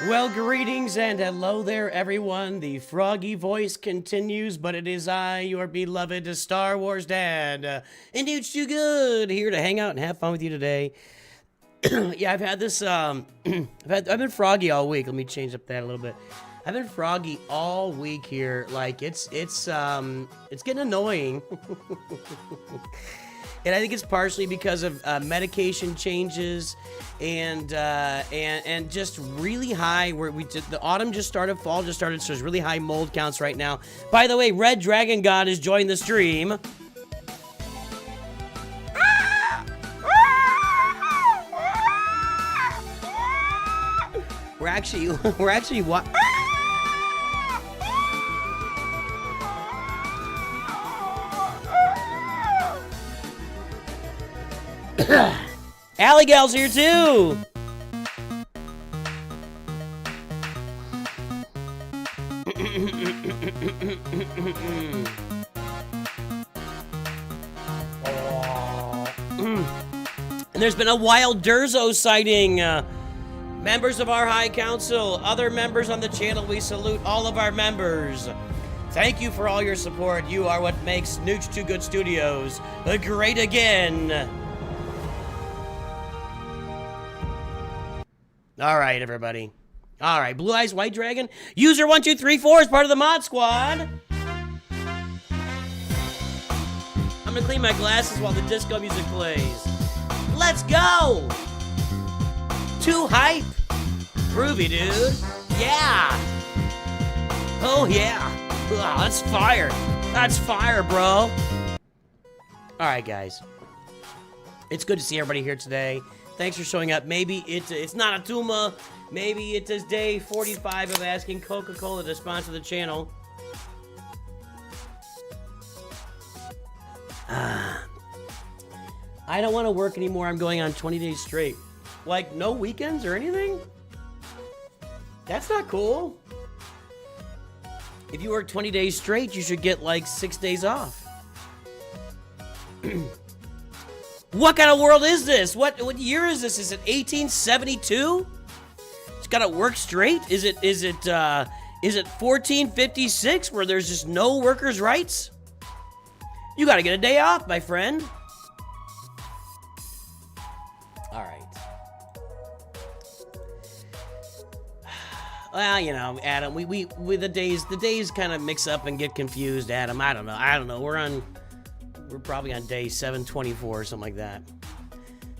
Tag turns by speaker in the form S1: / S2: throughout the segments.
S1: Well, greetings and hello there, everyone. The froggy voice continues, but it is I, your beloved Star Wars dad, and NOOCH2GUD, here to hang out and have fun with you today. Yeah, I've had this, I've been froggy all week. Let me change up that a little bit. I've been froggy all week here. Like, it's getting annoying. And I think it's partially because of medication changes and just really high, where the autumn just started, fall just started, so there's really high mold counts right now. By the way, Red Dragon God has joined the stream. We're actually what? Alligal's here too! And there's been a wild Durzo sighting. Members of our High Council, other members on the channel, we salute all of our members. Thank you for all your support. You are what makes NOOCH2GUD Studios great again. All right, everybody. All right, Blue Eyes White Dragon. User 1234 is part of the mod squad. I'm gonna clean my glasses while the disco music plays. Let's go! Too hype. Groovy, dude. Yeah. Oh, yeah. Ugh, that's fire. That's fire, bro. All right, guys. It's good to see everybody here today. Thanks for showing up. Maybe it's not a Tuma. Maybe it is day 45 of asking Coca-Cola to sponsor the channel. I don't want to work anymore. I'm going on 20 days straight. Like, no weekends or anything? That's not cool. If you work 20 days straight, you should get like 6 days off. What kind of world is this? What year is this? Is it 1872? It's gotta work straight? Is it 1456 where there's just no workers' rights? You gotta get a day off, my friend. All right. Well, you know, Adam, we the days kind of mix up and get confused, Adam. I don't know. We're probably on day 724 or something like that.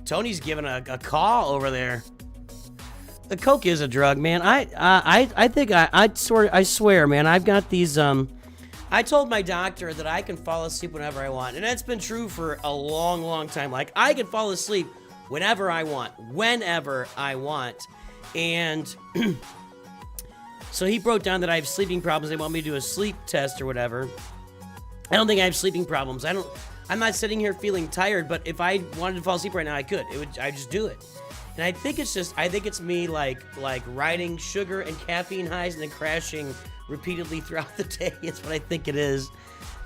S1: Tony's giving a call over there. The coke is a drug, man. I swear, man. I've got these. I told my doctor that I can fall asleep whenever I want, and that's been true for a long, long time. Like, I can fall asleep whenever I want, and so he broke down that I have sleeping problems. They want me to do a sleep test or whatever. I don't think I have sleeping problems. I'm not sitting here feeling tired, but if I wanted to fall asleep right now, I could. I'd just do it. And I think it's me like riding sugar and caffeine highs and then crashing repeatedly throughout the day. It's what I think it is.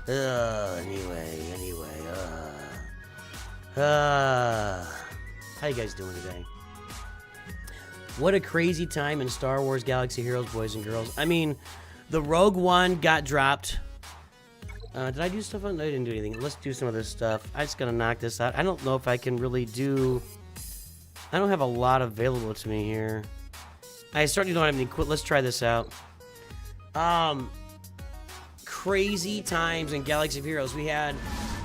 S1: Anyway. How you guys doing today? What a crazy time in Star Wars Galaxy Heroes, boys and girls. I mean, the Rogue One got dropped. Did I do stuff on? I didn't do anything. Let's do some of this stuff. I just gotta knock this out. I don't know if I can really do. I don't have a lot available to me here. I certainly don't have any. Let's try this out. Crazy times in Galaxy of Heroes. We had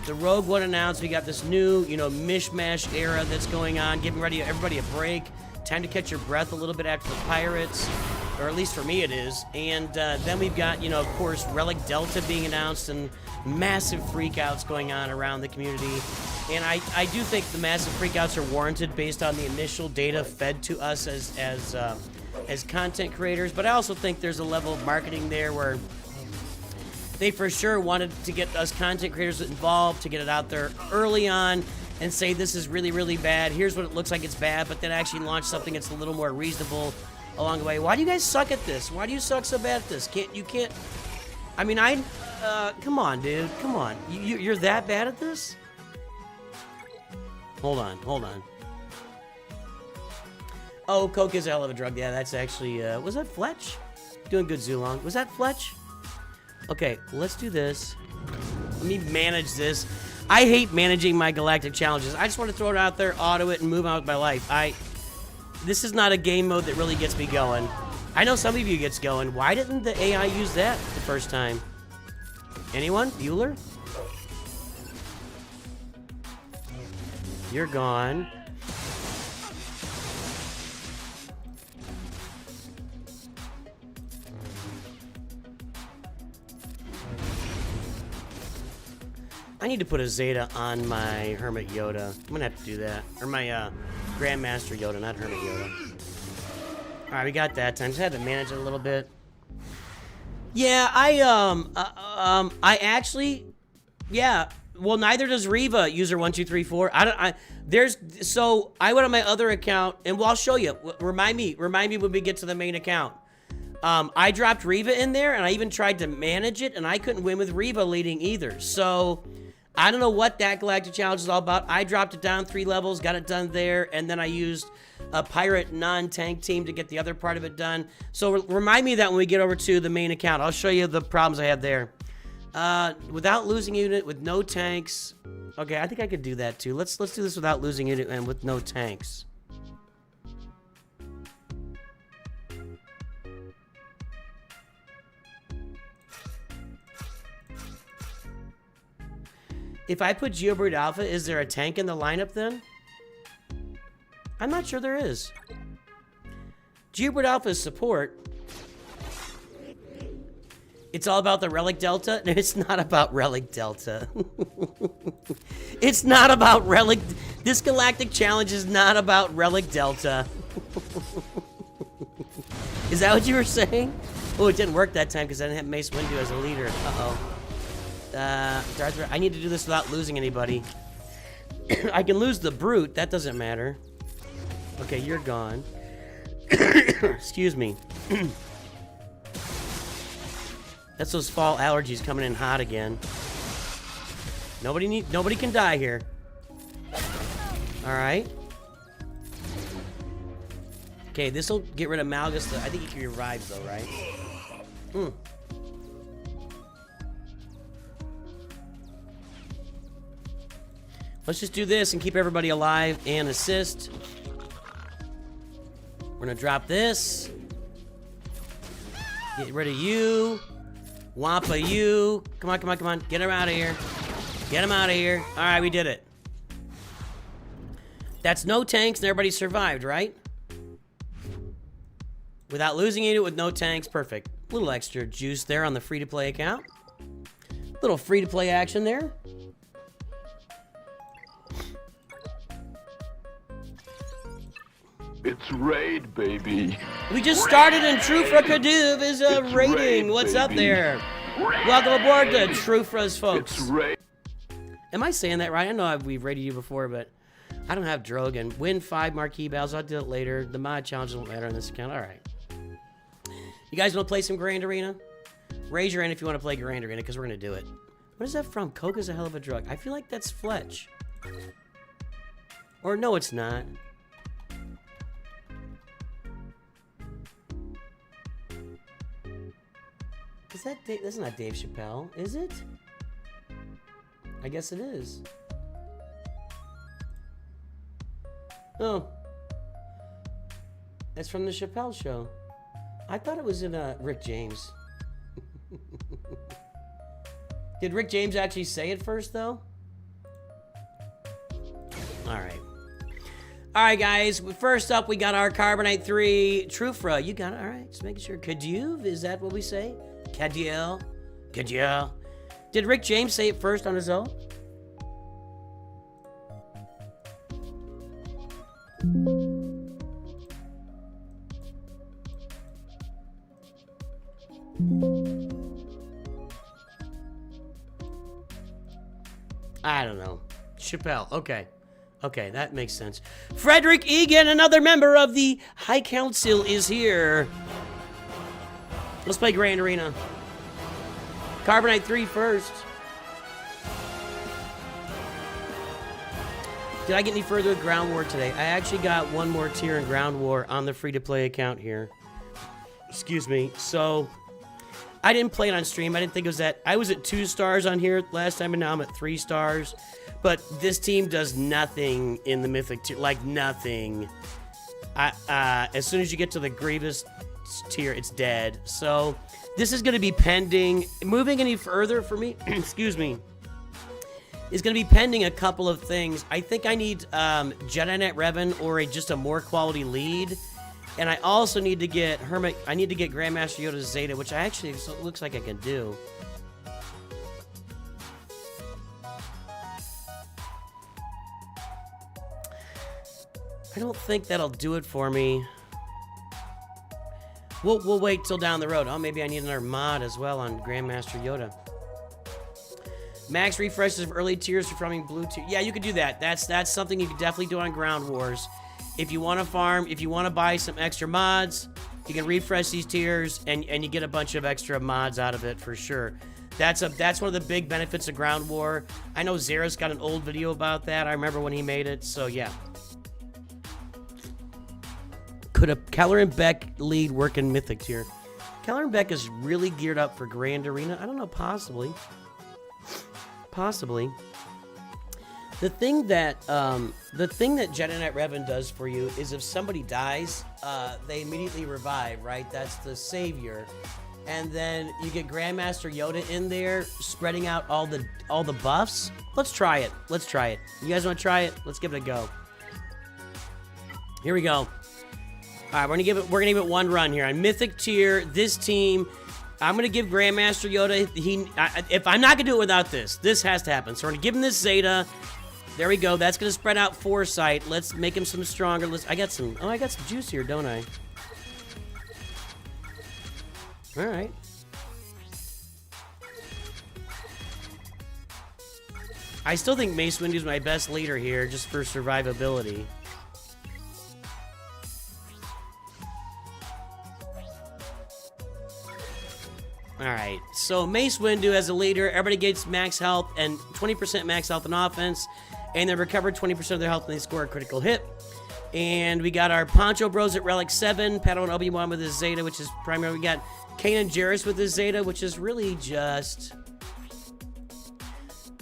S1: the Rogue One announced. We got this new, mishmash era that's going on, giving everybody a break. Time to catch your breath a little bit after the pirates, or at least for me it is. And then we've got, of course, Relic Delta being announced and massive freakouts going on around the community. And I do think the massive freakouts are warranted based on the initial data fed to us as content creators. But I also think there's a level of marketing there where they for sure wanted to get us content creators involved, to get it out there early on and say this is really, really bad. Here's what it looks like it's bad, but then actually launch something that's a little more reasonable along the way. Why do you guys suck at this? Why do you suck so bad at this? You can't. I mean, come on, dude. Come on. You're that bad at this? Hold on. Oh, Coke is a hell of a drug. Yeah, that's actually, was that Fletch? Doing good, Zulong. Was that Fletch? Okay, let's do this. Let me manage this. I hate managing my Galactic challenges. I just want to throw it out there, auto it, and move on with my life. This is not a game mode that really gets me going. I know some of you gets going. Why didn't the AI use that the first time? Anyone? Bueller? You're gone. I need to put a Zeta on my Hermit Yoda. I'm gonna have to do that. Or my Grandmaster Yoda, not Hermit Yoda. Alright, we got that time. Just had to manage it a little bit. Yeah, I actually, yeah. Well, neither does Reva, user 1234. So I went on my other account, and well, I'll show you. Remind me when we get to the main account. I dropped Reva in there, and I even tried to manage it, and I couldn't win with Reva leading either. So I don't know what that Galactic Challenge is all about. I dropped it down 3 levels, got it done there, and then I used a pirate non-tank team to get the other part of it done. So remind me of that when we get over to the main account. I'll show you the problems I had there. Without losing unit, with no tanks. Okay, I think I could do that too. Let's do this without losing unit and with no tanks. If I put Geobird Alpha, is there a tank in the lineup then? I'm not sure there is. Geobird Alpha is support. It's all about the Relic Delta? No, it's not about Relic Delta. It's not about Relic... This Galactic Challenge is not about Relic Delta. Is that what you were saying? Oh, it didn't work that time because I didn't have Mace Windu as a leader. Uh-oh. Darth, I need to do this without losing anybody. I can lose the Brute. That doesn't matter. Okay, you're gone. Excuse me. That's those fall allergies coming in hot again. Nobody can die here. All right. Okay, this will get rid of Malgus. I think he can revive though, right? Let's just do this and keep everybody alive and assist. We're gonna drop this. Get rid of you. Wampa you. Come on, come on, come on. Get him out of here. Get him out of here. All right, we did it. That's no tanks and everybody survived, right? Without losing unit with no tanks, perfect. A little extra juice there on the free-to-play account. Little free-to-play action there.
S2: It's raid, baby.
S1: We just started and Trufra Kaduv is raiding. Raid, What's up there? Raid. Welcome aboard to Trufra's, folks.
S2: It's raid.
S1: Am I saying that right? I know we've raided you before, but I don't have Drogon. Win 5 marquee battles. I'll do it later. The mod challenges won't matter on this account. All right. You guys want to play some Grand Arena? Raise your hand if you want to play Grand Arena, because we're going to do it. What is that from? Coke is a hell of a drug. I feel like that's Fletch. Or no, it's not. Is that Dave? That's not Dave Chappelle, is it? I guess it is. Oh. That's from the Chappelle show. I thought it was in Rick James. Did Rick James actually say it first, though? Alright. Alright, guys. First up, we got our Carbonite 3 Trufra. You got it? Alright, just making sure. Kaduv, is that what we say? Kadiel? Kadiel? Did Rick James say it first on his own? I don't know. Chappelle. Okay. Okay, that makes sense. Frederick Egan, another member of the High Council, is here. Let's play Grand Arena. Carbonite 3 first. Did I get any further with Ground War today? I actually got one more tier in Ground War on the free-to-play account here. Excuse me. So, I didn't play it on stream. I didn't think it was that. I was at 2 stars on here last time, and now I'm at 3 stars. But this team does nothing in the Mythic tier. Like, nothing. As soon as you get to the Grievous tier, it's dead. So, this is going to be pending. Moving any further for me, excuse me, is going to be pending a couple of things. I think I need Jedi Knight Revan or just a more quality lead. And I also need to get I need to get Grandmaster Yoda's Zeta, which I actually looks like I can do. I don't think that'll do it for me. We'll wait till down the road. Oh, maybe I need another mod as well on Grandmaster Yoda. Max refreshes of early tiers from blue tier. Yeah, you could do that. That's something you could definitely do on Ground Wars. If you want to farm, if you want to buy some extra mods, you can refresh these tiers and you get a bunch of extra mods out of it for sure. That's one of the big benefits of Ground War. I know Zera's got an old video about that. I remember when he made it, so yeah. Could a Keller and Beck lead work in Mythic tier? Keller and Beck is really geared up for Grand Arena. I don't know, possibly. Possibly. The thing that Jedi Knight Revan does for you is if somebody dies, they immediately revive, right? That's the savior. And then you get Grandmaster Yoda in there, spreading out all the buffs. Let's try it. Let's try it. You guys want to try it? Let's give it a go. Here we go. All right, we're gonna give it one run here on Mythic tier. This team, I'm gonna give Grandmaster Yoda. If I'm not gonna do it without this has to happen. So we're gonna give him this Zeta. There we go. That's gonna spread out Foresight. Let's make him some stronger. I got some juice here, don't I? All right. I still think Mace Windu is my best leader here, just for survivability. Alright, so Mace Windu as a leader, everybody gets max health and 20% max health in offense, and they recover 20% of their health when they score a critical hit. And we got our Poncho Bros at Relic 7, Padawan Obi-Wan with his Zeta, which is primary. We got Kanan Jarrus with his Zeta, which is really just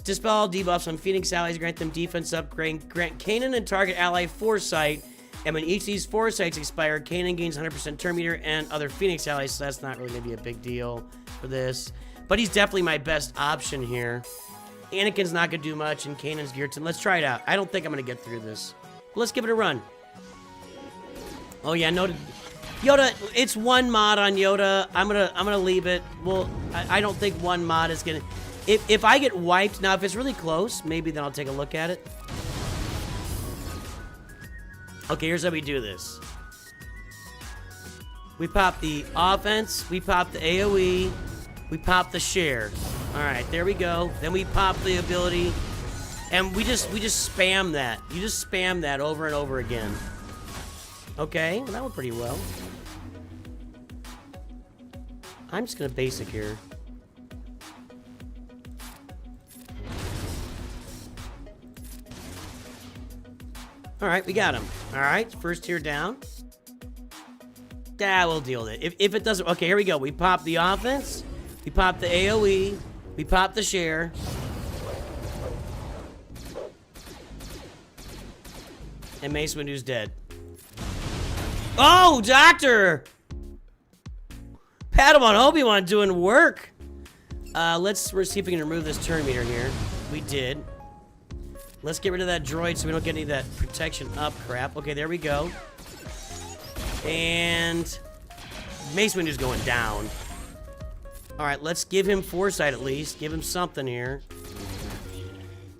S1: dispel all debuffs on Phoenix allies, grant them defense upgrade, grant Kanan and target ally Foresight, and when each of these Foresights expire, Kanan gains 100% turn meter and other Phoenix allies, so that's not really going to be a big deal for this. But he's definitely my best option here. Anakin's not going to do much, and Kanan's geared to... Let's try it out. I don't think I'm going to get through this. But let's give it a run. Oh, yeah, no... Yoda, it's one mod on Yoda. I'm gonna leave it. Well, I don't think one mod is going to... If I get wiped... Now, if it's really close, maybe then I'll take a look at it. Okay, here's how we do this. We pop the offense, we pop the AoE, we pop the share. All right, there we go. Then we pop the ability, and we just spam that. You just spam that over and over again. Okay, well, that went pretty well. I'm just gonna basic here. All right, we got him. All right, first tier down. Yeah, we'll deal with it. If it doesn't... Okay, here we go. We pop the offense. We pop the AoE. We pop the share. And Mace Windu's dead. Oh, Doctor! Padawan Obi-Wan doing work. Let's see if we can remove this turn meter here. We did. Let's get rid of that droid so we don't get any of that protection up crap. Okay, there we go. And Mace Windu's going down. Alright, let's give him Foresight at least. Give him something here.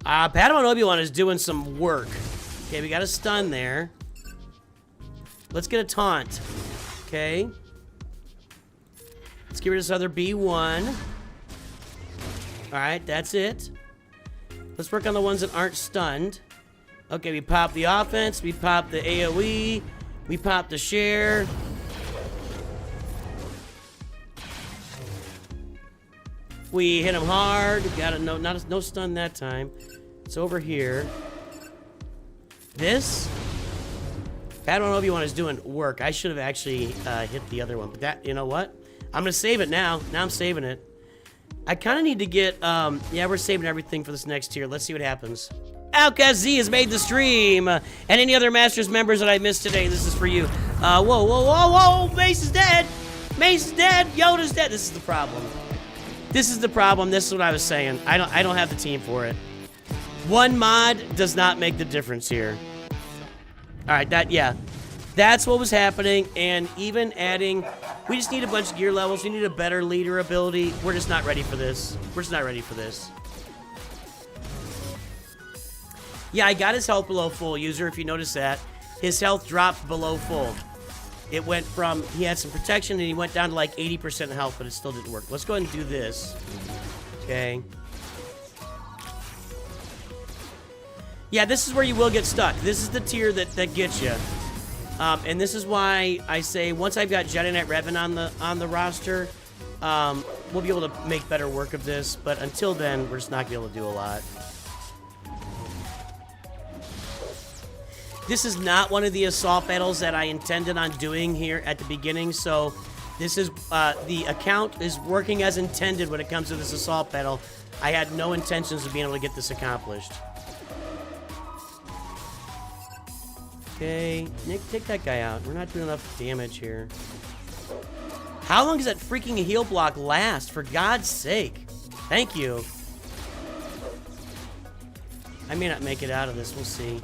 S1: Padawan Obi-Wan is doing some work. Okay, we got a stun there. Let's get a taunt. Okay. Let's get rid of this other B1. Alright, that's it. Let's work on the ones that aren't stunned. Okay, we pop the offense, we pop the AoE, we pop the share. We hit him hard. Got a no stun that time. It's over here. This? I don't know if you is doing work. I should have actually hit the other one. But that, you know what? I'm going to save it now. Now I'm saving it. I kind of need to get, yeah, we're saving everything for this next tier. Let's see what happens. Outcast Z has made the stream. And any other Masters members that I missed today, this is for you. Whoa, whoa, whoa, whoa. Mace is dead. Mace is dead. Yoda's dead. This is the problem. This is the problem. This is what I was saying. I don't have the team for it. One mod does not make the difference here. All right, yeah. That's what was happening, and even adding... We just need a bunch of gear levels. We need a better leader ability. We're just not ready for this. We're just not ready for this. Yeah, I got his health below full, user, if you notice that. His health dropped below full. It went from... He had some protection, and he went down to like 80% health, but it still didn't work. Let's go ahead and do this. Okay. Yeah, this is where you will get stuck. This is the tier that gets you. And this is why I say once I've got Jedi Knight Revan on the roster, we'll be able to make better work of this. But until then, we're just not gonna be able to do a lot. This is not one of the assault battles that I intended on doing here at the beginning. So this is the account is working as intended when it comes to this assault battle. I had no intentions of being able to get this accomplished. Okay, Nick, take that guy out. We're not doing enough damage here. How long does that freaking heal block last? For God's sake. Thank you. I may not make it out of this. We'll see.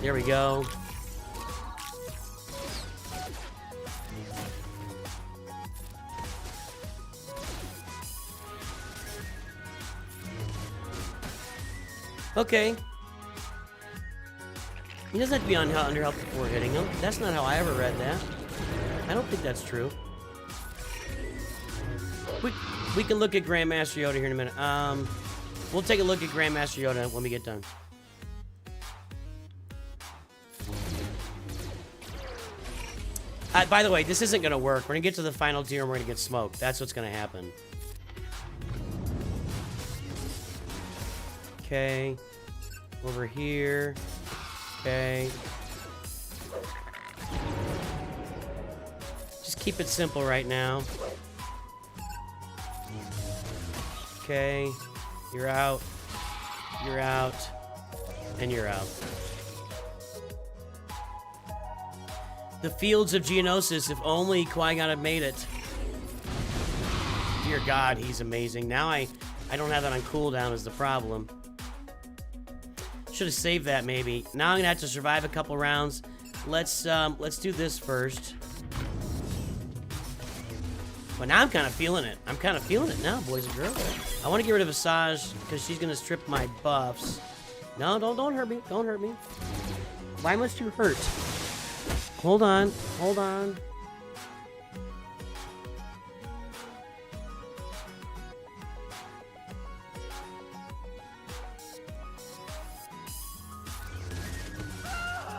S1: There we go. Okay. He doesn't have to be on under health before hitting him. That's not how I ever read that. I don't think that's true. We can look at Grandmaster Yoda here in a minute. We'll take a look at Grandmaster Yoda when we get done. By the way, this isn't going to work. We're going to get to the final tier and we're going to get smoked. That's what's going to happen. Okay. Over here. Okay. Just keep it simple right now. Okay. You're out. You're out. And you're out. The Fields of Geonosis, if only Qui-Gon had made it. Dear God, he's amazing. Now I don't have that on cooldown is the problem. Should have saved that maybe. Now I'm gonna have to survive a couple rounds. Let's do this first. But now I'm kind of feeling it. I'm kind of feeling it now, boys and girls. I want to get rid of Asajj because she's gonna strip my buffs. No, don't hurt me. Don't hurt me. Why must you hurt? Hold on. Hold on.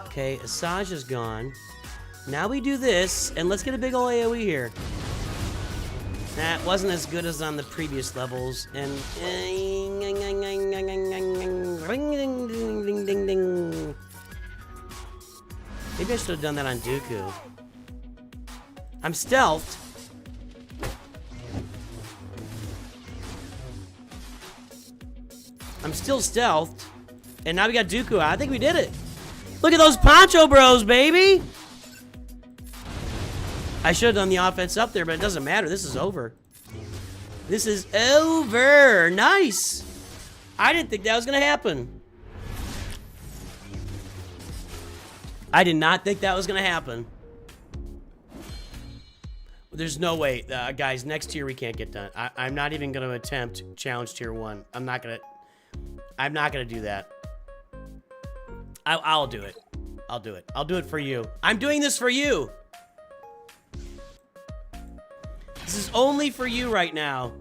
S1: Okay, Asajj is gone. Now we do this, and let's get a big ol' AoE here. That wasn't as good as on the previous levels, and... Maybe I should have done that on Dooku. I'm stealthed. I'm still stealthed. And now we got Dooku out. I think we did it. Look at those Poncho Bros, baby! I should have done the offense up there, but it doesn't matter. This is over. This is over. Nice. I didn't think that was going to happen. I did not think that was going to happen. There's no way. Guys, next tier we can't get done. I'm not even going to attempt challenge tier 1. I'm not going to do that. I'll do it. I'll do it. I'll do it for you. I'm doing this for you. This is only for you right now.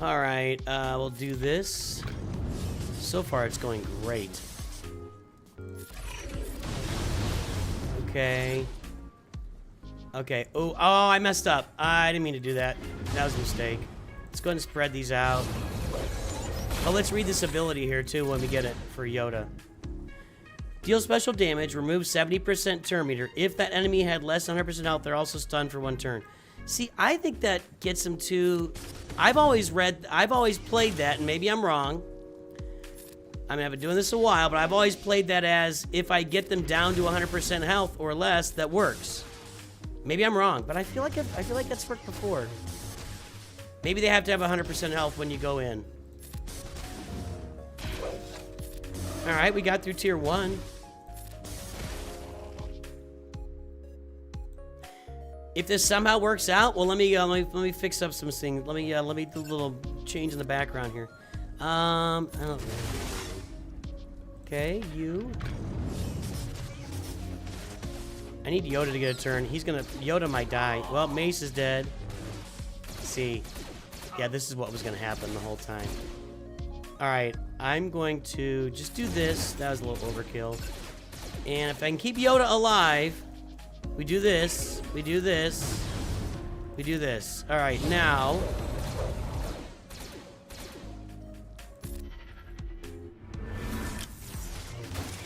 S1: All right, we'll do this. So far, it's going great. Okay. Okay. Oh, I messed up. I didn't mean to do that. That was a mistake. Let's go ahead and spread these out. Oh, let's read this ability here, too, when we get it for Yoda. Deal special damage, remove 70% turn meter. If that enemy had less than 100% health, they're also stunned for 1 turn. See, I think that gets him to... I've always played that, and maybe I'm wrong. I mean, I've been doing this a while, but I've always played that as if I get them down to 100% health or less, that works. Maybe I'm wrong, but I feel like that's worked before. Maybe they have to have 100% health when you go in. All right, we got through tier 1. If this somehow works out, well, let me fix up some things. Let me do a little change in the background here. I don't know. Okay, you. I need Yoda to get a turn. Yoda might die. Well, Mace is dead. Let's see. Yeah, this is what was gonna happen the whole time. All right, I'm going to just do this. That was a little overkill. And if I can keep Yoda alive, we do this, we do this, we do this. All right, now.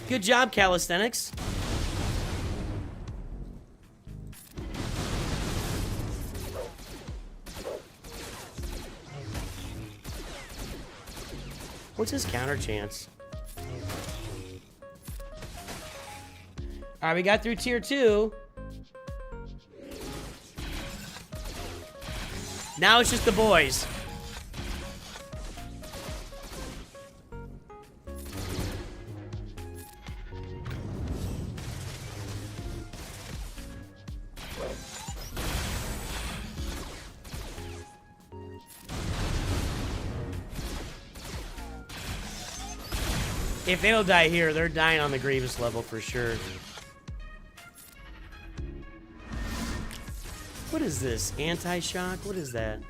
S1: Good job, calisthenics. What's his counter chance? All right, we got through tier 2. Now it's just the boys. If they don't die here, they're dying on the Grievous level for sure. What is this? Anti-shock? What is that?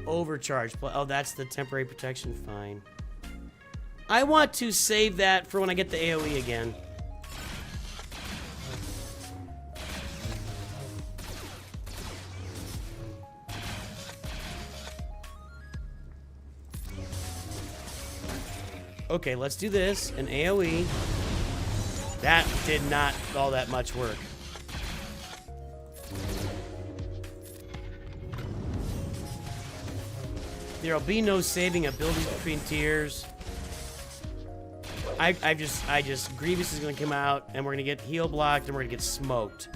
S1: Overcharge. Oh, that's the temporary protection. Fine. I want to save that for when I get the AoE again. Okay, let's do this. An AoE. That did not all that much work. There'll be no saving abilities between tiers. Grievous is gonna come out, and we're gonna get heal blocked, and we're gonna get smoked.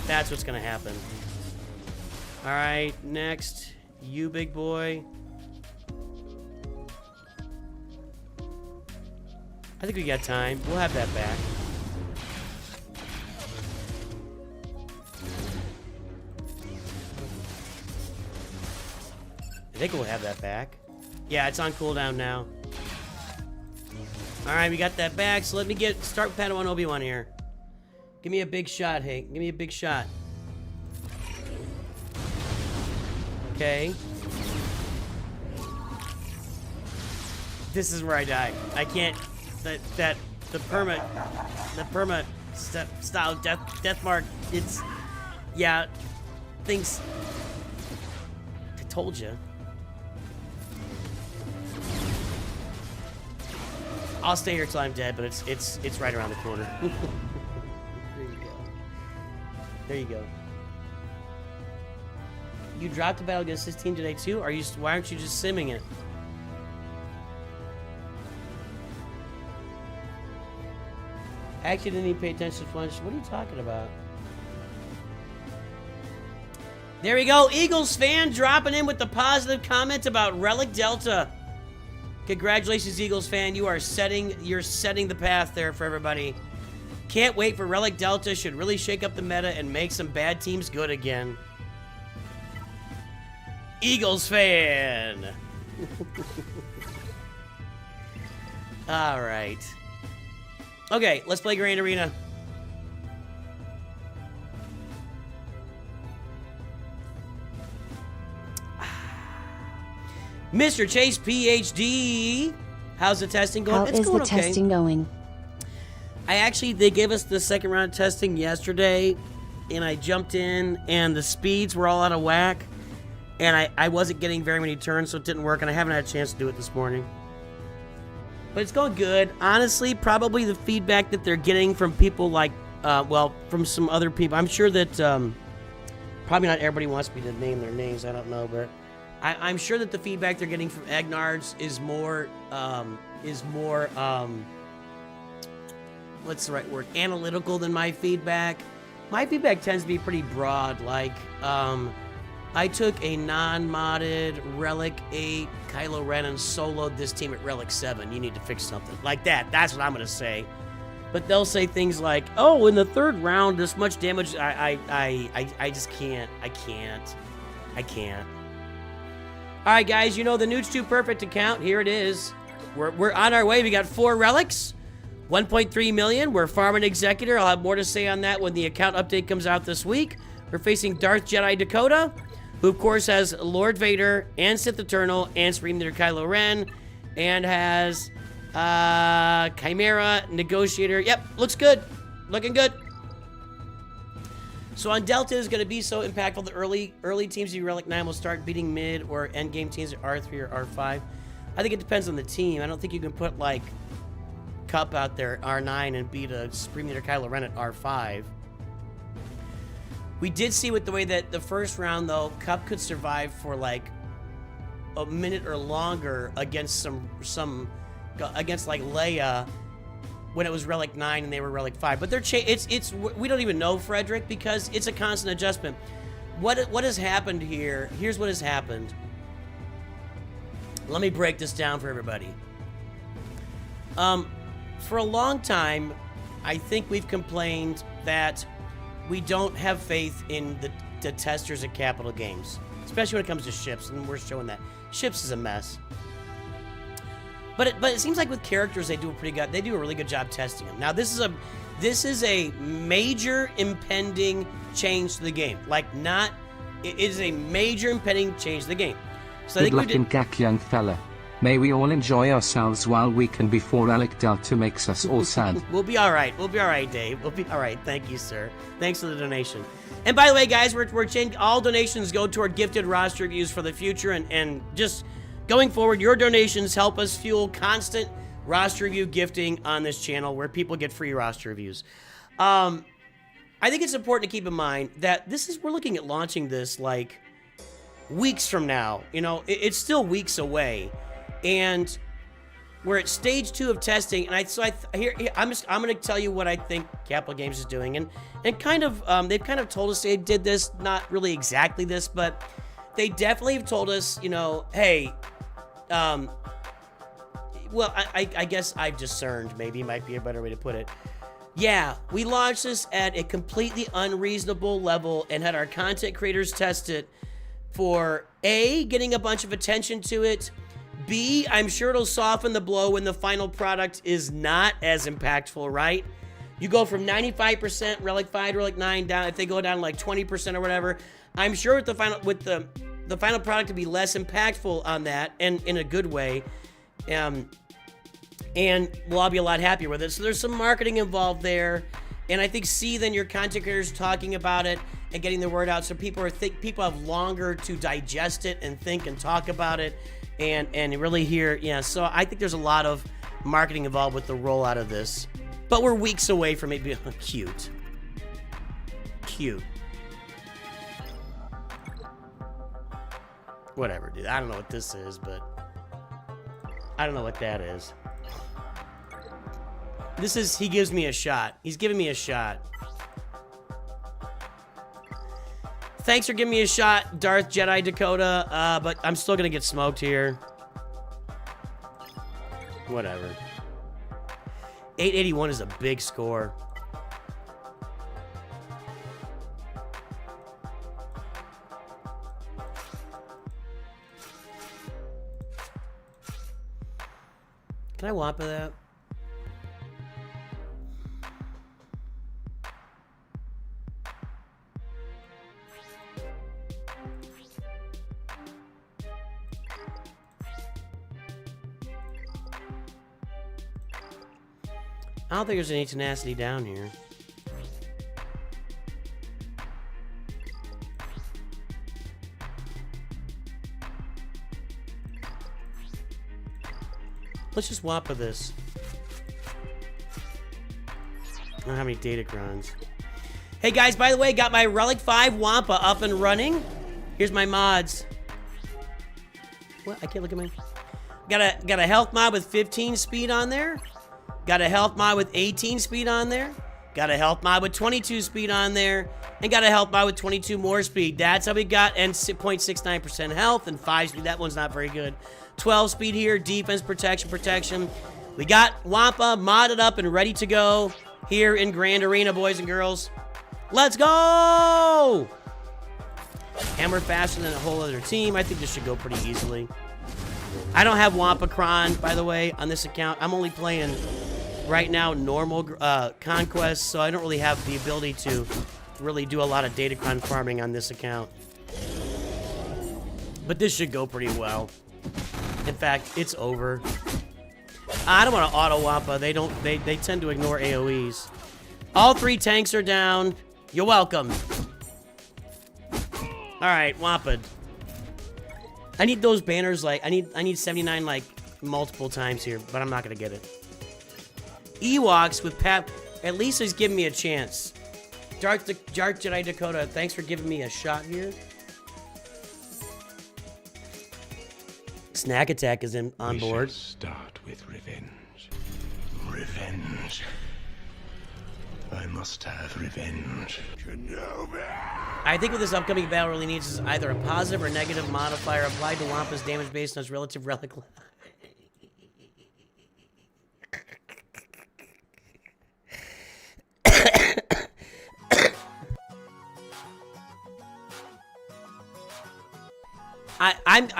S1: That's what's gonna happen. All right, next, you big boy. I think we got time. We'll have that back. I think we'll have that back. Yeah, it's on cooldown now. Alright, we got that back, so let me start with Padawan Obi-Wan here. Give me a big shot, Hank. Give me a big shot. Okay. This is where I die. I can't... The perma style death mark, it's... Yeah. Things... I told you. I'll stay here till I'm dead, but it's right around the corner. There you go. There you go. You dropped a battle against this team today too? Why aren't you just simming it? Actually didn't even pay attention to Flinch. What are you talking about? There we go. Eagles fan dropping in with the positive comment about Relic Delta. Congratulations, Eagles fan. You're setting the path there for everybody. Can't wait for Relic Delta. Should really shake up the meta and make some bad teams good again. Eagles fan. All right. Okay, let's play Grand Arena. Mr. Chase PhD. How's the testing going?
S3: How
S1: It's
S3: is
S1: going
S3: the
S1: okay.
S3: testing going?
S1: They gave us the second round of testing yesterday, and I jumped in, and the speeds were all out of whack, and I wasn't getting very many turns, so it didn't work, and I haven't had a chance to do it this morning. But it's going good. Honestly, probably the feedback that they're getting from people like, from some other people. I'm sure that probably not everybody wants me to name their names. I don't know, but I'm sure that the feedback they're getting from Egnards is more, what's the right word? Analytical than my feedback. My feedback tends to be pretty broad. Like, I took a non-modded Relic 8 Kylo Ren and soloed this team at Relic 7. You need to fix something. Like that. That's what I'm going to say. But they'll say things like, oh, in the third round, this much damage. I just can't. I can't. All right, guys, you know the NOOCH2 Perfect account. Here it is. We're on our way. We got 4 relics, 1.3 million. We're farming Executor. I'll have more to say on that when the account update comes out this week. We're facing Darth Jedi Dakota, who, of course, has Lord Vader and Sith Eternal and Supreme Leader Kylo Ren, and has Chimera, Negotiator. Yep, looks good. Looking good. So on Delta is going to be so impactful. The early teams of Relic 9 will start beating mid or endgame teams at R3 or R5. I think it depends on the team. I don't think you can put, like, Cup out there at R9 and beat a Supreme Leader Kylo Ren at R5. We did see with the way that the first round, though, Cup could survive for, like, a minute or longer against against, like, Leia when it was Relic 9 and they were Relic 5. But we don't even know, Frederick, because it's a constant adjustment. What has happened here? Here's what has happened. Let me break this down for everybody. For a long time, I think we've complained that we don't have faith in the testers at Capital Games, especially when it comes to ships, and we're showing that. Ships is a mess. But it seems like with characters they do a really good job testing them. Now this is a major impending change to the game. It is a major impending change to the game. So
S4: Good luck in CAC, young fella. May we all enjoy ourselves while we can before Relic Delta makes us all sad.
S1: We'll be all right. We'll be all right, Dave. We'll be all right. Thank you, sir. Thanks for the donation. And by the way, guys, we're changing. All donations go toward gifted roster reviews for the future, and just going forward, your donations help us fuel constant roster review gifting on this channel where people get free roster reviews. I think it's important to keep in mind that we're looking at launching this like weeks from now. You know, it's still weeks away, and we're at stage 2 of testing. And I'm going to tell you what I think Capital Games is doing, and kind of they've kind of told us they did this, not really exactly this, but they definitely have told us, you know, hey. Well, I guess I've discerned, maybe might be a better way to put it. Yeah, we launched this at a completely unreasonable level and had our content creators test it for A, getting a bunch of attention to it, B, I'm sure it'll soften the blow when the final product is not as impactful, right? You go from 95% Relic 5 to Relic 9 down, if they go down like 20% or whatever, I'm sure with the final product to be less impactful on that, and in a good way, and we'll all be a lot happier with it. So there's some marketing involved there, and I think then your content creators talking about it and getting the word out, so people have longer to digest it and think and talk about it, and really hear. Yeah, so I think there's a lot of marketing involved with the rollout of this, but we're weeks away from it being cute. Whatever, dude. I don't know what this is, but I don't know what that is. He gives me a shot. He's giving me a shot. Thanks for giving me a shot, Darth Jedi Dakota, but I'm still gonna get smoked here. Whatever. 881 is a big score. Can I wampa that? I don't think there's any tenacity down here. Let's just Wampa this. I don't have any Datacrons. Hey guys, by the way, got my Relic 5 Wampa up and running. Here's my mods. What? I can't look at my... Got a health mod with 15 speed on there. Got a health mod with 18 speed on there. Got a health mod with 22 speed on there. And got a health mod with 22 more speed. That's how we got, and 0.69% health and 5 speed. That one's not very good. 12 speed here, defense, protection. We got Wampa modded up and ready to go here in Grand Arena, boys and girls. Let's go! And we're faster than a whole other team. I think this should go pretty easily. I don't have Wampacron, by the way, on this account. I'm only playing right now normal Conquest, so I don't really have the ability to really do a lot of Datacron farming on this account. But this should go pretty well. In fact, it's over. I don't want to auto Wampa. They tend to ignore AoEs. All 3 tanks are down. You're welcome. Alright, Wampa'd. I need those banners, like, I need 79, like, multiple times here, but I'm not gonna get it. Ewoks with Pat, at least he's giving me a chance. Dark Jedi Dakota, thanks for giving me a shot here. Snack Attack is on board.
S2: Start with revenge. Revenge. I must have revenge.
S1: I think what this upcoming battle really needs is either a positive or negative modifier applied to Wampa's damage based on its relative relic.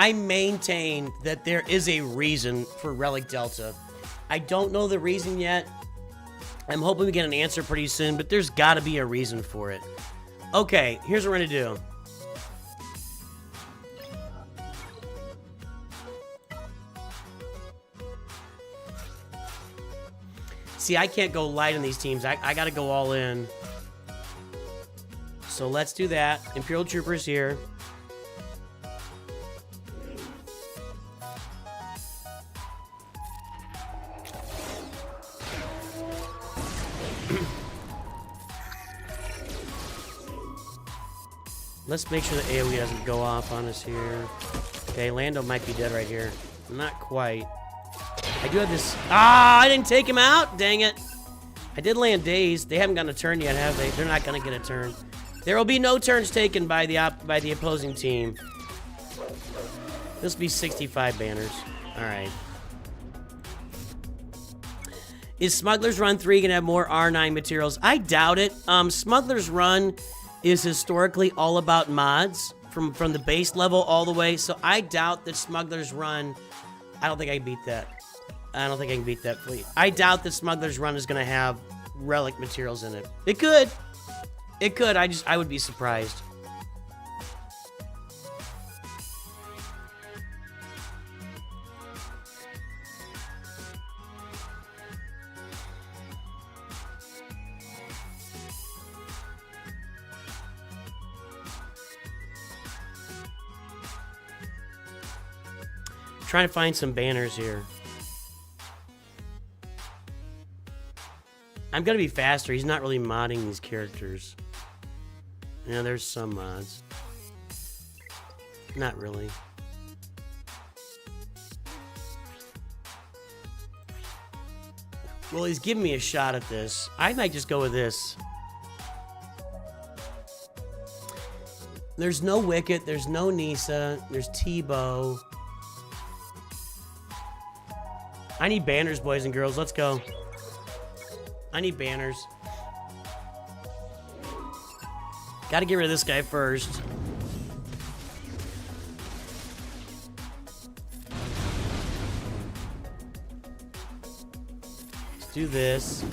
S1: I maintain that there is a reason for Relic Delta. I don't know the reason yet. I'm hoping we get an answer pretty soon, but there's got to be a reason for it. Okay, here's what we're going to do. See, I can't go light on these teams. I got to go all in. So let's do that. Imperial Troopers here. Let's make sure the AoE doesn't go off on us here. Okay, Lando might be dead right here. Not quite. I do have this... Ah, I didn't take him out! Dang it. I did land dazed. They haven't gotten a turn yet, have they? They're not going to get a turn. There will be no turns taken by the opposing team. This will be 65 banners. Alright. Is Smuggler's Run 3 going to have more R9 materials? I doubt it. Smuggler's Run is historically all about mods from the base level all the way, so I doubt that Smuggler's Run... I don't think I can beat that. I don't think I can beat that fleet. I doubt that Smuggler's Run is going to have relic materials in it. It could. It could. I would be surprised. Trying to find some banners here. I'm gonna be faster. He's not really modding these characters. Yeah, there's some mods. Not really. Well, he's giving me a shot at this. I might just go with this. There's no Wicket. There's no Nisa. There's Tebow. I need banners, boys and girls. Let's go. I need banners. Gotta get rid of this guy first. Let's do this.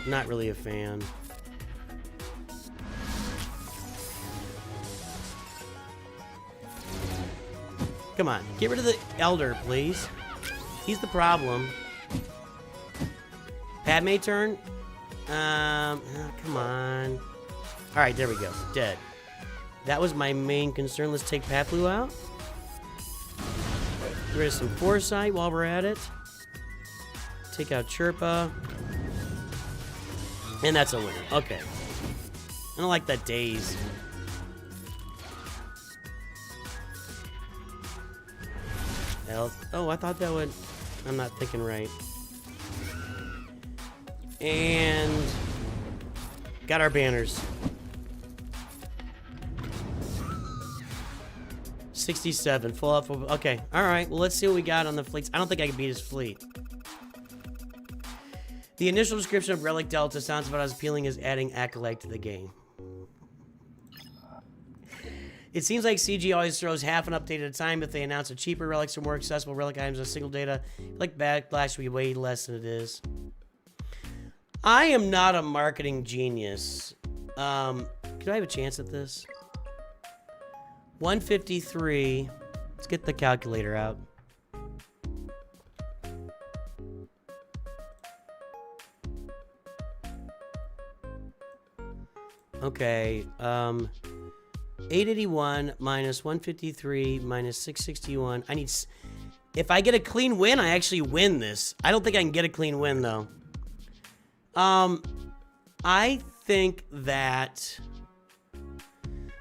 S1: Not really a fan. Come on. Get rid of the Elder, please. He's the problem. Padme turn? Come on. Alright, there we go. Dead. That was my main concern. Let's take Paplu out. Get rid of some Foresight while we're at it. Take out Chirpa. And that's a winner. Okay. I don't like that Daze. Health. Oh, I thought that would... I'm not thinking right. And... got our banners. 67. Full up. Okay. Alright. Well, let's see what we got on the fleets. I don't think I can beat his fleet. The initial description of Relic Delta sounds about as appealing as adding Acolyte to the game. It seems like CG always throws half an update at a time. If they announce a cheaper relics or more accessible relic items on single data, like Backlash will be way less than it is. I am not a marketing genius. Could I have a chance at this? 153. Let's get the calculator out. Okay, 881 minus 153 minus 661. I need... If I get a clean win, I actually win this. I don't think I can get a clean win, though. I think that...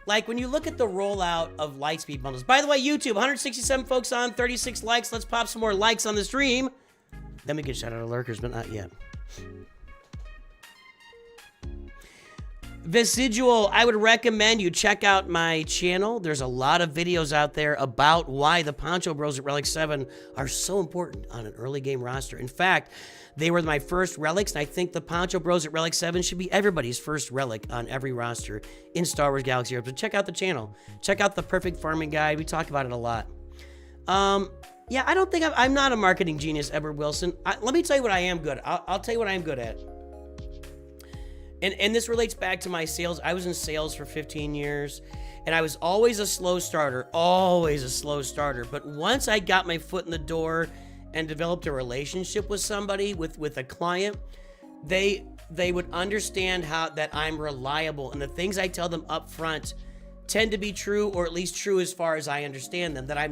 S1: Like, when you look at the rollout of Lightspeed bundles... By the way, YouTube, 167 folks on, 36 likes. Let's pop some more likes on the stream. Then we can shout out our lurkers, but not yet. Vesidual, I would recommend you check out my channel. There's a lot of videos out there about why the Poncho Bros at Relic 7 are so important on an early game roster. In fact, they were my first relics, and I think the Poncho Bros at Relic 7 should be everybody's first relic on every roster in Star Wars Galaxy Heroes. But check out the channel. Check out the Perfect Farming Guide. We talk about it a lot. Yeah, I don't think I'm not a marketing genius, Edward Wilson. Let me tell you what I am good at. I'll tell you what I am good at. And this relates back to my sales. I was in sales for 15 years, and I was always a slow starter, But once I got my foot in the door and developed a relationship with somebody, with a client, they would understand that I'm reliable, and the things I tell them up front tend to be true, or at least true as far as I understand them. That I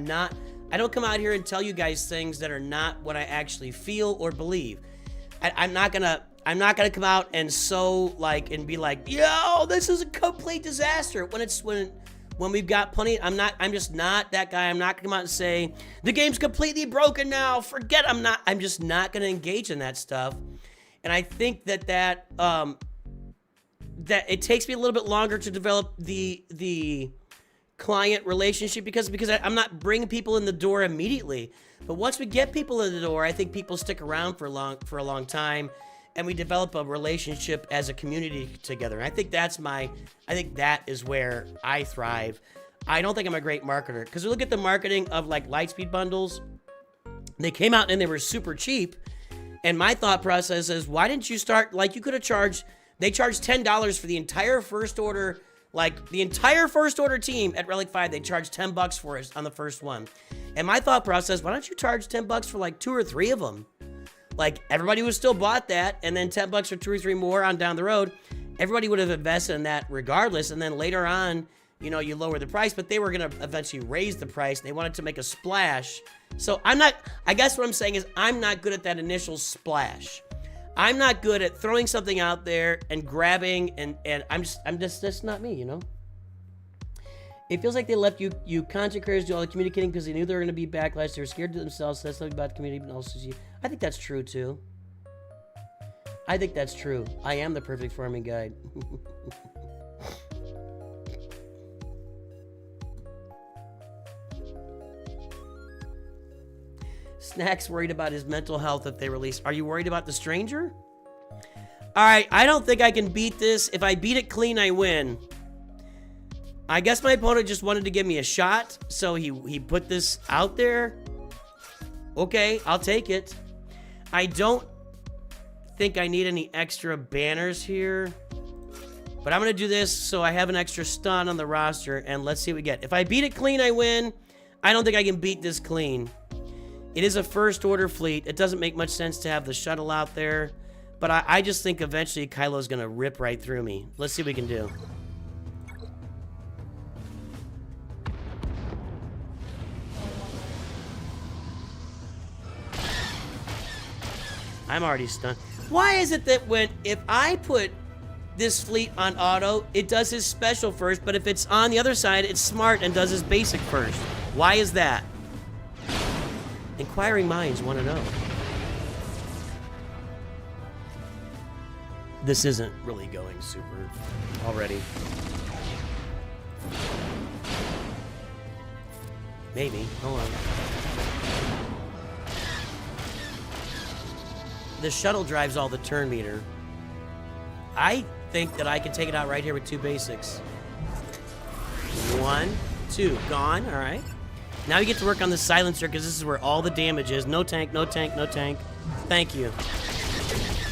S1: don't come out here and tell you guys things that are not what I actually feel or believe. I'm not gonna come out and and be like, yo, this is a complete disaster. When we've got plenty, I'm just not that guy. I'm not gonna come out and say the game's completely broken now. Forget. I'm just not gonna engage in that stuff. And I think that it takes me a little bit longer to develop the client relationship because I'm not bringing people in the door immediately. But once we get people in the door, I think people stick around for a long time, and we develop a relationship as a community together. And I think that is where I thrive. I don't think I'm a great marketer, because we look at the marketing of like Lightspeed bundles. They came out and they were super cheap. And my thought process is, why didn't you start, like you could have charged, they charged $10 for the entire first order, like the entire first order team at Relic 5, they charged $10 for us on the first one. And my thought process, why don't you charge $10 for like 2 or 3 of them? Like, everybody would still bought that, and then $10 for 2 or 3 more on down the road. Everybody would have invested in that regardless, and then later on, you lower the price, but they were going to eventually raise the price. They wanted to make a splash. So I guess what I'm saying is I'm not good at that initial splash. I'm not good at throwing something out there and grabbing, and that's not me, It feels like they left you content creators do all the communicating because they knew they were going to be backlash. They were scared to themselves. So that's something about the community, but also you. I think that's true, too. I think that's true. I am the perfect farming guide. Snack's worried about his mental health if they release. Are you worried about the stranger? All right, I don't think I can beat this. If I beat it clean, I win. I guess my opponent just wanted to give me a shot, so he put this out there. Okay, I'll take it. I don't think I need any extra banners here, but I'm going to do this so I have an extra stun on the roster, and let's see what we get. If I beat it clean, I win. I don't think I can beat this clean. It is a first order fleet. It doesn't make much sense to have the shuttle out there. But I just think eventually Kylo's going to rip right through me. Let's see what we can do. I'm already stunned. Why is it that if I put this fleet on auto, it does his special first, but if it's on the other side, it's smart and does his basic first? Why is that? Inquiring minds want to know. This isn't really going super already. Maybe. Hold on. The shuttle drives all the turn meter. I think that I can take it out right here with 2 basics. 1, 2. Gone. All right. Now we get to work on the silencer because this is where all the damage is. No tank, no tank, no tank. Thank you.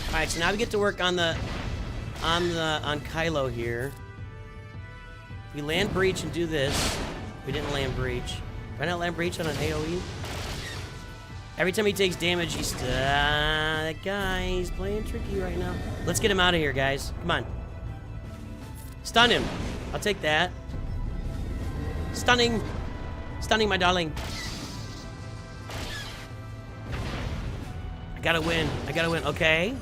S1: All right, so now we get to work on Kylo here. We land breach and do this. We didn't land breach. Why not land breach on an AoE? Every time he takes damage, he's that guy's playing tricky right now. Let's get him out of here, guys. Come on. Stun him. I'll take that. Stunning. Stunning, my darling. I gotta win. I gotta win. Okay.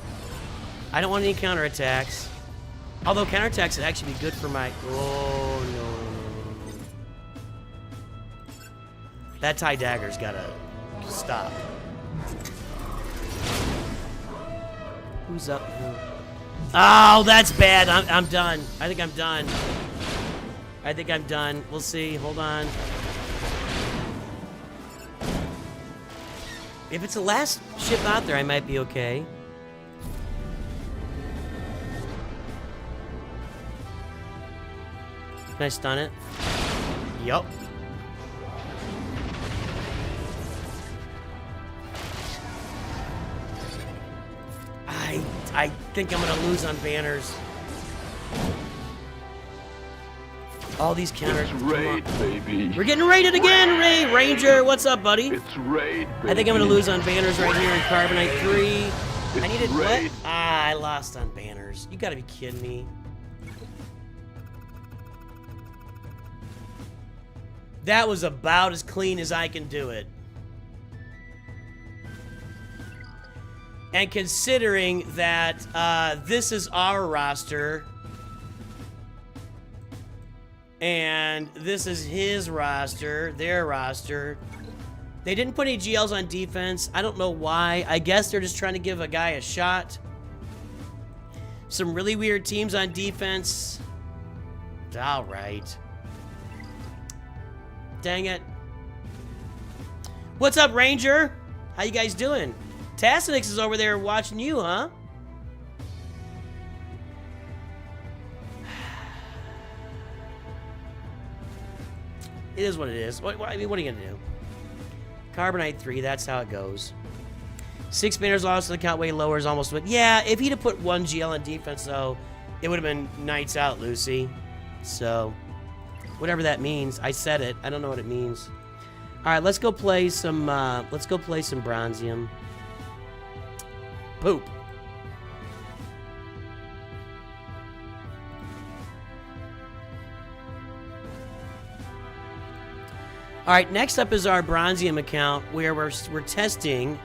S1: I don't want any counterattacks. Although counterattacks would actually be good for my... Oh, no. That TIE dagger's gotta stop. Who's up? Oh, that's bad. I'm done. I think I'm done. I think I'm done. We'll see. Hold on. If it's the last ship out there, I might be okay. Can I stun it? Yup. I think I'm gonna lose on banners. All these counters.
S2: It's raid, baby.
S1: We're getting raided again, Ray Ranger. What's up, buddy?
S2: It's raid, baby.
S1: I think I'm gonna lose on banners right here in Carbonite 3. I needed
S2: raid.
S1: what? Ah, I lost on banners. You gotta be kidding me. That was about as clean as I can do it. And considering that this is our roster and this is his roster, their roster, they didn't put any GLs on defense. I don't know why. I guess they're just trying to give a guy a shot. Some really weird teams on defense. All right. Dang it. What's up, Ranger? How you guys doing? Tassinix is over there watching you, huh? It is what it is. I mean, what are you gonna do? Carbonite 3, that's how it goes. 6 banners lost, the count way lower is almost... Yeah, if he'd have put 1 GL on defense, though, it would have been Knights Out, Lucy. So, whatever that means. I said it. I don't know what it means. All right, let's go play some Bronzium. Poop. All right, next up is our Bronzium account where we're testing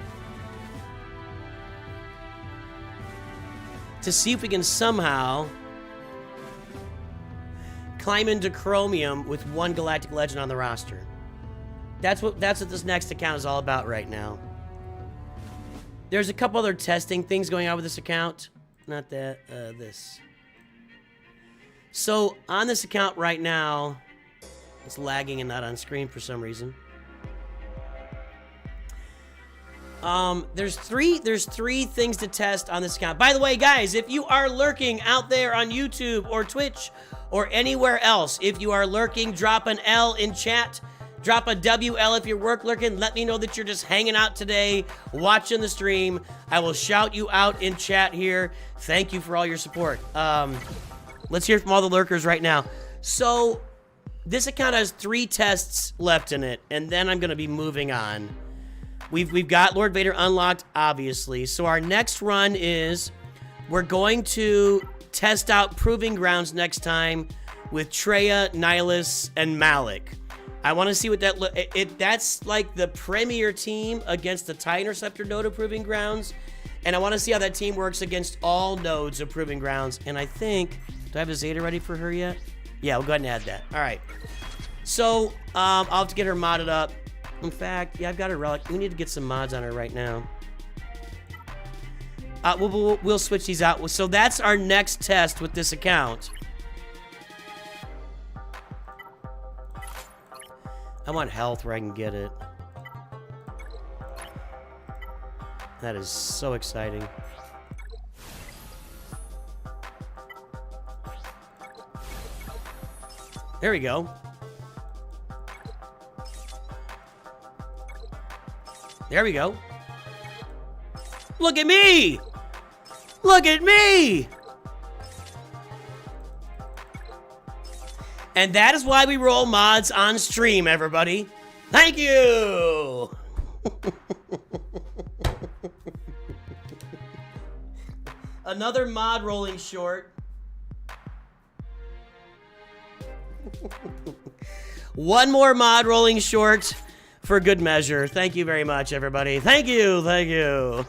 S1: to see if we can somehow climb into Chromium with 1 Galactic Legend on the roster. That's what this next account is all about right now. There's a couple other testing things going on with this account. Not that, this. So, on this account right now, it's lagging and not on screen for some reason. There's three things to test on this account. By the way, guys, if you are lurking out there on YouTube or Twitch or anywhere else, if you are lurking, drop an L in chat. Drop a WL if you're lurking. Let me know that you're just hanging out today, watching the stream. I will shout you out in chat here. Thank you for all your support. Let's hear from all the lurkers right now. So, this account has 3 tests left in it, and then I'm gonna be moving on. We've got Lord Vader unlocked, obviously. So our next run is we're going to test out Proving Grounds next time with Treya, Nihilus, and Malik. I want to see what that that's like the premier team against the TIE Interceptor node of Proving Grounds. And I want to see how that team works against all nodes of Proving Grounds. And I think, do I have a Zeta ready for her yet? Yeah, we'll go ahead and add that. All right. So I'll have to get her modded up. In fact, yeah, I've got her relic. We need to get some mods on her right now. We'll switch these out. So that's our next test with this account. I want health where I can get it. That is so exciting. There we go. There we go. Look at me! Look at me! And that is why we roll mods on stream, everybody. Thank you! Another mod rolling short. One more mod rolling short for good measure. Thank you very much, everybody. Thank you, thank you.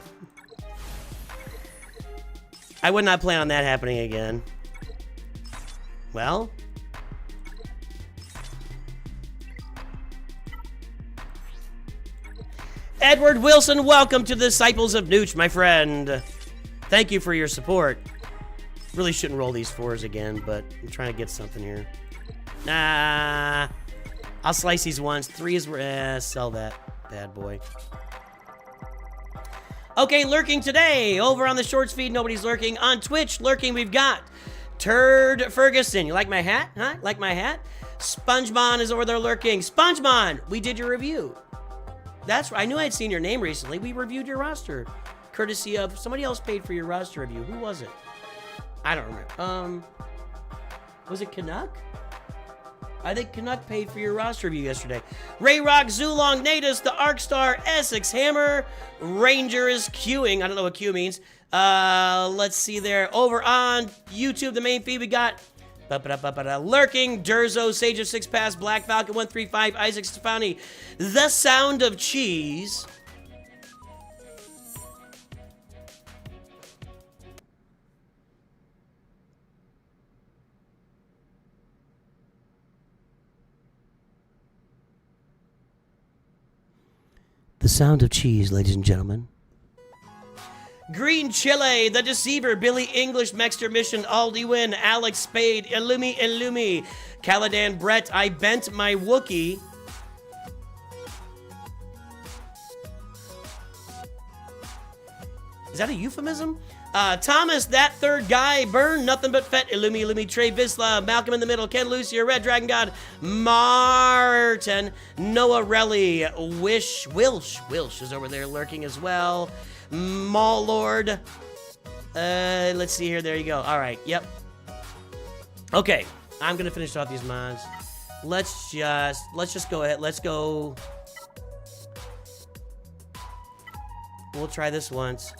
S1: I would not plan on that happening again. Well... Edward Wilson, welcome to the Disciples of Nooch, my friend. Thank you for your support. Really shouldn't roll these 4s again, but I'm trying to get something here. Nah. I'll slice these ones. 3s, sell that bad boy. Okay, lurking today. Over on the shorts feed, nobody's lurking. On Twitch, lurking, we've got Turd Ferguson. You like my hat? Huh? Like my hat? SpongeBon is over there lurking. SpongeBon, we did your review. That's right. I knew I'd seen your name recently. We reviewed your roster. Courtesy of somebody else paid for your roster review. Who was it? I don't remember. Was it Canuck? I think Canuck paid for your roster review yesterday. Ray Rock, Zulong, Natus, the Arcstar, Essex, Hammer, Ranger is queuing. I don't know what queue means. Let's see there. Over on YouTube, the main feed, we got Lurking, Durzo, Sage of 6 Pass, Black Falcon 135, Isaac Stefani, The Sound of Cheese. The Sound of Cheese, ladies and gentlemen. Green Chile, The Deceiver, Billy English, Mexter Mission, Aldi Win, Alex Spade, Illumi, Caladan Brett, I Bent My Wookie. Is that a euphemism? Thomas, That Third Guy, Burn, Nothing But Fet, Illumi, Trey Visla, Malcolm in the Middle, Ken Lucia, Red Dragon God, Martin, Noah Relly, Wilsh is over there lurking as well. Mall Lord. Let's see here. There you go. All right. Yep. Okay. I'm gonna finish off these mods. Let's just go ahead. Let's go. We'll try this once.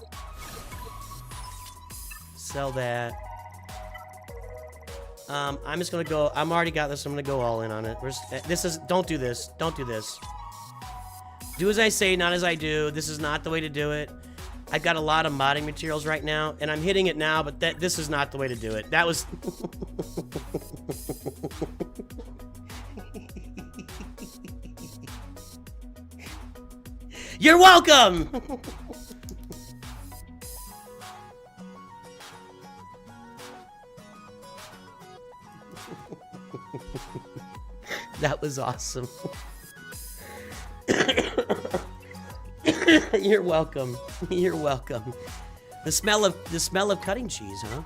S1: Sell that. I'm just gonna go. I'm already got this. I'm gonna go all in on it. Don't do this. Don't do this. Do as I say, not as I do. This is not the way to do it. I've got a lot of modding materials right now, and I'm hitting it now, but this is not the way to do it. That was... You're welcome! That was awesome. You're welcome. You're welcome. The smell of cutting cheese, huh?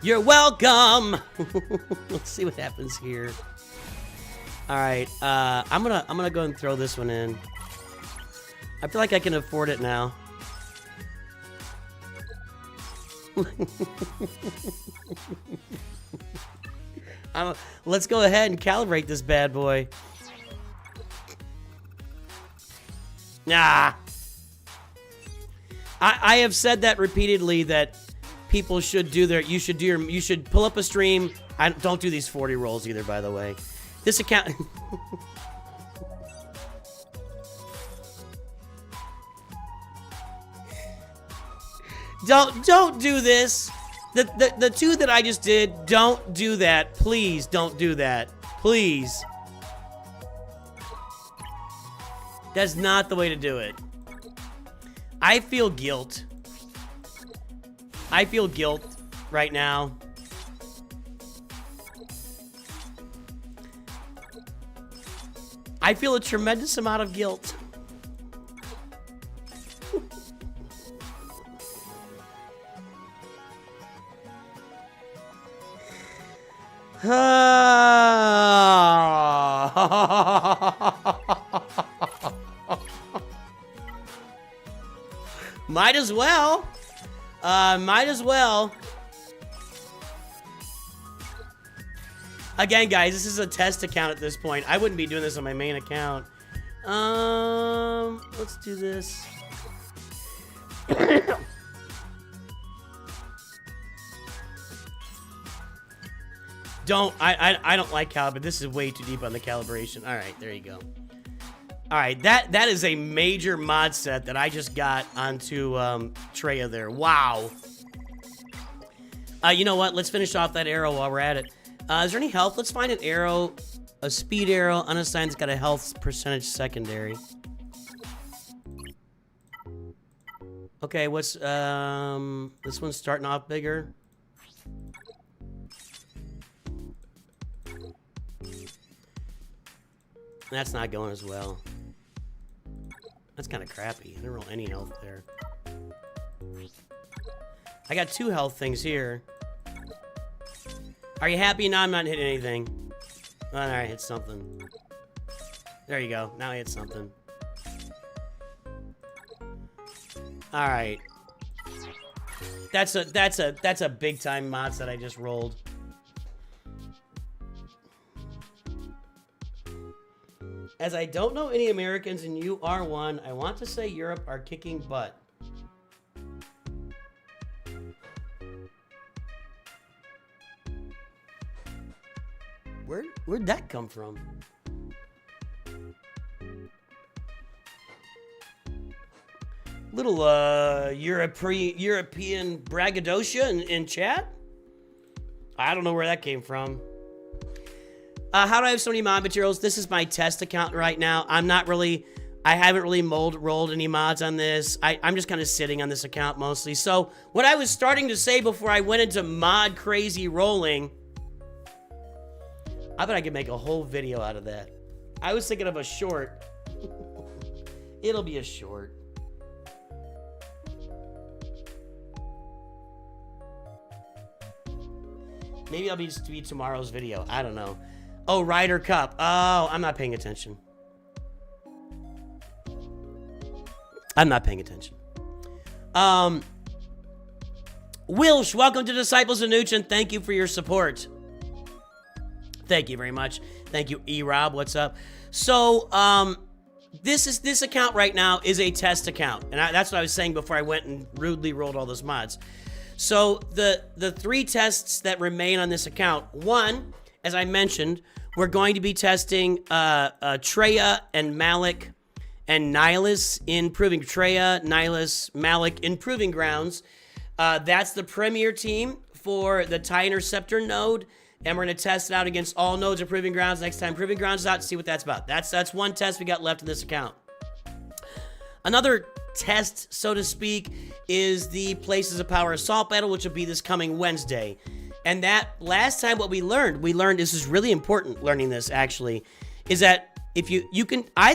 S1: You're welcome. Let's see what happens here. All right, I'm gonna go and throw this one in. I feel like I can afford it now. Let's go ahead and calibrate this bad boy. Nah. I have said that repeatedly, that people should do their, you should pull up a stream. Don't do these 40 rolls either, by the way. This account. Don't do this. The two that I just did, don't do that. Please don't do that. Please. That's not the way to do it. I feel guilt. I feel guilt right now. I feel a tremendous amount of guilt. Might as well. Might as well. Again, guys, this is a test account at this point. I wouldn't be doing this on my main account. Let's do this. I don't like but this is way too deep on the calibration. All right, there you go. All right, that is a major mod set that I just got onto Treya there. Wow. You know what? Let's finish off that arrow while we're at it. Is there any health? Let's find an arrow, a speed arrow, unassigned that's got a health percentage secondary. Okay, what's this one's starting off bigger. That's not going as well. That's kind of crappy. I didn't roll any health there. I got 2 health things here. Are you happy? No, I'm not hitting anything. Oh, all right, hit something. There you go. Now I hit something. All right. That's a big time mod that I just rolled. As I don't know any Americans and you are one, I want to say Europe are kicking butt. Where'd that come from? Little European braggadocio in chat? I don't know where that came from. How do I have so many mod materials? This is my test account right now. I haven't really rolled any mods on this. I'm just kind of sitting on this account mostly. So what I was starting to say before I went into mod crazy rolling, I bet I could make a whole video out of that. I was thinking of a short. It'll be a short. Maybe I'll be tomorrow's video. I don't know. Oh, Ryder Cup. Oh, I'm not paying attention. I'm not paying attention. Wilsh, welcome to Disciples of Nooch, and thank you for your support. Thank you very much. Thank you, E-Rob. What's up? So, this account right now is a test account, and that's what I was saying before I went and rudely rolled all those mods. So, the 3 tests that remain on this account, one, as I mentioned, we're going to be testing Treya and Malik and Nihilus in Proving Treya, Nihilus, Malik in Proving Grounds. That's the premier team for the TIE Interceptor node, and we're going to test it out against all nodes of Proving Grounds next time Proving Grounds is out to see what that's about. That's one test we got left in this account. Another test, so to speak, is the Places of Power Assault Battle, which will be this coming Wednesday. And that last time what we learned, this is really important learning this actually, is that if you can, I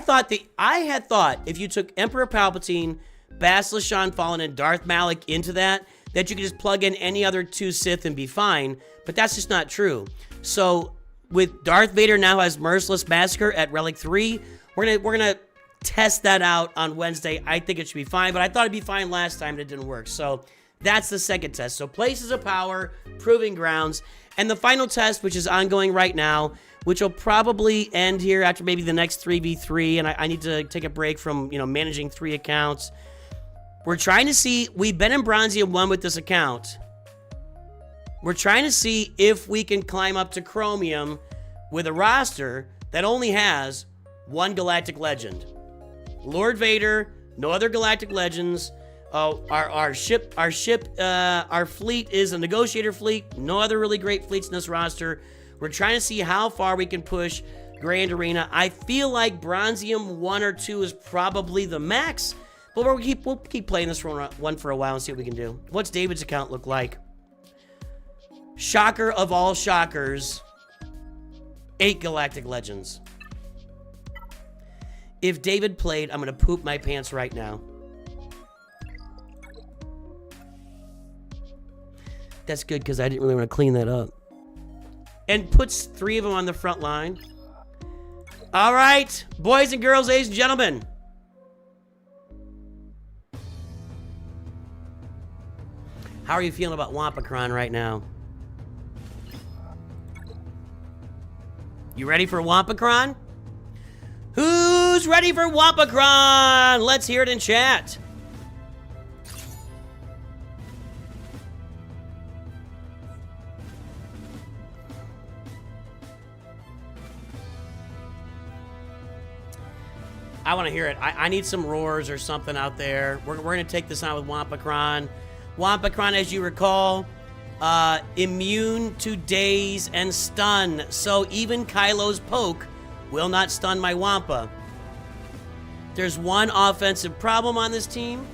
S1: had thought if you took Emperor Palpatine, Bastila Shan Fallen, and Darth Malik into that you could just plug in any other 2 Sith and be fine, but that's just not true. So with Darth Vader now has Merciless Massacre at Relic 3, we're gonna test that out on Wednesday. I think it should be fine, but I thought it'd be fine last time and it didn't work. So That's the second test. So places of power, proving grounds, and the final test, which is ongoing right now, which will probably end here after maybe the next 3v3, and I need to take a break from, you know, managing 3 accounts. We're trying to see, we've been in Bronzium 1 with this account. We're trying to see if we can climb up to Chromium with a roster that only has 1 Galactic Legend. Lord Vader, no other Galactic Legends. Our fleet is a negotiator fleet. No other really great fleets in this roster. We're trying to see how far we can push Grand Arena. I feel like Bronzium 1 or 2 is probably the max, but we'll keep playing this one for a while and see what we can do. What's David's account look like? Shocker of all shockers, 8 Galactic Legends. If David played, I'm gonna poop my pants right now. That's good, because I didn't really want to clean that up. And puts 3 of them on the front line. All right, boys and girls, ladies and gentlemen. How are you feeling about Wampacron right now? You ready for Wampacron? Who's ready for Wampacron? Let's hear it in chat. I want to hear it. I need some roars or something out there. We're going to take this on with Wampacron. Wampacron, as you recall, immune to daze and stun. So even Kylo's poke will not stun my Wampa. There's one offensive problem on this team.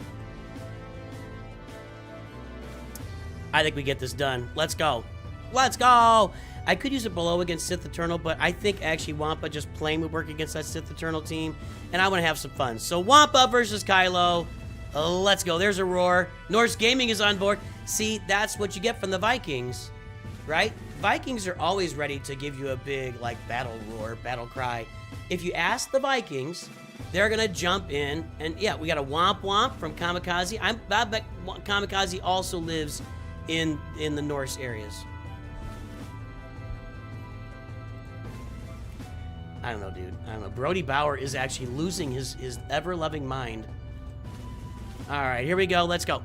S1: I think we get this done. Let's go. Let's go. I could use it below against Sith Eternal, but I think actually Wampa just plain would work against that Sith Eternal team, and I want to have some fun. So Wampa versus Kylo. Let's go. There's a roar. Norse Gaming is on board. See, that's what you get from the Vikings, right? Vikings are always ready to give you a big, like, battle roar, battle cry. If you ask the Vikings, they're going to jump in, and yeah, we got a Womp Womp from Kamikaze. I bet Kamikaze also lives in the Norse areas. I don't know, dude. I don't know. Brody Bauer is actually losing his ever-loving mind. All right, here we go. Let's go.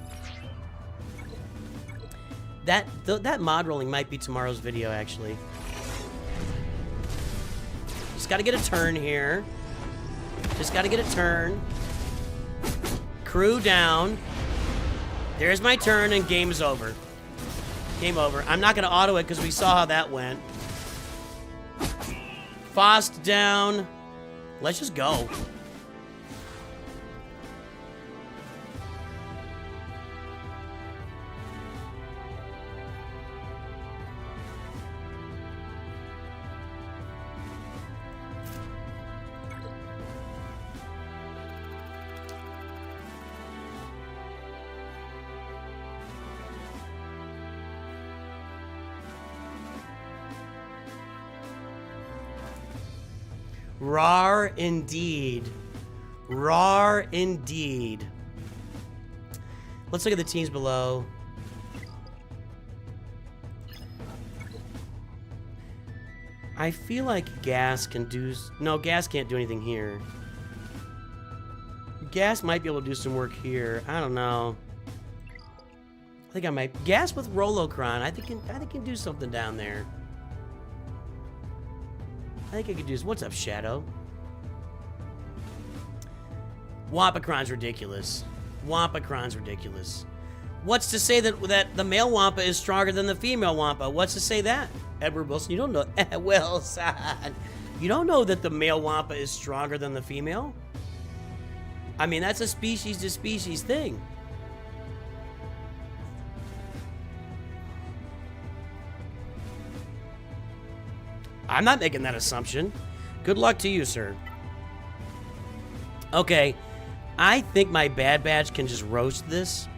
S1: That mod rolling might be tomorrow's video, actually. Just got to get a turn here. Just got to get a turn. Crew down. There's my turn, and game is over. Game over. I'm not going to auto it because we saw how that went. Fost down. Let's just go. Rar indeed. Rar indeed. Let's look at the teams below. I feel like Gas can do... No, Gas can't do anything here. Gas might be able to do some work here. I don't know. I think I might... Gas with Rolocron. I think can do something down there. I think I could do... What's up, Shadow? Wampacron's ridiculous. Wampacron's ridiculous. What's to say that the male Wampa is stronger than the female Wampa? What's to say that? Edward Wilson, you don't know... Wilson. You don't know that the male Wampa is stronger than the female? I mean, that's a species-to-species thing. I'm not making that assumption. Good luck to you, sir. Okay. I think my Bad Batch can just roast this.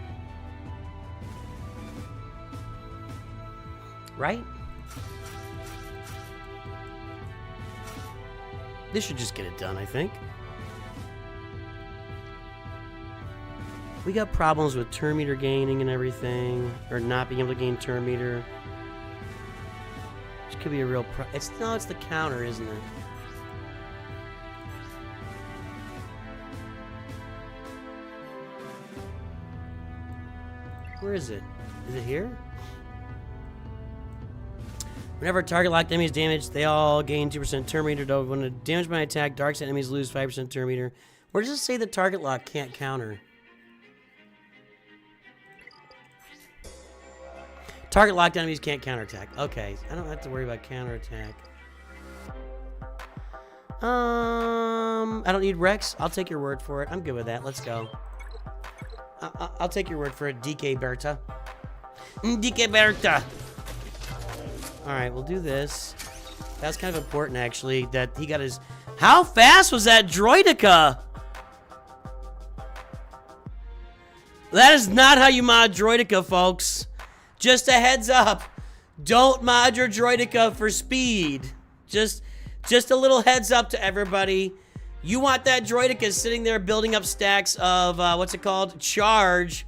S1: Right? This should just get it done, I think. We got problems with turn meter gaining and everything, or not being able to gain turn meter. Which could be a real it's the counter, isn't it? Where is it? Is it here? Whenever a target locked enemy is damaged, they all gain 2% turn meter. Though when damaged by an attack, dark side enemies lose 5% turn meter. Where does it say the target lock can't counter? Target locked enemies can't counterattack. Okay, I don't have to worry about counterattack. I don't need Rex. I'll take your word for it. I'm good with that. Let's go. I'll take your word for it, DK Berta. DK Berta. All right, we'll do this. That's kind of important, actually, that he got his... How fast was that Droidica? That is not how you mod Droidica, folks. Just a heads up. Don't mod your Droidica for speed. Just a little heads up to everybody. You want that Droidica sitting there building up stacks of, what's it called? Charge.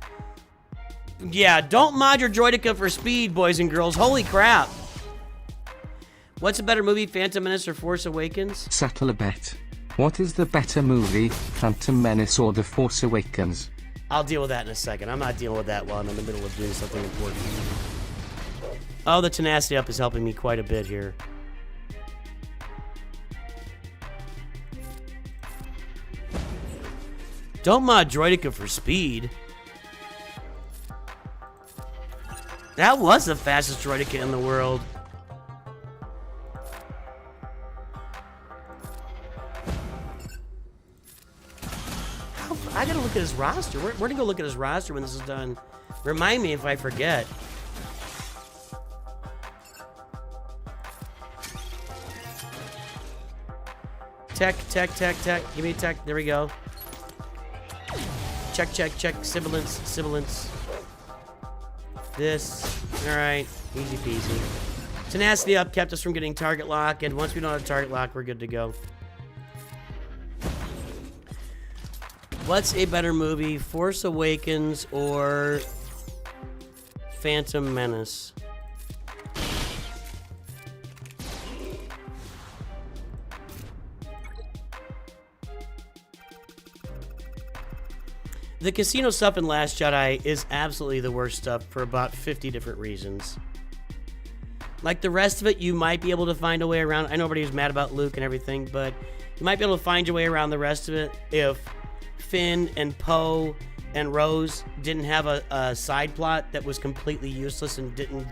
S1: Yeah, don't mod your Droidica for speed, boys and girls. Holy crap. What's a better movie, Phantom Menace or Force Awakens?
S4: Settle a bet. What is the better movie, Phantom Menace or The Force Awakens?
S1: I'll deal with that in a second. I'm not dealing with that while I'm in the middle of doing something important. Oh, the tenacity up is helping me quite a bit here. Don't mod Droidica for speed. That was the fastest Droidica in the world. I gotta look at his roster. We're gonna go look at his roster when this is done. Remind me if I forget. Tech. Give me a tech. There we go. Check. Sibilance. This. Alright. Easy peasy. Tenacity up kept us from getting target lock, and once we don't have target lock, we're good to go. What's a better movie, Force Awakens or Phantom Menace? The casino stuff in Last Jedi is absolutely the worst stuff for about 50 different reasons. Like the rest of it, you might be able to find a way around. I know everybody was mad about Luke and everything, but you might be able to find your way around the rest of it if Finn and Poe and Rose didn't have a side plot that was completely useless and didn't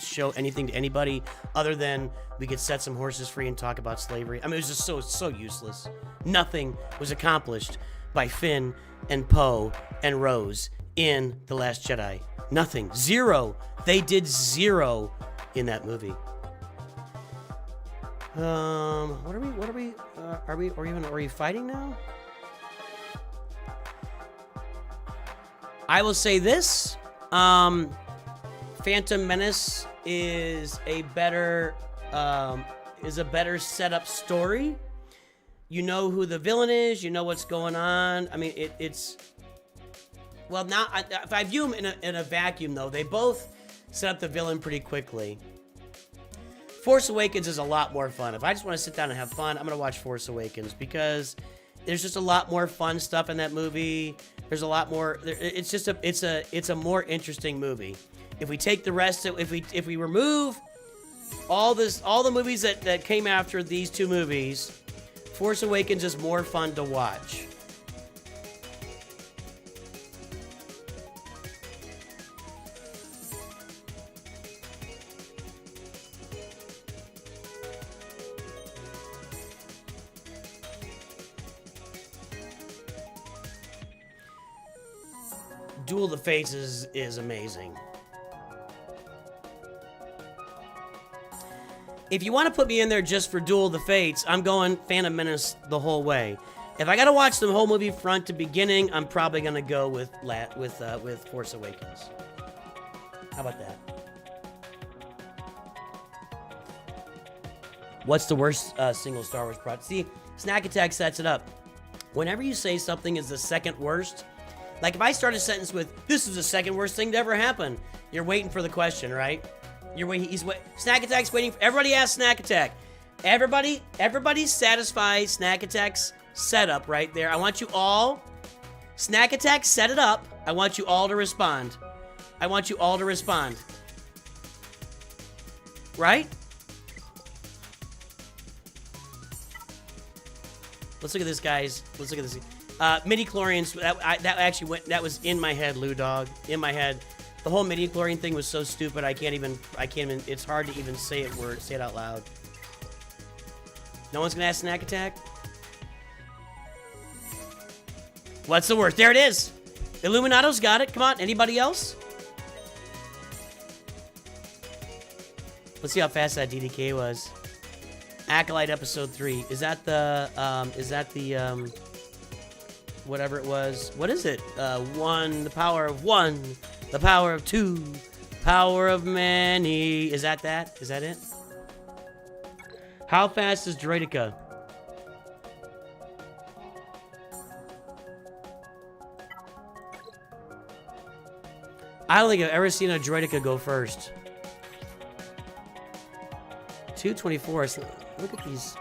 S1: show anything to anybody other than we could set some horses free and talk about slavery. I mean, it was just so useless. Nothing was accomplished by Finn and Poe and Rose in The Last Jedi. Nothing. Zero. They did zero in that movie. Are we fighting now? I will say this, Phantom Menace is a better setup story. You know who the villain is, you know what's going on. I mean, it's well, now if I view them in a vacuum though, they both set up the villain pretty quickly. Force Awakens is a lot more fun. If I just want to sit down and have fun, I'm gonna watch Force Awakens because there's just a lot more fun stuff in that movie. There's a lot more. It's just it's a more interesting movie. If we take the rest of, if we remove all the movies that came after these two movies, Force Awakens is more fun to watch. Duel of the Fates is amazing. If you want to put me in there just for Duel of the Fates, I'm going Phantom Menace the whole way. If I gotta watch the whole movie front to beginning, I'm probably gonna go with Force Awakens. How about that? What's the worst single Star Wars project? See, Snack Attack sets it up. Whenever you say something is the second worst, Like if I start a sentence with, this is the second worst thing to ever happen, you're waiting for the question, right? You're waiting, Snack Attack's waiting, everybody ask Snack Attack. Everybody satisfy Snack Attack's setup right there. I want you all, Snack Attack, set it up. I want you all to respond. I want you all to respond. Right? Let's look at this, guys. Let's look at this. Midi-chlorians, that actually went, that was in my head, Lou Dog. In my head. The whole midi-chlorian thing was so stupid, I can't even, it's hard to even say it out loud. No one's gonna ask Snack Attack? What's the worst? There it is! Illuminato's got it. Come on, anybody else? Let's see how fast that DDK was. Acolyte episode 3. Is that the, whatever it was? What is it? 1, the power of 1, the power of 2, power of many. Is that that? Is that it? How fast is Droidica? I don't think I've ever seen a Droidica go first. 224. So look at these.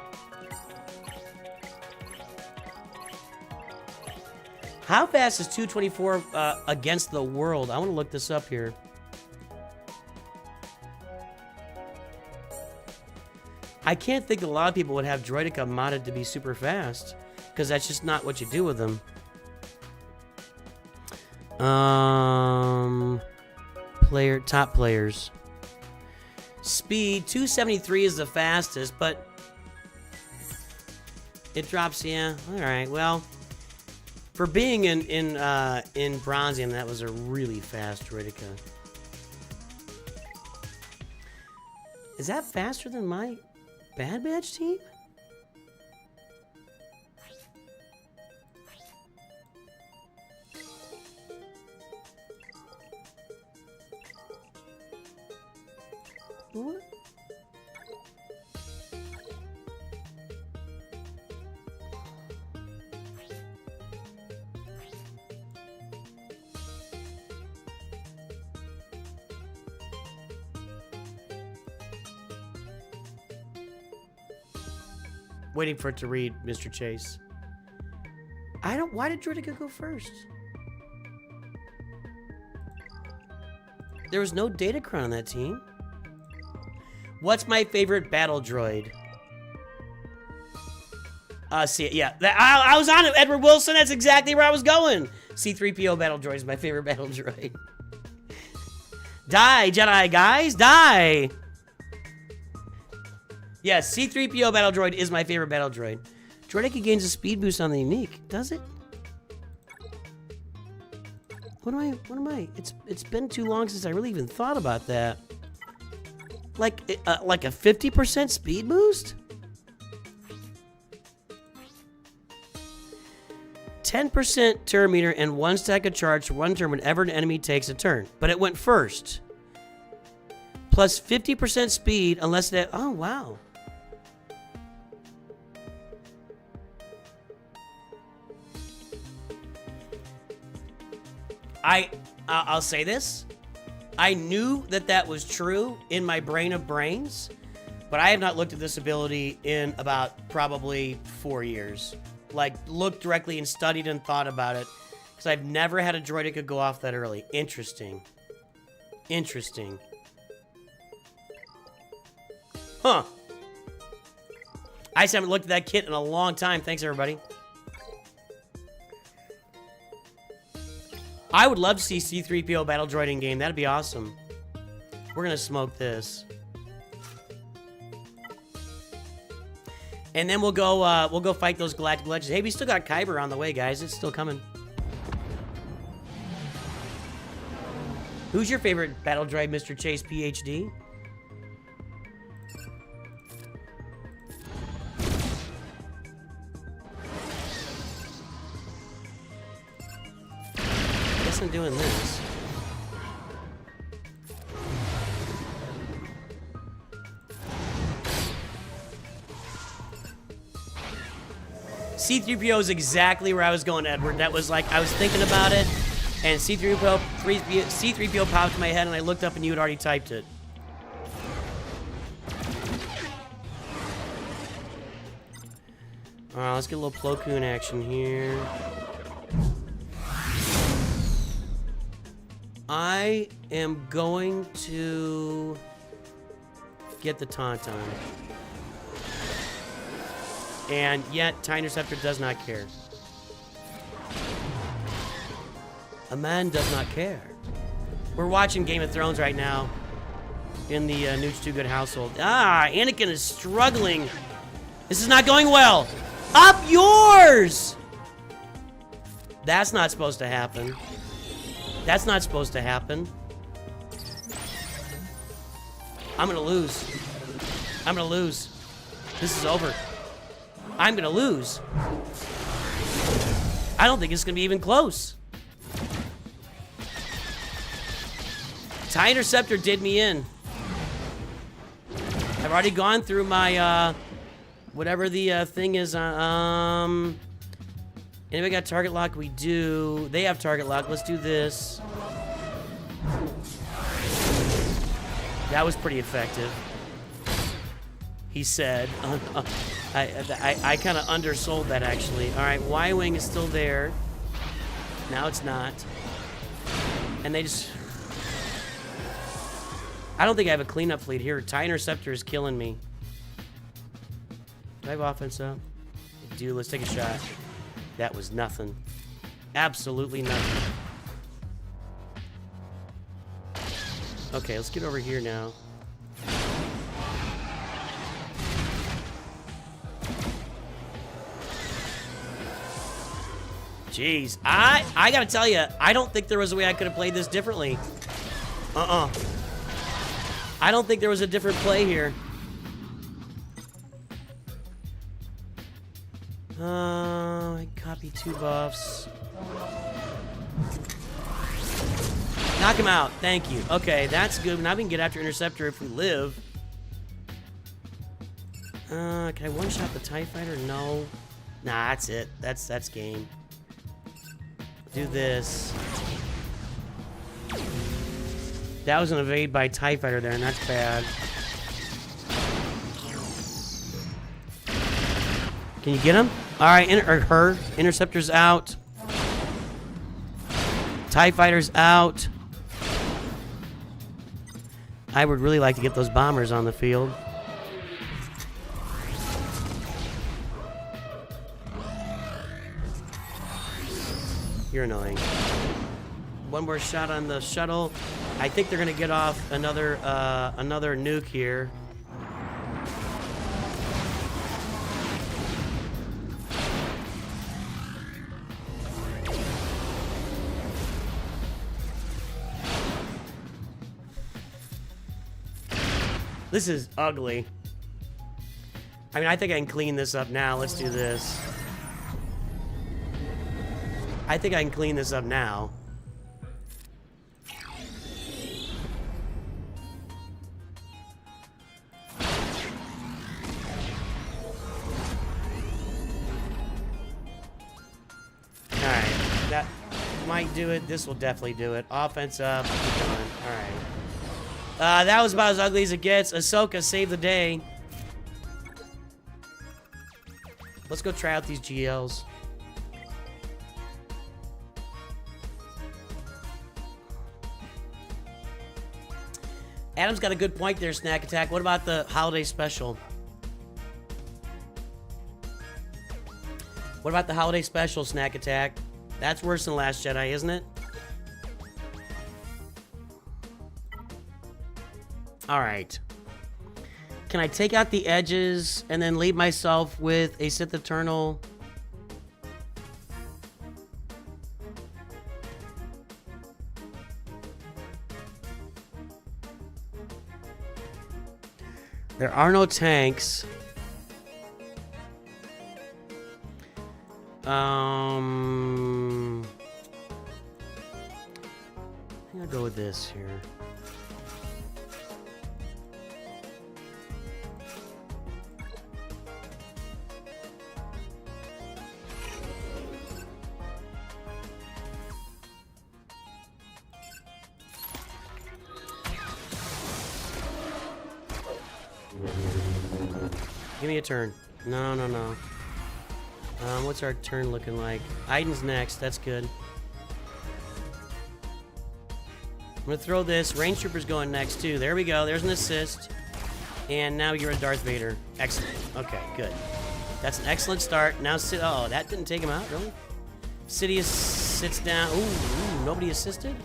S1: How fast is 224 against the world? I want to look this up here. I can't think that a lot of people would have Droidica modded to be super fast, because that's just not what you do with them. Top players. Speed 273 is the fastest, but it drops. Yeah, all right. Well, for being in Bronzium, that was a really fast Droidica. Is that faster than my Bad Batch team? What? Waiting for it to read, Mr. Chase. Why did Droidica go first? There was no Datacron on that team. What's my favorite battle droid? See, yeah, I was on it, Edward Wilson. That's exactly where I was going. C-3PO battle droid is my favorite battle droid. Die, Jedi guys, die. Yes, C-3PO battle droid is my favorite battle droid. Droidica gains a speed boost on the unique. Does it? What am I? It's been too long since I really even thought about that. Like a 50% speed boost? 10% turn meter and 1 stack of charge for 1 turn whenever an enemy takes a turn. But it went first. Plus 50% speed unless it... Oh, wow. I'll say this. I knew that was true in my brain of brains, but I have not looked at this ability in about probably 4 years. Like, looked directly and studied and thought about it, because I've never had a Droidica go off that early. Interesting. Interesting. Huh. I just haven't looked at that kit in a long time. Thanks, everybody. I would love to see C-3PO battle droid in game. That'd be awesome. We're gonna smoke this, and then we'll go fight those Galactic Legends. Hey, we still got Kyber on the way, guys. It's still coming. Who's your favorite battle droid, Mr. Chase PhD? I'm doing this. C-3PO is exactly where I was going, Edward. That was like, I was thinking about it. And C3PO popped in my head, and I looked up, and you had already typed it. Let's get a little Plo Koon action here. I am going to get the Tauntaun. And yet, TIE Interceptor does not care. A man does not care. We're watching Game of Thrones right now in the NOOCH2GUD household. Anakin is struggling. This is not going well. Up yours! That's not supposed to happen. That's not supposed to happen. I'm gonna lose. I'm gonna lose. This is over. I'm gonna lose. I don't think it's gonna be even close. TIE Interceptor did me in. I've already gone through my, whatever the thing is. Anybody got target lock? We do. They have target lock. Let's do this. That was pretty effective. He said. I kind of undersold that, actually. All right, Y-Wing is still there. Now it's not. And they just... I don't think I have a cleanup fleet here. TIE Interceptor is killing me. Do I have offense up? I do. Let's take a shot. That was nothing. Absolutely nothing. Okay, let's get over here now. Jeez. I gotta tell you, I don't think there was a way I could have played this differently. I don't think there was a different play here. I copy 2 buffs. Knock him out. Thank you. Okay, that's good. Now we can get after Interceptor if we live. Can I one-shot the TIE Fighter? No. Nah, that's it. That's game. Do this. That was an evade by TIE Fighter there, and that's bad. Can you get him? All right, or her. Interceptor's out. TIE Fighter's out. I would really like to get those bombers on the field. You're annoying. One more shot on the shuttle. I think they're gonna get off another nuke here. This is ugly. I mean, I think I can clean this up now. Let's do this. I think I can clean this up now. Alright, that might do it. This will definitely do it. Offense up. Keep going. Alright. That was about as ugly as it gets. Ahsoka saved the day. Let's go try out these GLs. Adam's got a good point there, Snack Attack. What about the holiday special? What about the holiday special, Snack Attack? That's worse than Last Jedi, isn't it? Alright. Can I take out the edges and then leave myself with a Sith Eternal? There are no tanks. I'm gonna go with this here. Give me a turn. No, no, no. What's our turn looking like? Aiden's next. That's good. I'm gonna throw this. Range Trooper's going next too. There we go. There's an assist. And now you're a Darth Vader. Excellent. Okay, good. That's an excellent start. Now oh, that didn't take him out, really? Sidious sits down. Ooh, nobody assisted?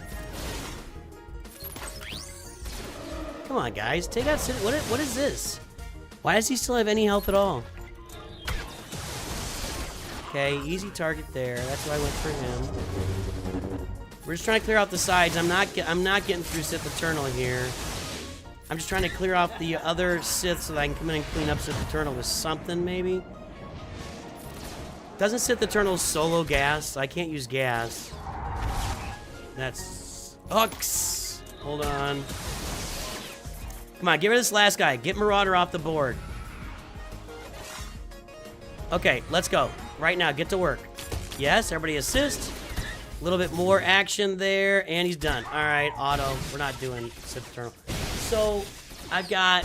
S1: Come on, guys. Take out Sidious. What is this? Why does he still have any health at all? Okay, easy target there. That's why I went for him. We're just trying to clear out the sides. I'm not getting through Sith Eternal here. I'm just trying to clear off the other Sith so that I can come in and clean up Sith Eternal with something, maybe. Doesn't Sith Eternal solo gas? I can't use gas. That's hooks. Hold on. Come on, get rid of this last guy. Get Marauder off the board. Okay, let's go. Right now, get to work. Yes, everybody assist. A little bit more action there, and he's done. All right, auto. We're not doing Sith Eternal. So, I've got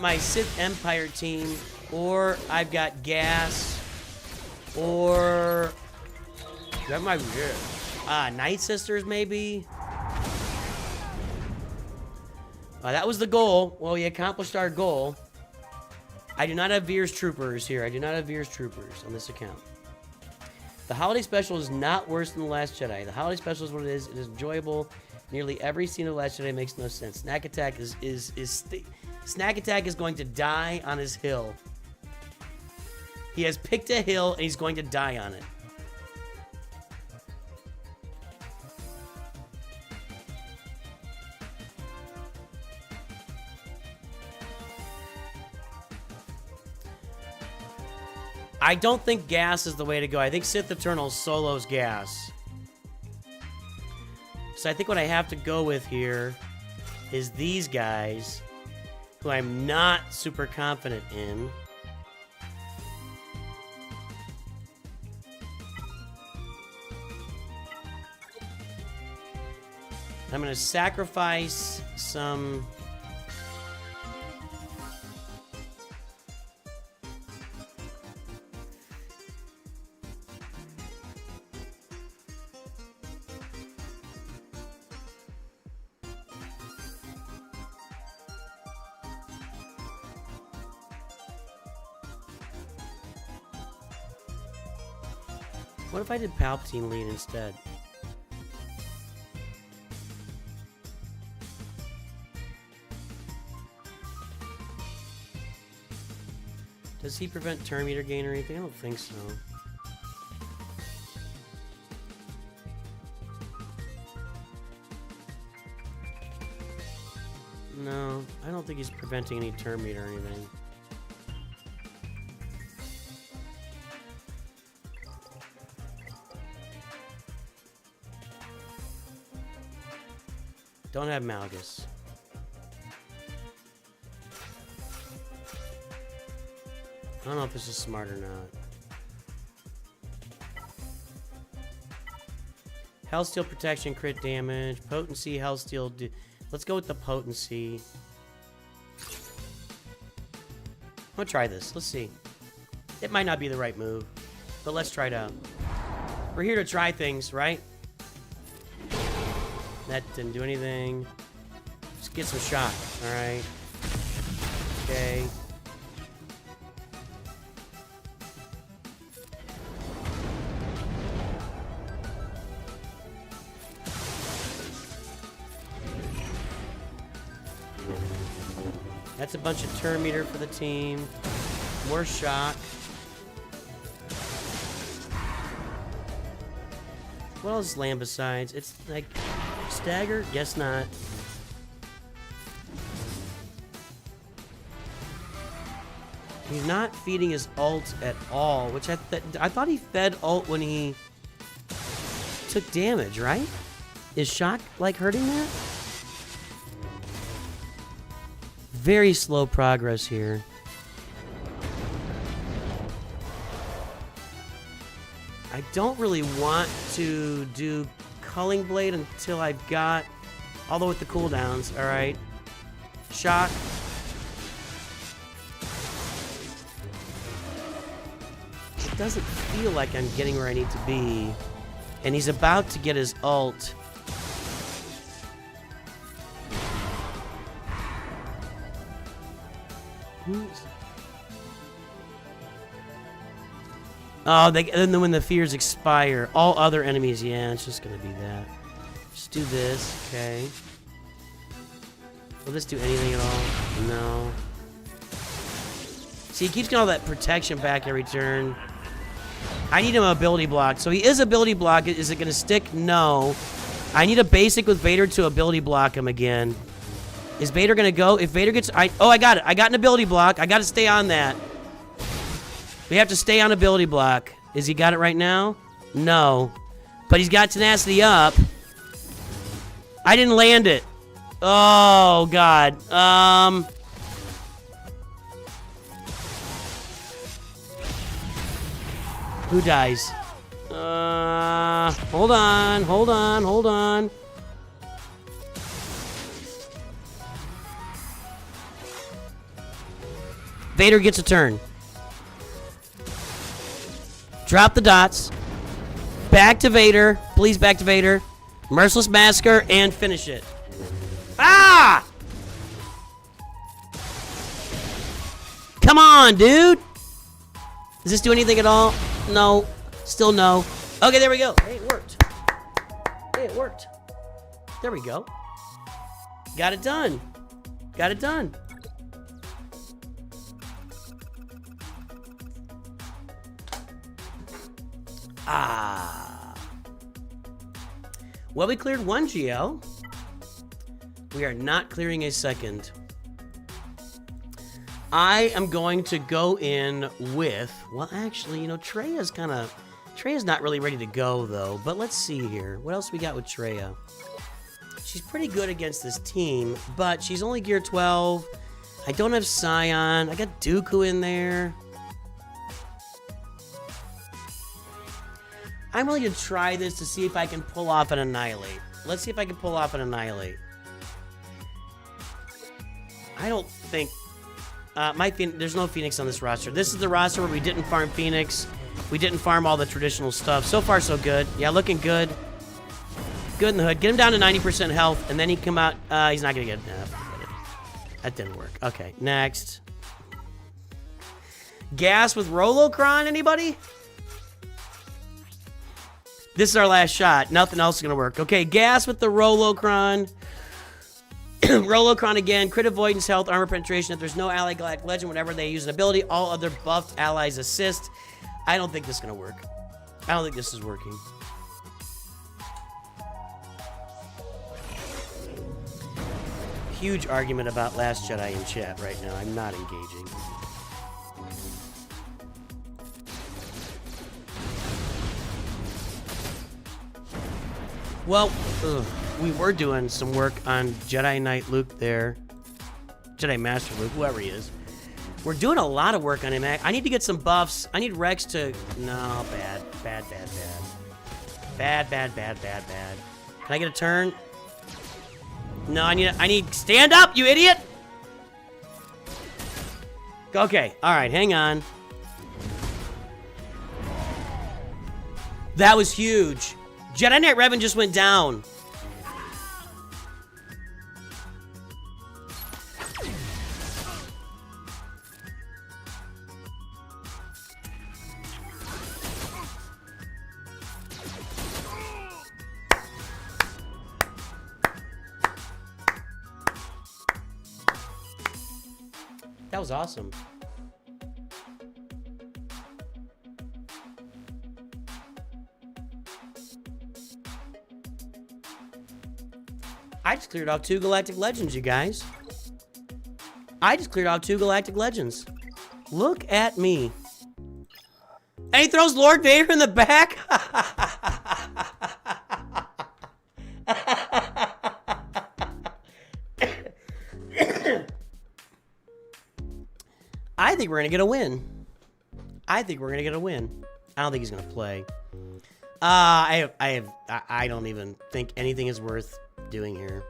S1: my Sith Empire team, or I've got gas, or that might be it. Night Sisters, maybe. That was the goal. Well, we accomplished our goal. I do not have Veer's Troopers here. I do not have Veer's Troopers on this account. The Holiday Special is not worse than The Last Jedi. The Holiday Special is what it is. It is enjoyable. Nearly every scene of The Last Jedi makes no sense. Snack Attack Snack Attack is going to die on his hill. He has picked a hill and he's going to die on it. I don't think gas is the way to go. I think Sith Eternal solos gas. So I think what I have to go with here is these guys, who I'm not super confident in. I'm going to sacrifice some... What if I did Palpatine lead instead? Does he prevent turn meter gain or anything? I don't think so. No, I don't think he's preventing any turn meter or anything. Don't have Malgus. I don't know if this is smart or not. Hellsteel protection, crit damage, potency, Hellsteel. Let's go with the potency. I'm gonna try this. Let's see. It might not be the right move, but let's try it out. We're here to try things, right? That didn't do anything. Just get some shock, alright? Okay. That's a bunch of turn meter for the team. More shock. What else is land besides? It's like... Stagger? Guess not. He's not feeding his ult at all, which I thought he fed ult when he took damage, right? Is shock like hurting that? Very slow progress here. I don't really want to do Culling Blade until I've got, although with the cooldowns, alright. Shock. doesn't feel like I'm getting where I need to be. And he's about to get his ult. Oh, and then when the fears expire, all other enemies, yeah, it's just gonna be that. Just do this, okay. Will this do anything at all? No. See, he keeps getting all that protection back every turn. I need him ability block. So he is ability block. Is it gonna stick? No. I need a basic with Vader to ability block him again. Is Vader gonna go? If Vader gets... oh, I got it. I got an ability block. I gotta stay on that. We have to stay on ability block. Is he got it right now? No. But he's got tenacity up. I didn't land it. Oh, God. Who dies? Hold on, hold on, hold on. Vader gets a turn. Drop the dots. Back to Vader. Please back to Vader. Merciless Massacre and finish it. Ah! Come on, dude. Does this do anything at all? No. Still no. Okay, there we go. Hey, it worked. Hey, it worked. There we go. Got it done. Got it done. Ah. Well, we cleared one GL. We are not clearing a second. I am going to go in with... Well, actually, you know, Treya's not really ready to go, though. But let's see here. What else we got with Treya? She's pretty good against this team, but she's only gear 12. I don't have Scion. I got Dooku in there. I'm willing to try this to see if I can pull off an Annihilate. Let's see if I can pull off an Annihilate. I don't think... there's no Phoenix on this roster. This is the roster where we didn't farm Phoenix. We didn't farm all the traditional stuff. So far, so good. Yeah, looking good. Good in the hood. Get him down to 90% health, and then he come out. He's not going to get enough. That didn't work. Okay, next. Gas with Rolocron, anybody? This is our last shot. Nothing else is going to work. Okay, gas with the Rolocron. Rolocron again. Crit avoidance, health, armor penetration. If there's no ally Galactic Legend, whenever they use an ability, all other buffed allies assist. I don't think this is going to work. I don't think this is working. Huge argument about Last Jedi in chat right now. I'm not engaging. Well, we were doing some work on Jedi Knight Luke there. Jedi Master Luke, whoever he is. We're doing a lot of work on him. I need to get some buffs. I need Rex to... No, bad. Bad. Can I get a turn? No, I need... Stand up, you idiot! Okay, alright, hang on. That was huge. Jedi Knight Revan just went down. That was awesome. I just cleared out 2 Galactic Legends, you guys. I just cleared out 2 Galactic Legends. Look at me. And he throws Lord Vader in the back? I think we're going to get a win. I don't think he's going to play. I don't even think anything is worth doing here.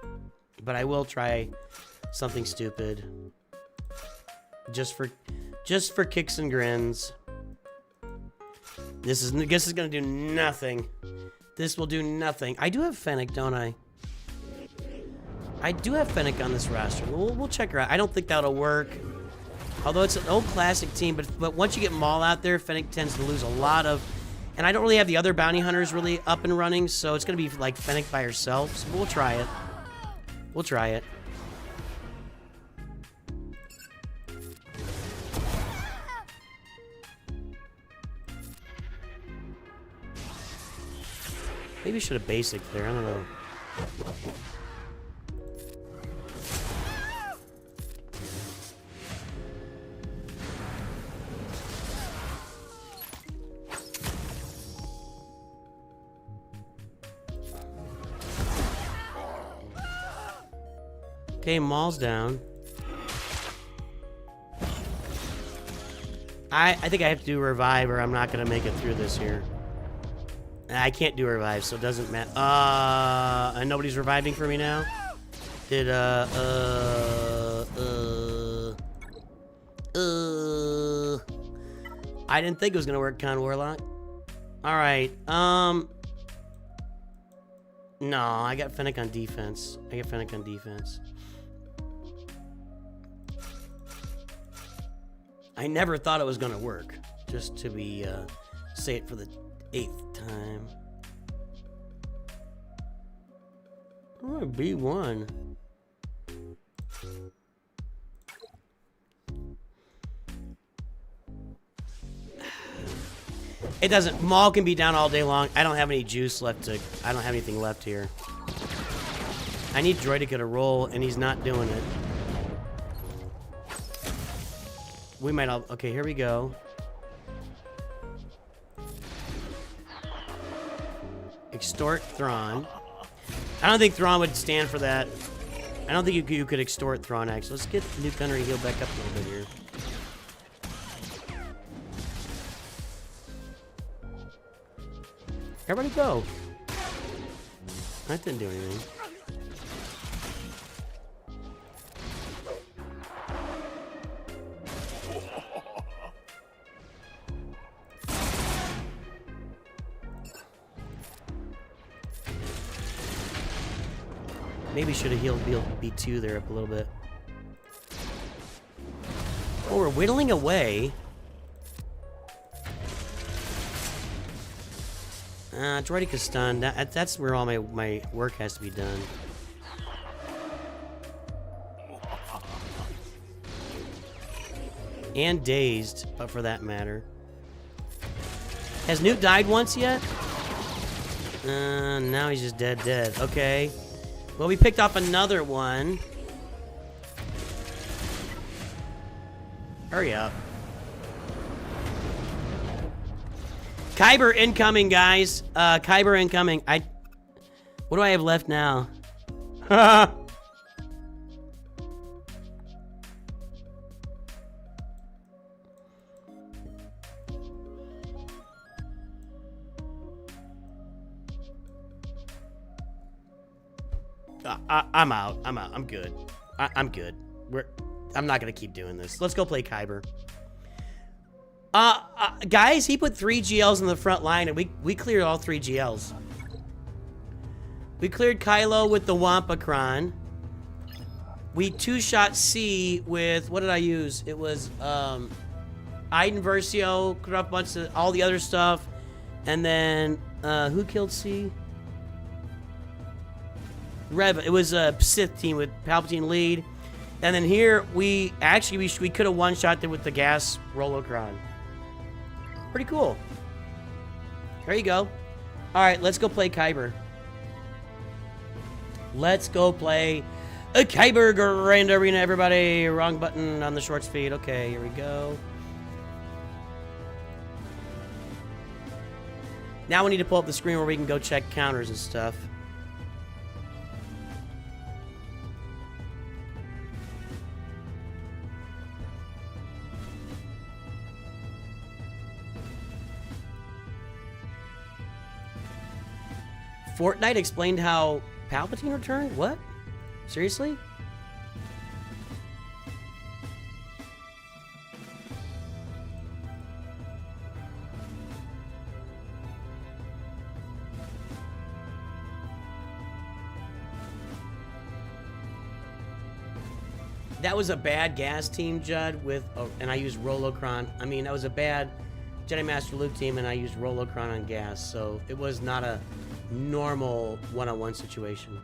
S1: But I will try something stupid. Just for kicks and grins. This is gonna do nothing. This will do nothing. I do have Fennec, don't I? I do have Fennec on this roster. We'll check her out. I don't think that'll work. Although it's an old classic team, but once you get Maul out there, Fennec tends to lose a lot of... And I don't really have the other bounty hunters really up and running, so it's going to be like Fennec by herself. So we'll try it. We'll try it. Maybe I should have basic there. I don't know. Okay, Maul's down. I think I have to do revive or I'm not gonna make it through this here. I can't do revive, so it doesn't matter. And nobody's reviving for me now? Did, I didn't think it was gonna work, Con Warlock. Alright, no, I got Fennec on defense. I never thought it was gonna work. Just to be, say it for the 8th time. Oh, B1. It doesn't. Maul can be down all day long. I don't have any juice left to. I don't have anything left here. I need Droidica to roll, and he's not doing it. We might all. Okay, here we go. Extort Thrawn. I don't think Thrawn would stand for that. I don't think you could extort Thrawn, actually. Let's get Nuke Gunner healed back up a little bit here. Everybody go. That didn't do anything. Maybe should have healed B2 there up a little bit. Oh, we're whittling away. Droidica's stunned. That's where all my work has to be done. And dazed, but for that matter. Has Newt died once yet? Now he's just dead. Okay. Well, we picked off another one. Hurry up. Kyber incoming, guys. Kyber incoming. What do I have left now? I'm out. I'm good. I'm good. I'm not gonna keep doing this. Let's go play Kyber. Guys, he put 3 GLs in the front line, and we cleared all 3 GLs. We cleared Kylo with the Wampacron. We 2-shot C with, what did I use? It was, Iden Versio, cleared up a bunch of all the other stuff. And then, who killed C? Rev. It was a Sith team with Palpatine lead. And then here, we could have one-shot it with the gas Rolocron. Pretty cool. There you go. All right, let's go play Kyber. Let's go play a Kyber Grand Arena, everybody. Wrong button on the short speed. Okay, here we go. Now we need to pull up the screen where we can go check counters and stuff. Fortnite explained how Palpatine returned? What? Seriously? That was a bad gas team, Judd, with, and I used Rolocron. I mean, that was a bad Jedi Master Luke team, and I used Rolocron on gas, so it was not a normal one-on-one situation.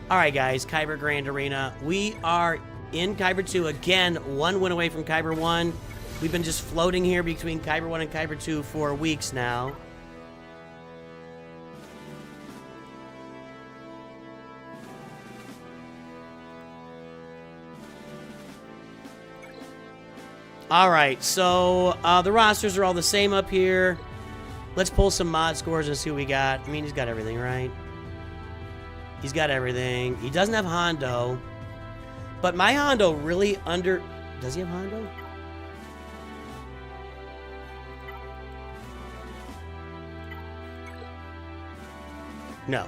S1: All right, guys, Kyber Grand Arena. We are in Kyber 2 again, 1 win away from Kyber 1. We've been just floating here between Kyber 1 and Kyber 2 for weeks now. All right, so the rosters are all the same up here. Let's pull some mod scores and see what we got. I mean, he's got everything, right? He's got everything. He doesn't have Hondo. But my Hondo really under... Does he have Hondo? No.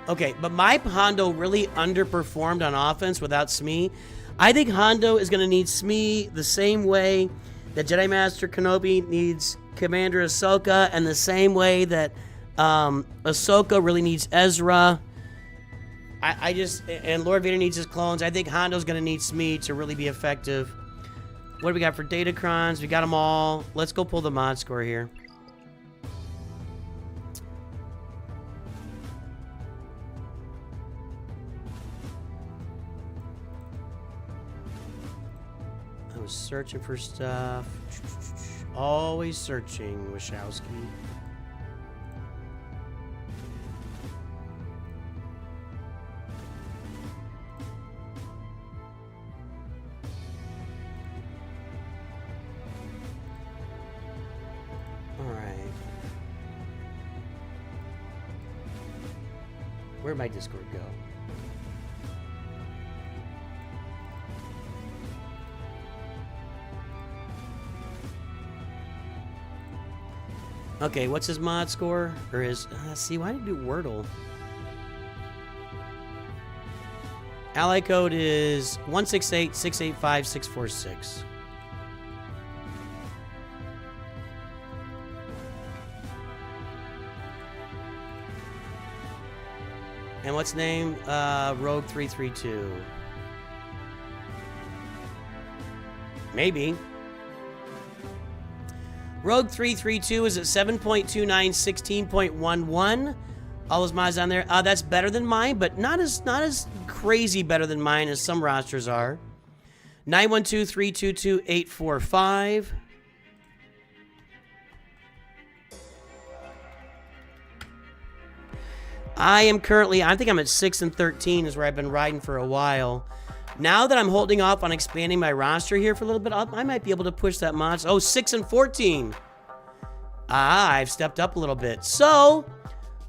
S1: Okay, but my Hondo really underperformed on offense without Smee. I think Hondo is going to need Smee the same way that Jedi Master Kenobi needs Commander Ahsoka, and the same way that Ahsoka really needs Ezra. And Lord Vader needs his clones. I think Hondo's going to need Smee to really be effective. What do we got for Datacrons? We got them all. Let's go pull the mod score here. I was searching for stuff. Always searching, Wachowski. Where'd my Discord go? Okay, what's his mod score? Or his... see, why did I do Wordle? Ally code is 168-685-646. And what's name? Rogue 332. Maybe. Rogue 332 is at 7.29, 16.11. All those mods on there. That's better than mine, but not as crazy better than mine as some rosters are. 912-322-845. I think I'm at 6 and 13 is where I've been riding for a while. Now that I'm holding off on expanding my roster here for a little bit, I might be able to push that mod. Oh, 6 and 14. I've stepped up a little bit. So,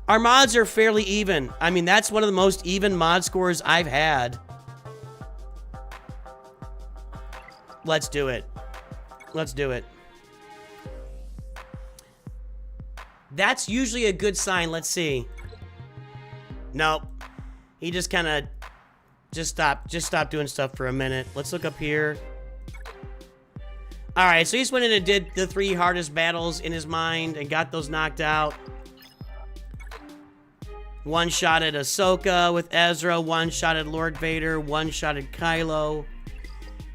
S1: our mods are fairly even. I mean, that's one of the most even mod scores I've had. Let's do it. Let's do it. That's usually a good sign. Let's see. Nope. He just kind of just stopped doing stuff for a minute. Let's look up here. All right, so he just went in and did the 3 hardest battles in his mind and got those knocked out. One shot at Ahsoka with Ezra, one shot at Lord Vader, one shot at Kylo,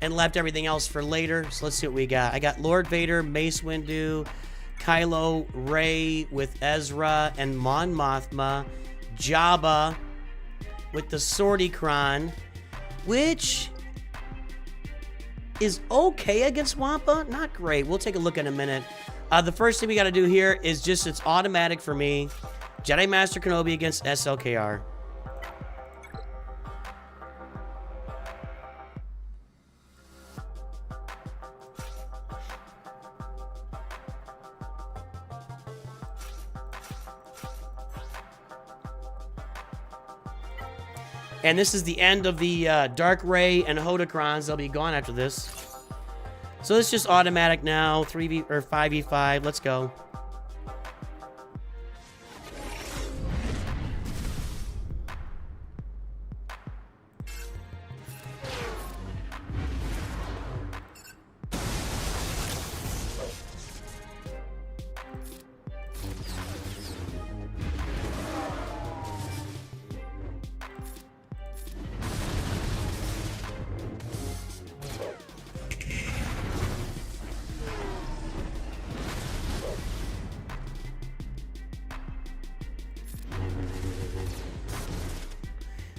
S1: and left everything else for later. So let's see what we got. I got Lord Vader, Mace Windu, Kylo, Rey with Ezra and Mon Mothma, Jabba with the Swordicron, which is okay against Wampa. Not great. We'll take a look in a minute. The first thing we got to do here is just, it's automatic for me. Jedi Master Kenobi against SLKR. And this is the end of the Dark Ray and Hodocrons. They'll be gone after this. So it's just automatic now. 3v or 5v5. Let's go.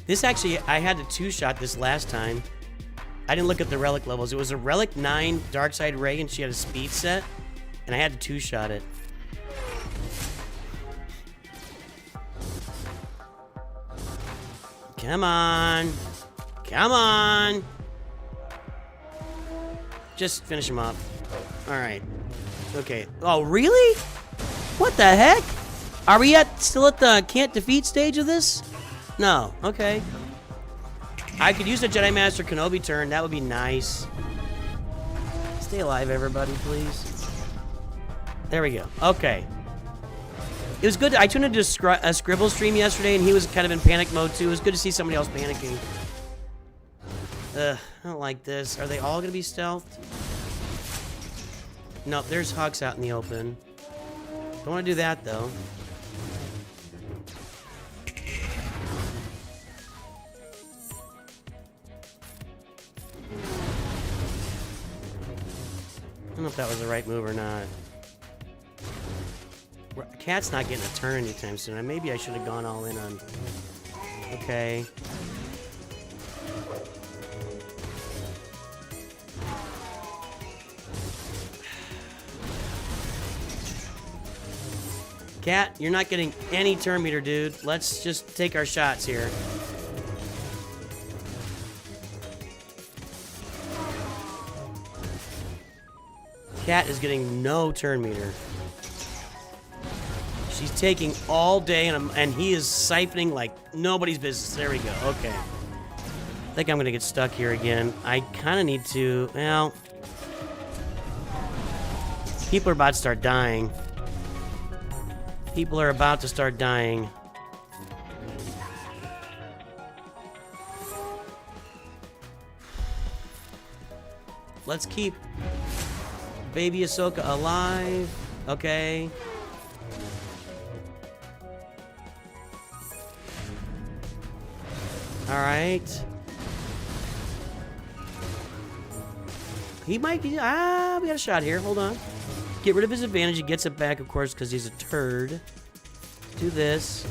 S1: This actually, I had to 2-shot this last time. I didn't look at the relic levels. It was a relic 9 Darkside Ray, and she had a speed set, and I had to 2-shot it. Come on. Come on. Just finish him up. Alright. Okay. Oh, really? What the heck? Are we still at the can't defeat stage of this? No. Okay. I could use a Jedi Master Kenobi turn. That would be nice. Stay alive, everybody, please. There we go. Okay. It was good. I tuned into a Scribble stream yesterday, and he was kind of in panic mode, too. It was good to see somebody else panicking. Ugh, I don't like this. Are they all going to be stealthed? Nope, there's Hux out in the open. Don't want to do that, though. I don't know if that was the right move or not. Cat's not getting a turn anytime soon. Maybe I should have gone all in on... Okay. Cat, you're not getting any turn meter, dude. Let's just take our shots here. Cat is getting no turn meter. She's taking all day, and he is siphoning like nobody's business. There we go. Okay. I think I'm going to get stuck here again. I kind of need to... Well... People are about to start dying. People are about to start dying. Let's keep baby Ahsoka alive. Okay. Alright. He might be... we got a shot here. Hold on. Get rid of his advantage. He gets it back, of course, because he's a turd. Do this.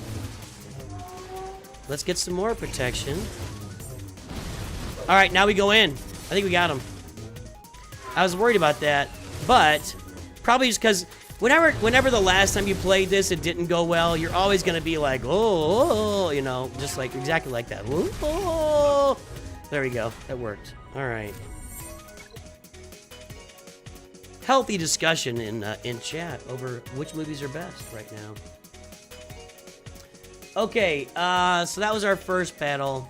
S1: Let's get some more protection. Alright, now we go in. I think we got him. I was worried about that, but probably just because whenever the last time you played this, it didn't go well, you're always going to be like, oh, you know, just like exactly like that. Oh. There we go. That worked. Alright. Healthy discussion in chat over which movies are best right now. Okay, so that was our first battle.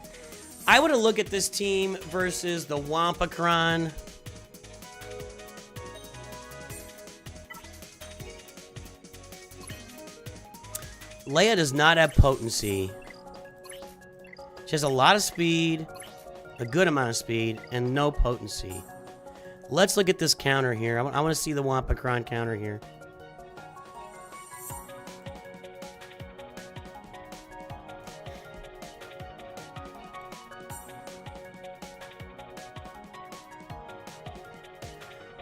S1: I want to look at this team versus the Wampacron. Leia does not have potency. She has a lot of speed, a good amount of speed, and no potency. Let's look at this counter here. I want to see the Wampacron counter here.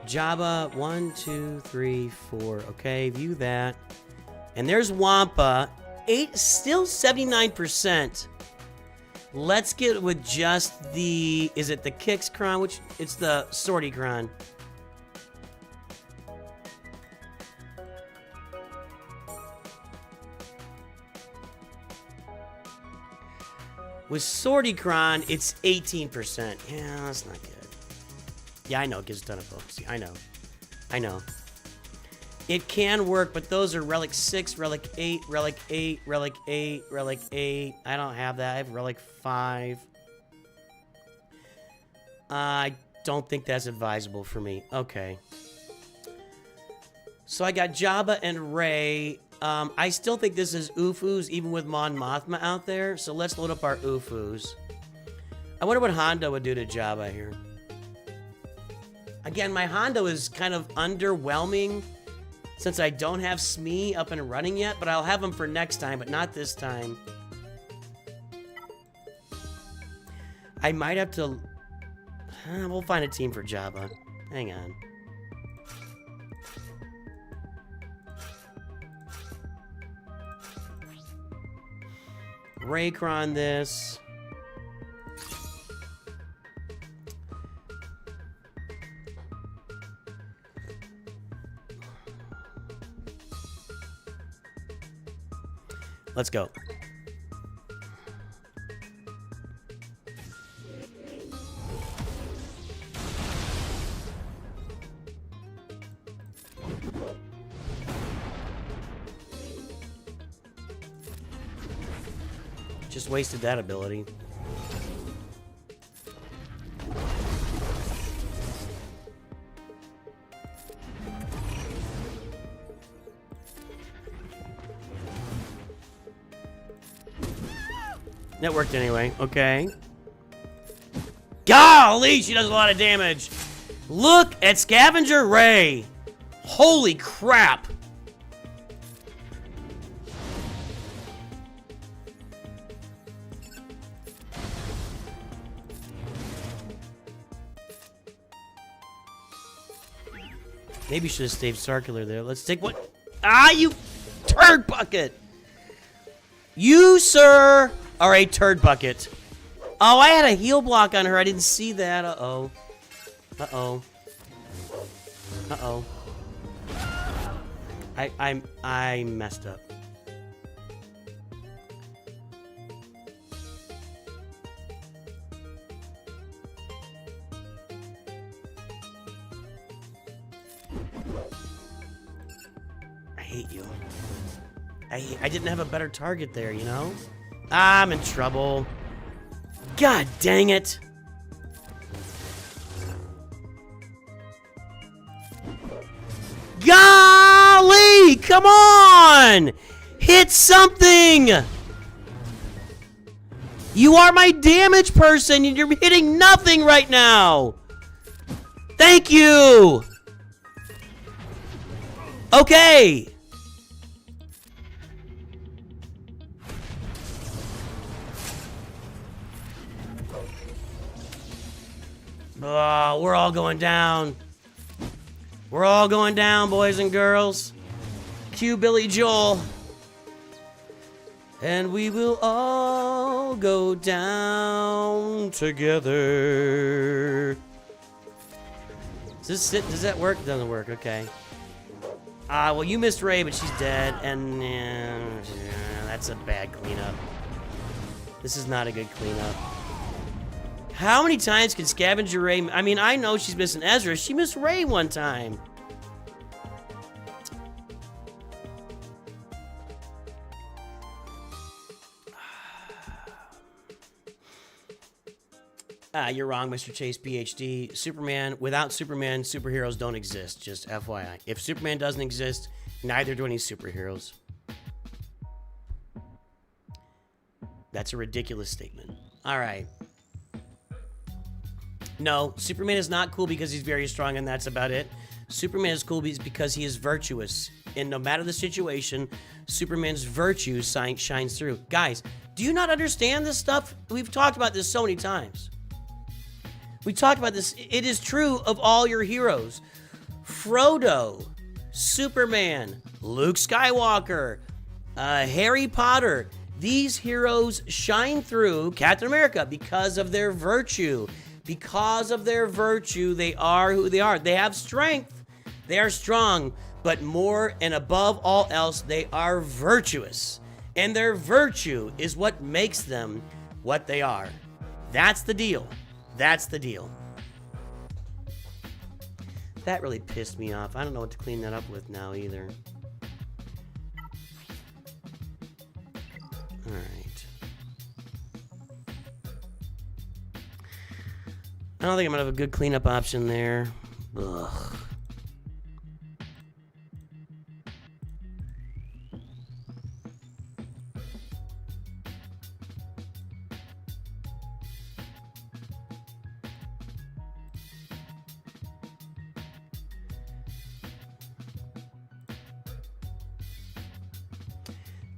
S1: Jabba, 1, 2, 3, 4. Okay, view that. And there's Wampa. Still 79%. Let's get with just the... Is it the Kicks Cron? Which... It's the Sortie Cron. With Sortie Cron, it's 18%. Yeah, that's not good. Yeah, I know. It gives a ton of potency. I know. I know. It can work, but those are Relic 6, Relic 8, Relic 8, Relic 8, Relic 8. I don't have that. I have Relic 5. I don't think that's advisable for me. Okay. So I got Jabba and Rey. I still think this is Ufus, even with Mon Mothma out there. So let's load up our Ufus. I wonder what Hondo would do to Jabba here. Again, my Hondo is kind of underwhelming since I don't have Smee up and running yet, but I'll have him for next time, but not this time. I might have to... we'll find a team for Jabba. Hang on. Raycron this. Let's go. Just wasted that ability. That worked anyway. Okay. Golly, she does a lot of damage. Look at Scavenger Ray. Holy crap. Maybe you should have stayed circular there. Let's take one. Ah, you turd bucket. You, sir, are a turd bucket. Oh, I had a heal block on her. I didn't see that. Uh-oh. Uh-oh. Uh-oh. I messed up. I hate you. I didn't have a better target there, you know? I'm in trouble. God dang it. Golly! Come on! Hit something! You are my damage person and you're hitting nothing right now! Thank you! Okay! Oh, we're all going down. We're all going down, boys and girls. Cue Billy Joel. And we will all go down together. Does that work? It doesn't work. Okay. Well, you missed Ray, but she's dead. And that's a bad cleanup. This is not a good cleanup. How many times can Scavenger Ray... I mean, I know she's missing Ezra. She missed Ray one time. You're wrong, Mr. Chase, PhD. Superman, without Superman, superheroes don't exist. Just FYI. If Superman doesn't exist, neither do any superheroes. That's a ridiculous statement. All right. No, Superman is not cool because he's very strong and that's about it. Superman is cool because he is virtuous. And no matter the situation, Superman's virtue shines through. Guys, do you not understand this stuff? We've talked about this so many times. We talked about this. It is true of all your heroes. Frodo, Superman, Luke Skywalker, Harry Potter. These heroes shine through Captain America because of their virtue. Because of their virtue, they are who they are. They have strength. They are strong. But more and above all else, they are virtuous. And their virtue is what makes them what they are. That's the deal. That's the deal. That really pissed me off. I don't know what to clean that up with now either. All right. I don't think I'm gonna have a good cleanup option there. Ugh.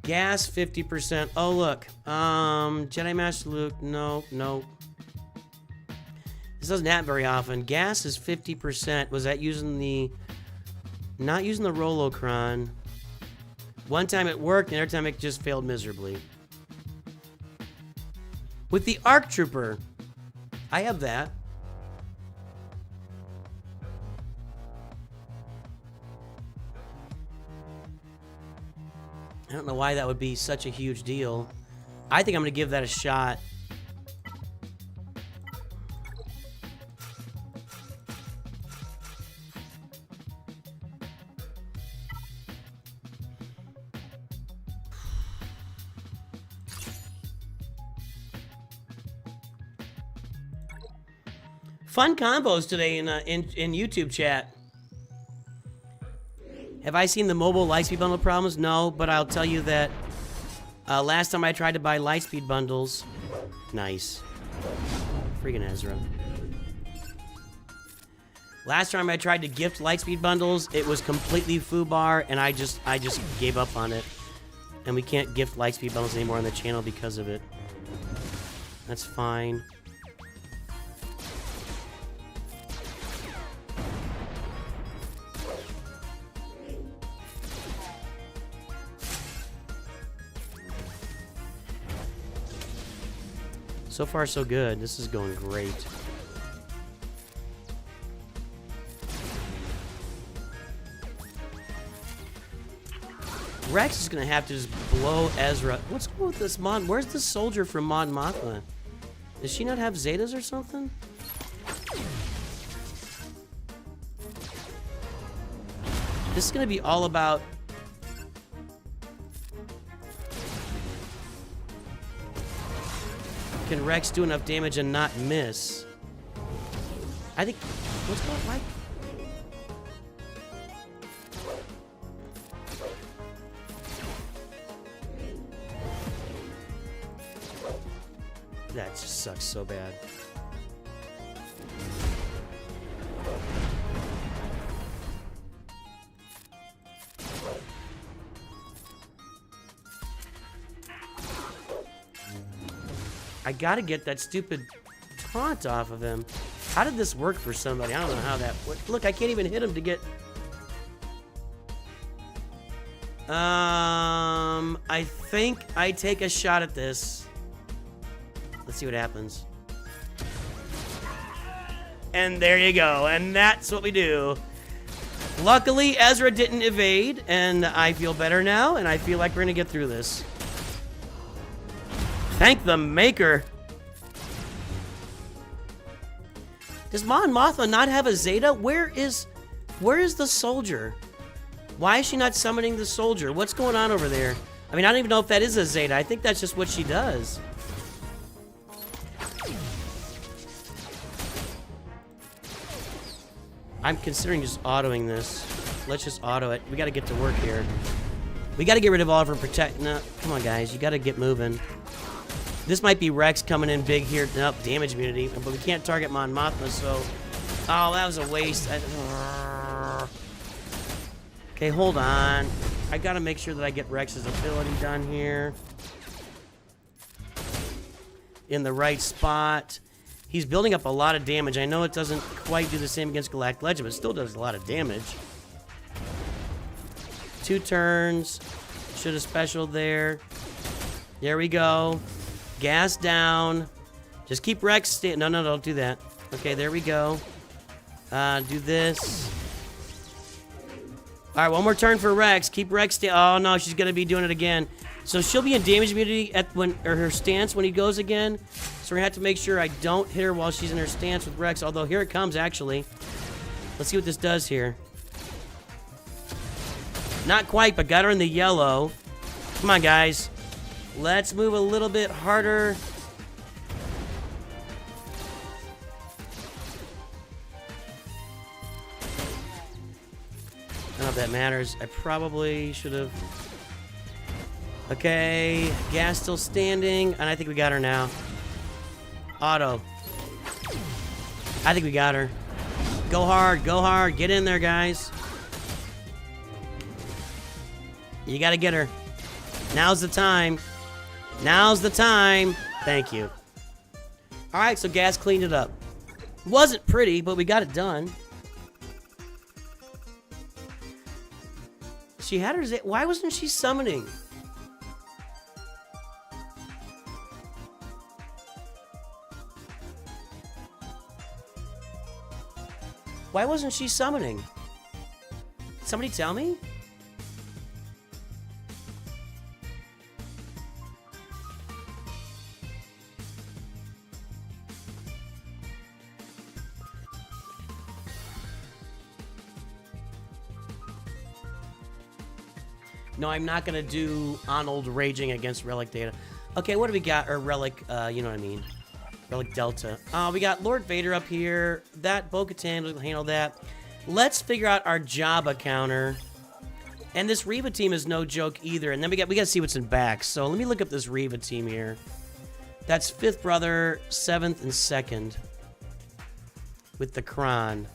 S1: Gas 50%. Oh look, Jedi Master Luke. No. This doesn't happen very often. Gas is 50%. Was that using the... Not using the Rolocron. One time it worked, and the other time it just failed miserably. With the ARC Trooper, I have that. I don't know why that would be such a huge deal. I think I'm going to give that a shot. Fun combos today in YouTube chat. Have I seen the mobile Lightspeed bundle problems? No, but I'll tell you that last time I tried to buy Lightspeed bundles, nice. Freaking Ezra. Last time I tried to gift Lightspeed bundles, it was completely foobar, and I just gave up on it. And we can't gift Lightspeed bundles anymore on the channel because of it. That's fine. So far, so good. This is going great. Rex is going to have to just blow Ezra. What's going with this Mon? Where's the soldier from Mon Mothma? Does she not have Zetas or something? This is going to be all about... Can Rex do enough damage and not miss? I think... What's going on? Why? That just sucks so bad. I gotta get that stupid taunt off of him. How did this work for somebody? I don't know how that worked. Look, I can't even hit him to get... I think I take a shot at this. Let's see what happens. And there you go. And that's what we do. Luckily, Ezra didn't evade, and I feel better now, and I feel like we're gonna get through this. Thank the maker. Does Mon Mothma not have a Zeta? Where is the soldier? Why is she not summoning the soldier? What's going on over there? I mean, I don't even know if that is a Zeta. I think that's just what she does. I'm considering just autoing this. Let's just auto it. We gotta get to work here. We gotta get rid of all of her protect. No, come on, guys. You gotta get moving. This might be Rex coming in big here. Nope, damage immunity. But we can't target Mon Mothma, so... Oh, that was a waste. Okay, hold on. I gotta make sure that I get Rex's ability done here. In the right spot. He's building up a lot of damage. I know it doesn't quite do the same against Galactic Legend, but it still does a lot of damage. 2 turns. Should have specialed there. There we go. Gas down. Just keep Rex no, don't do that. Okay, there we go. Do this. Alright, one more turn for Rex. Keep Rex oh no, she's gonna be doing it again. So she'll be in damage immunity at her stance when he goes again. So we're gonna have to make sure I don't hit her while she's in her stance with Rex. Although here it comes, actually. Let's see what this does here. Not quite, but got her in the yellow. Come on, guys. Let's move a little bit harder. I don't know if that matters. I probably should have... Okay, gas still standing, and I think we got her now. Auto. I think we got her. Go hard, get in there, guys. You gotta get her. Now's the time. Now's the time. Thank you. Alright, so gas cleaned it up. Wasn't pretty, but we got it done. She had her... Why wasn't she summoning? Why wasn't she summoning? Somebody tell me? No, I'm not gonna do Arnold raging against Relic Data. Okay, what do we got? Or Relic, you know what I mean. Relic Delta. We got Lord Vader up here. That Bo-Katan will handle that. Let's figure out our Jabba counter. And this Reva team is no joke either. And then we gotta see what's in back. So let me look up this Reva team here. That's 5th brother, 7th, and 2nd. With the Kron.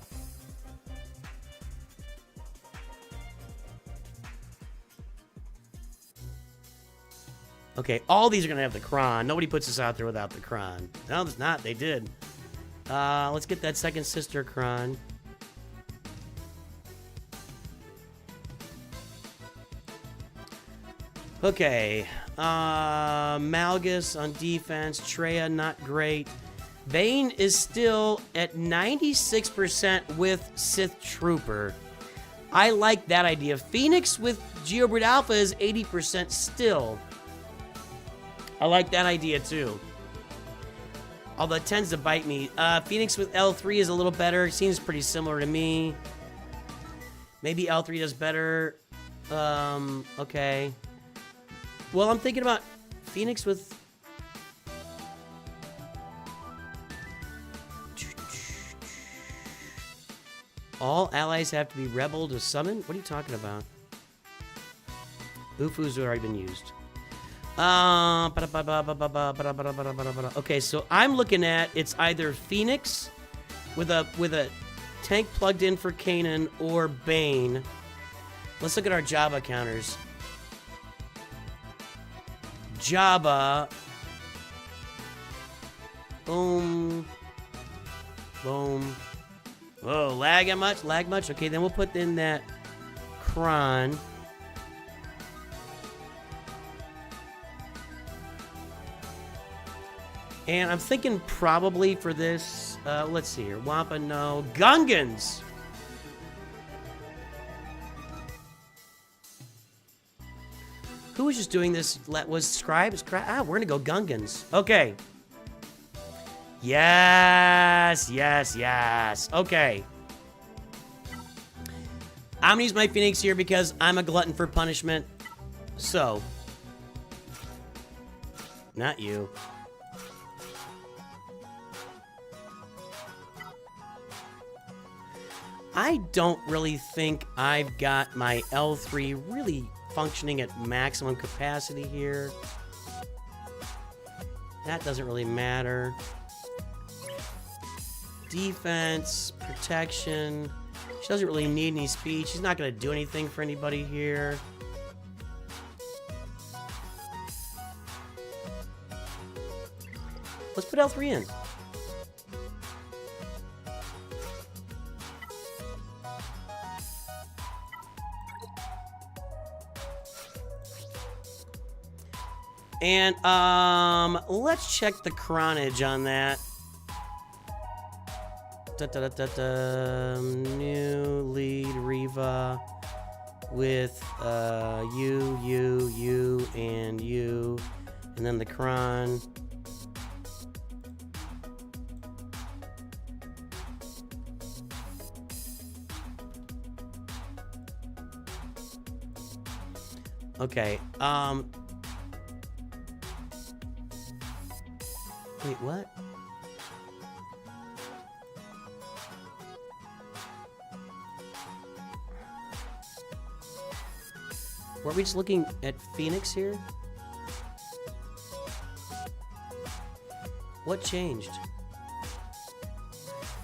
S1: Okay, all these are gonna have the Kron. Nobody puts this out there without the Kron. No, it's not. They did. Let's get that second sister Kron. Okay, Malgus on defense, Treya not great. Vayne is still at 96% with Sith Trooper. I like that idea. Phoenix with Geobrid Alpha is 80% still. I like that idea too. Although it tends to bite me. Phoenix with L3 is a little better. It seems pretty similar to me. Maybe L3 does better. Okay. Well, I'm thinking about Phoenix with... All allies have to be rebel to summon? What are you talking about? Ufu's already been used. Okay, so I'm looking at it's either Phoenix with a tank plugged in for Kanan or Bane. Let's look at our Jabba counters. Jabba. Boom. Boom. Whoa, lag much? Lag much? Okay, then we'll put in that Kron. And I'm thinking probably for this, let's see here. Wampa, no. Gungans! Who was just doing this? Was Scribes? We're gonna go Gungans. Okay. Yes, yes, yes. Okay. I'm gonna use my Phoenix here because I'm a glutton for punishment. So. Not you. I don't really think I've got my L3 really functioning at maximum capacity here. That doesn't really matter. Defense, protection. She doesn't really need any speed. She's not going to do anything for anybody here. Let's put L3 in. And, let's check the chronage on that. New lead Reva with, you, and you. And then the Kron. Okay, wait, what? Were we just looking at Phoenix here? What changed?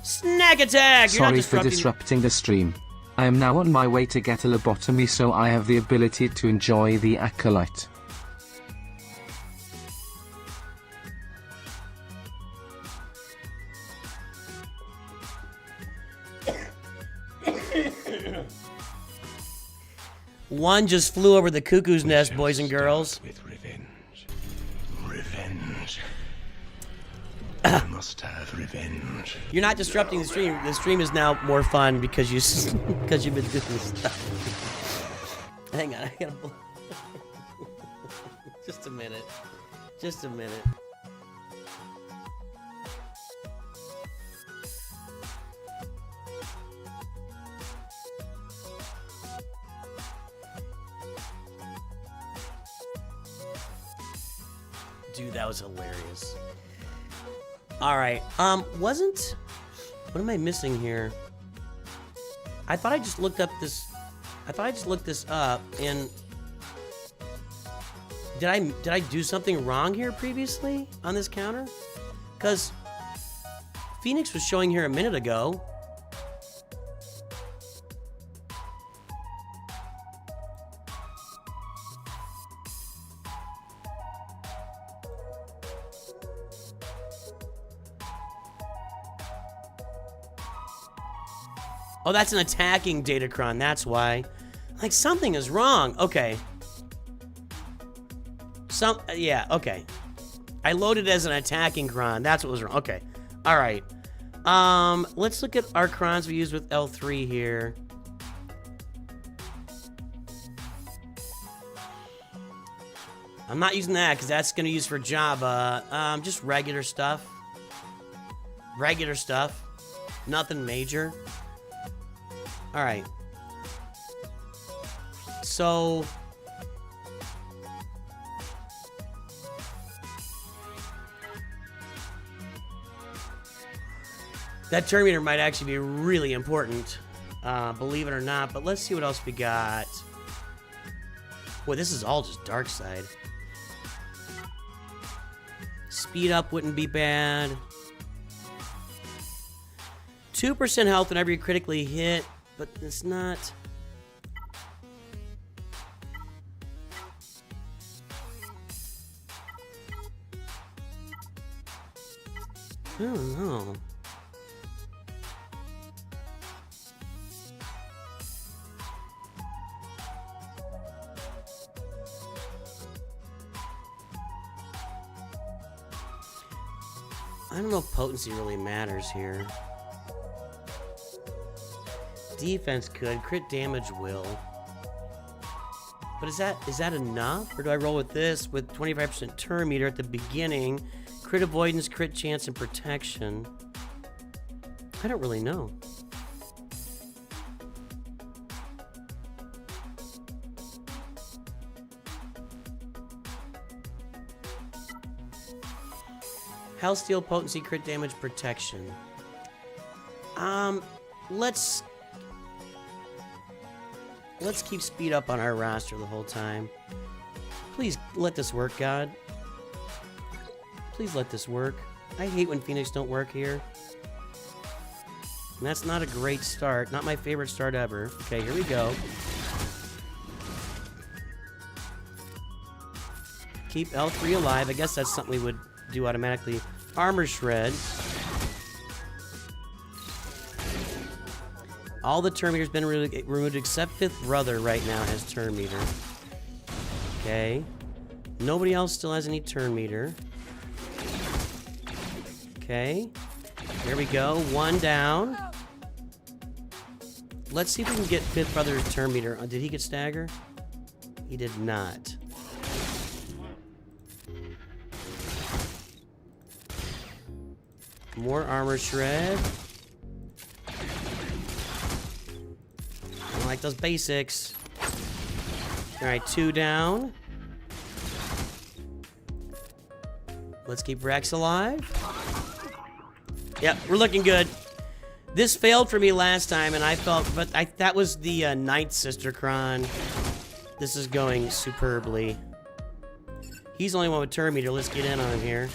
S1: Snack attack! You're
S4: Sorry
S1: not
S4: for disrupting the stream. I am now on my way to get a lobotomy, so I have the ability to enjoy the Acolyte.
S1: One just flew over the cuckoo's nest, boys and girls.
S3: With revenge. Revenge. I must have revenge.
S1: You're not disrupting the stream. The stream is now more fun because you've been doing this stuff. Hang on, I gotta. Just a minute. Just a minute. Dude, that was hilarious. All right. What am I missing here? I thought I just looked up this. I thought I just looked this up, and did I do something wrong here previously on this counter? Because Phoenix was showing here a minute ago. Oh, that's an attacking Datacron, that's why. Like, something is wrong. Okay. Yeah, okay. I loaded as an attacking cron. That's what was wrong. Okay. All right. Let's look at our crons we use with L3 here. I'm not using that because that's going to use for Jabba. Just regular stuff. Regular stuff. Nothing major. All right. So that turn meter might actually be really important, believe it or not. But let's see what else we got. Boy, this is all just dark side. Speed up wouldn't be bad. 2% health whenever you critically hit, but it's not. I don't know. I don't know if potency really matters here. Defense could, crit damage will. But is that enough? Or do I roll with this with 25% turn meter at the beginning? Crit avoidance, crit chance, and protection. I don't really know. Hellsteel, potency, crit damage, protection. Let's keep speed up on our roster the whole time. Please let this work, God. Please let this work. I hate when Phoenix don't work here. And that's not a great start. Not my favorite start ever. Okay, here we go. Keep L3 alive. I guess that's something we would do automatically. Armor shred. All the turn meters been removed except Fifth Brother right now has turn meter. Okay. Nobody else still has any turn meter. Okay. There we go. One down. Let's see if we can get Fifth Brother's turn meter. Did he get stagger? He did not. More armor shred. I don't like those basics. Alright, 2 down. Let's keep Rex alive. Yep, we're looking good. This failed for me last time, and I felt, but that was the Ninth Sister Cron. This is going superbly. He's the only one with turn meter. Let's get in on him here.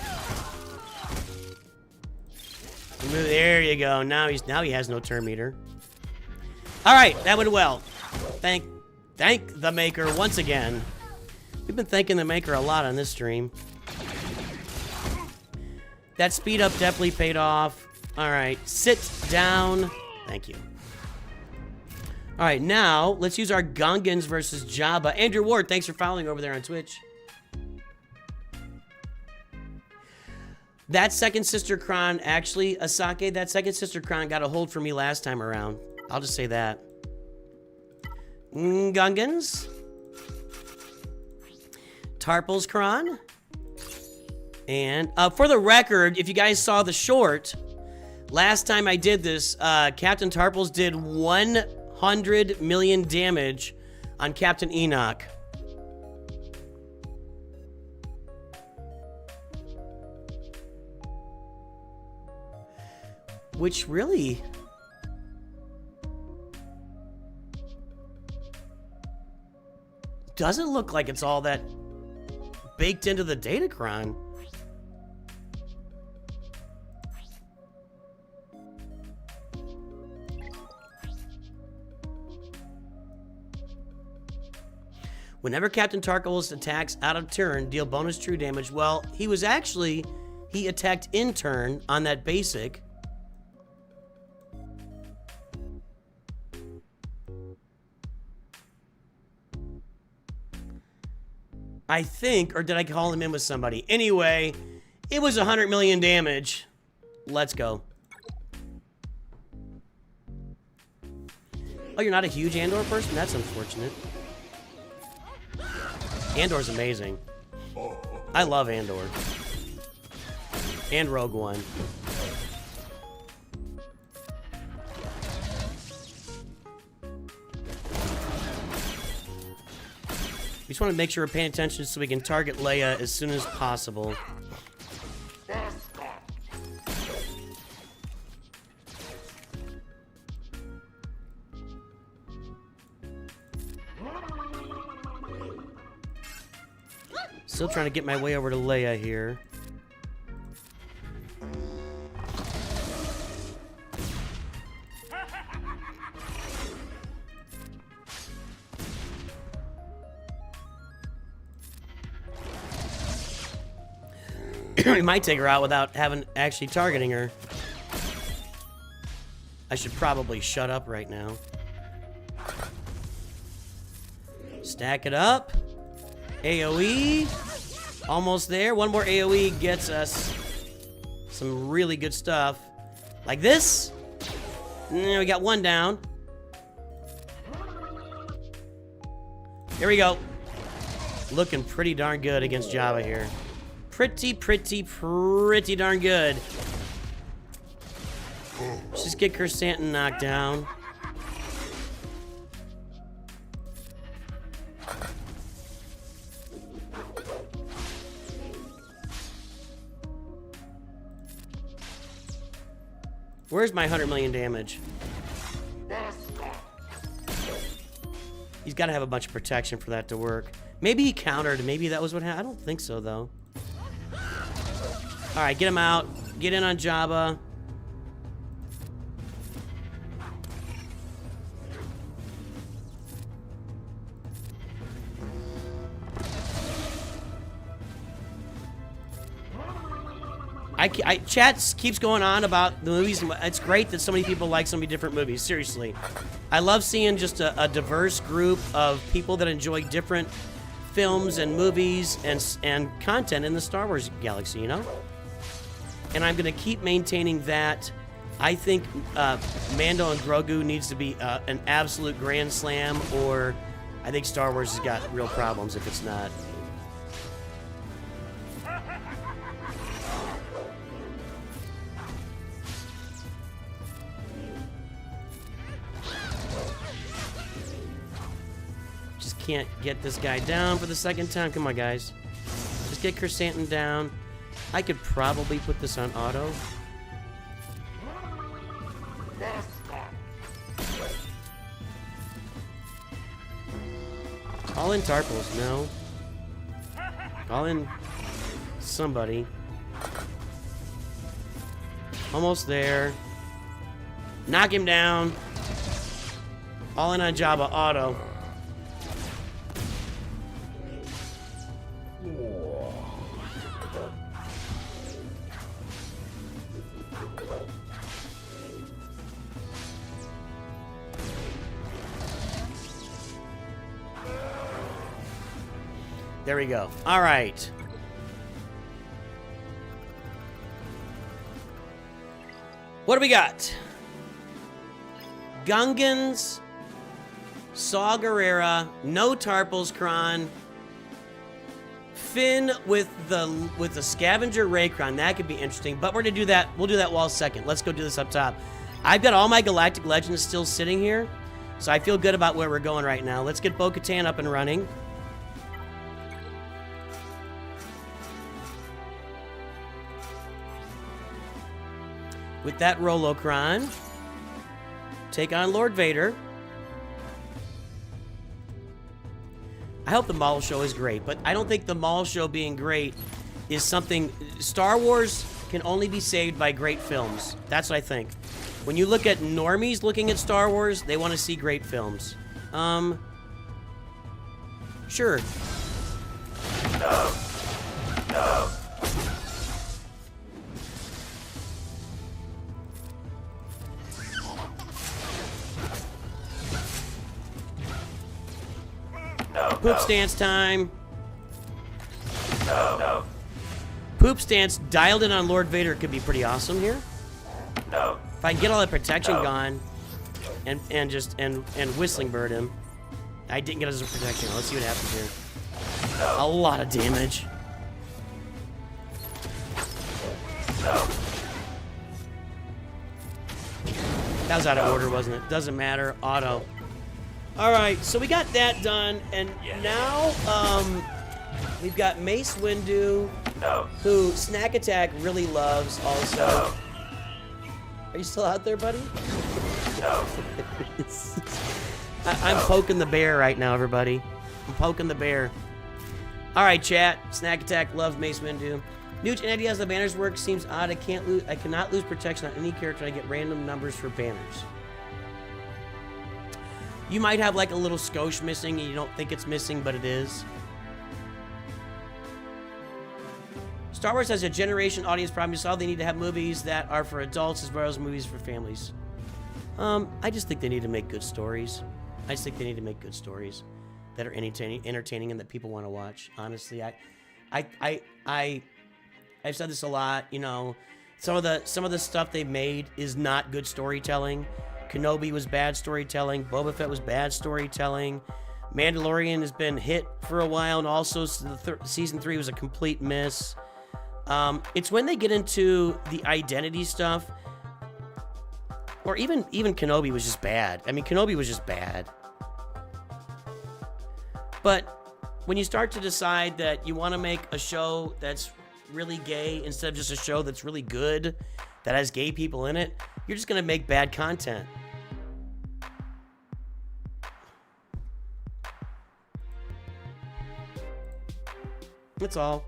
S1: There you go. Now he has no turn meter. All right, that went well. Thank the Maker once again. We've been thanking the Maker a lot on this stream. That speed up definitely paid off. All right, sit down. Thank you. All right, now let's use our Gungans versus Jabba. Andrew Ward, thanks for following over there on Twitch. That Second Sister Cron, actually, Asake, that Second Sister Cron got a hold for me last time around. I'll just say that. Gungans. Tarpal's Cron. And for the record, if you guys saw the short, last time I did this, Captain Tarpals did 100 million damage on Captain Enoch. Which really... doesn't look like it's all that baked into the Datacron. Whenever Captain Tarkle's attacks out of turn, deal bonus true damage. Well, he was actually... he attacked in turn on that basic. I think, or did I call him in with somebody? Anyway, it was 100 million damage. Let's go. Oh, you're not a huge Andor person? That's unfortunate. Andor's amazing. I love Andor. And Rogue One. We just want to make sure we're paying attention so we can target Leia as soon as possible. Still trying to get my way over to Leia here. We might take her out without having actually targeting her. I should probably shut up right now. Stack it up. AoE. Almost there. One more AoE gets us some really good stuff. Like this. We got one down. Here we go. Looking pretty darn good against Jabba here. Pretty darn good. Let's just get Kersantin knocked down. Where's my 100 million damage? He's got to have a bunch of protection for that to work. Maybe he countered. Maybe that was what happened. I don't think so, though. All right, get him out. Get in on Jabba. Chat keeps going on about the movies. It's great that so many people like so many different movies. Seriously. I love seeing just a diverse group of people that enjoy different films and movies and content in the Star Wars galaxy, you know? And I'm going to keep maintaining that. I think Mando and Grogu needs to be an absolute grand slam, or I think Star Wars has got real problems if it's not. Just can't get this guy down for the second time. Come on, guys. Just get Kersantin down. I could probably put this on auto. Call in Tarples, no. Call in somebody. Almost there. Knock him down. All in on Jabba, auto. There we go. All right. What do we got? Gungans, Saw Gerrera, no Tarples Kron, Finn with the Scavenger Raycron. That could be interesting, but we're gonna do that. We'll do that while second. Let's go do this up top. I've got all my Galactic Legends still sitting here, so I feel good about where we're going right now. Let's get Bo-Katan up and running. with that Rolocron. Take on Lord Vader. I hope the mall show is great, but I don't think the mall show being great is something... Star Wars can only be saved by great films. That's what I think. When you look at normies looking at Star Wars, they want to see great films. Sure.
S3: No. No.
S1: Poop stance time.
S3: No.
S1: Poop stance dialed in on Lord Vader could be pretty awesome here.
S3: No.
S1: If I can get all that protection gone and whistling bird him. I didn't get as a protection. Let's see what happens here. A lot of damage. That was out of order, wasn't it? Doesn't matter. Auto. Alright, so we got that done, and now we've got Mace Windu, who Snack Attack really loves also. Are you still out there, buddy?
S3: No.
S1: I'm poking the bear right now, everybody. I'm poking the bear. Alright, chat. Snack Attack loves Mace Windu. Nooch, any idea how the banners work? Seems odd. I cannot lose protection on any character. I get random numbers for banners. You might have like a little skosh missing and you don't think it's missing, but it is. Star Wars has a generation audience problem. You saw they need to have movies that are for adults as well as movies for families. I just think they need to make good stories. I just think they need to make good stories that are entertaining and that people want to watch. Honestly, I've said this a lot. You know, some of the stuff they've made is not good storytelling. Kenobi was bad storytelling. Boba Fett was bad storytelling. Mandalorian has been hit for a while, and also season 3 was a complete miss. It's when they get into the identity stuff, or even Kenobi was just bad. I mean, Kenobi was just bad. But when you start to decide that you want to make a show that's really gay instead of just a show that's really good, that has gay people in it, you're just going to make bad content. That's all.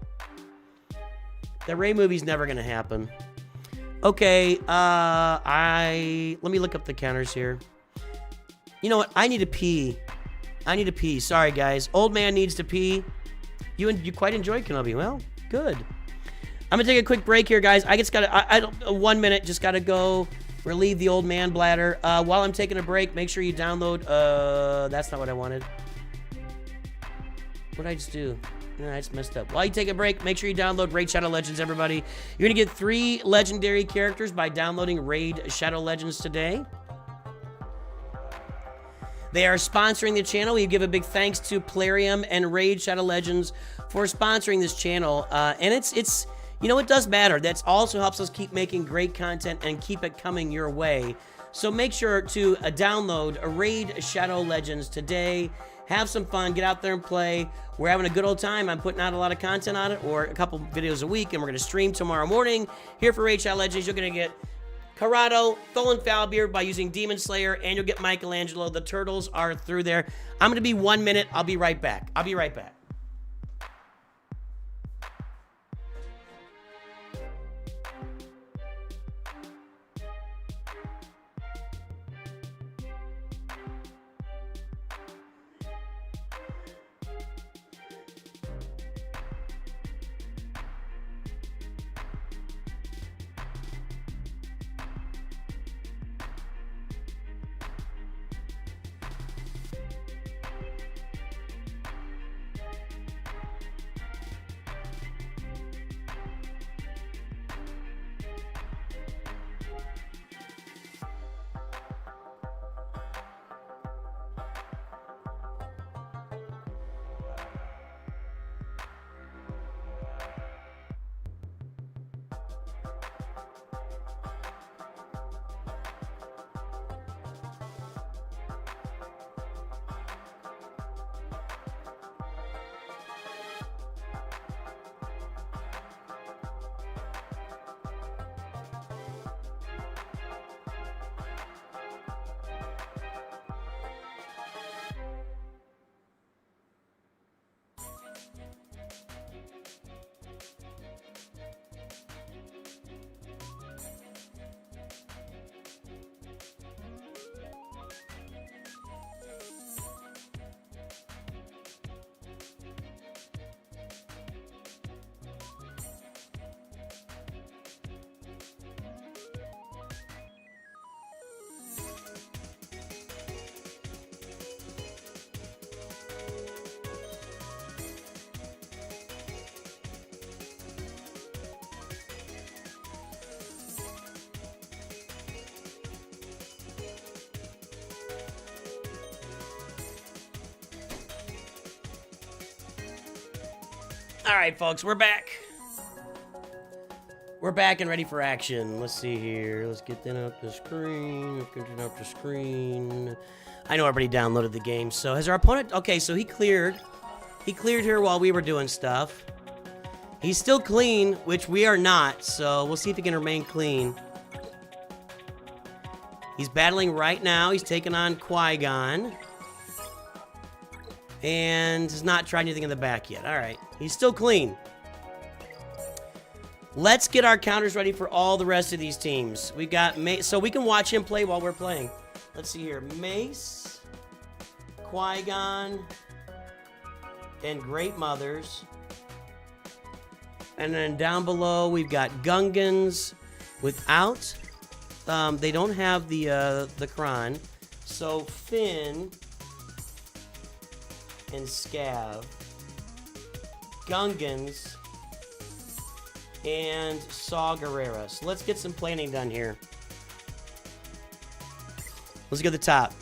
S1: The Rey movie's never going to happen. Okay, let me look up the counters here. You know what? I need to pee. Sorry, guys. Old man needs to pee. You quite enjoyed Kenobi. Well, good. I'm gonna take a quick break here, guys. I just gotta, 1 minute, just gotta go relieve the old man bladder. While I'm taking a break, make sure you download, that's not what I wanted. What did I just do? No, I just messed up. While you take a break, make sure you download Raid Shadow Legends, everybody. You're gonna get 3 legendary characters by downloading Raid Shadow Legends today. They are sponsoring the channel. We give a big thanks to Plarium and Raid Shadow Legends for sponsoring this channel. And it's you know, it does matter. That also helps us keep making great content and keep it coming your way. So make sure to download Raid Shadow Legends today. Have some fun. Get out there and play. We're having a good old time. I'm putting out a lot of content on it, or a couple videos a week, and we're going to stream tomorrow morning here for Raid Shadow Legends. You're going to get Corrado, Tholin Foulbeard by using Demonslayer, and you'll get Michelangelo. The turtles are through there. I'm going to be 1 minute. I'll be right back. All right, folks, we're back. We're back and ready for action. Let's see here. Let's get that up the screen. Get it up the screen. I know everybody downloaded the game. So has our opponent... Okay, so he cleared. He cleared here while we were doing stuff. He's still clean, which we are not. So we'll see if he can remain clean. He's battling right now. He's taking on Qui-Gon. And has not tried anything in the back yet. All right. He's still clean. Let's get our counters ready for all the rest of these teams. We got Mace, so we can watch him play while we're playing. Let's see here. Mace, Qui-Gon, and Great Mothers. And then down below, we've got Gungans without... they don't have the Kron. So Finn and Scav. Gungans and Saw Gerrera. So let's get some planning done here. Let's go to the top.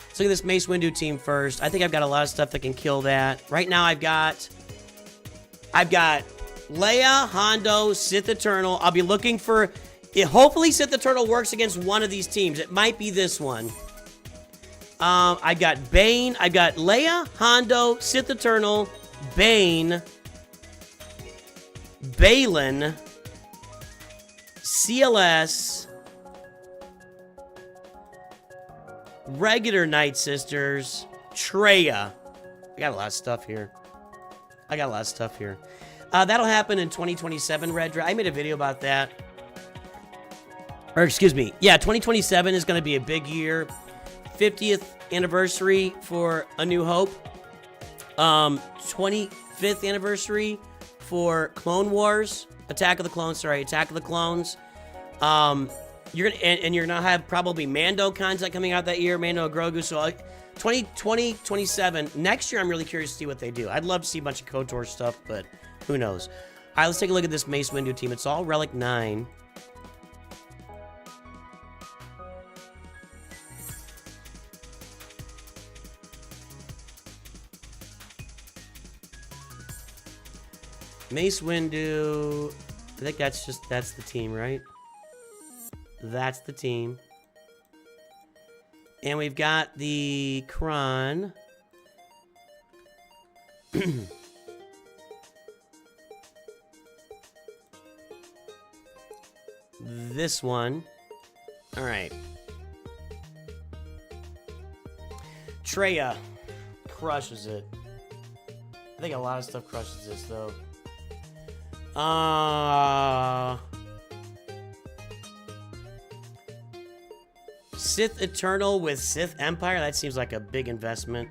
S1: Let's look at this Mace Windu team first. I think I've got a lot of stuff that can kill that. Right now I've got Leia, Hondo, Sith Eternal. I'll be looking for... hopefully Sith Eternal works against one of these teams. It might be this one. I've got Bane. I've got Leia, Hondo, Sith Eternal, Bane, Balin, CLS, regular Night Sisters, Traya. I got a lot of stuff here. That'll happen in 2027, Red Dra- I made a video about that. Or, excuse me. Yeah, 2027 is going to be a big year. 50th anniversary for A New Hope. 25th anniversary for Clone Wars. Attack of the Clones. You're gonna have probably Mando content coming out that year. Mando and Grogu. So 2027. Next year, I'm really curious to see what they do. I'd love to see a bunch of KOTOR stuff, but who knows? All right, let's take a look at this Mace Windu team. It's all Relic 9. Mace Windu, I think that's the team, right? That's the team. And we've got the Kron. This one. All right. Traya crushes it. I think a lot of stuff crushes this, though. Sith Eternal with Sith Empire. That seems like a big investment.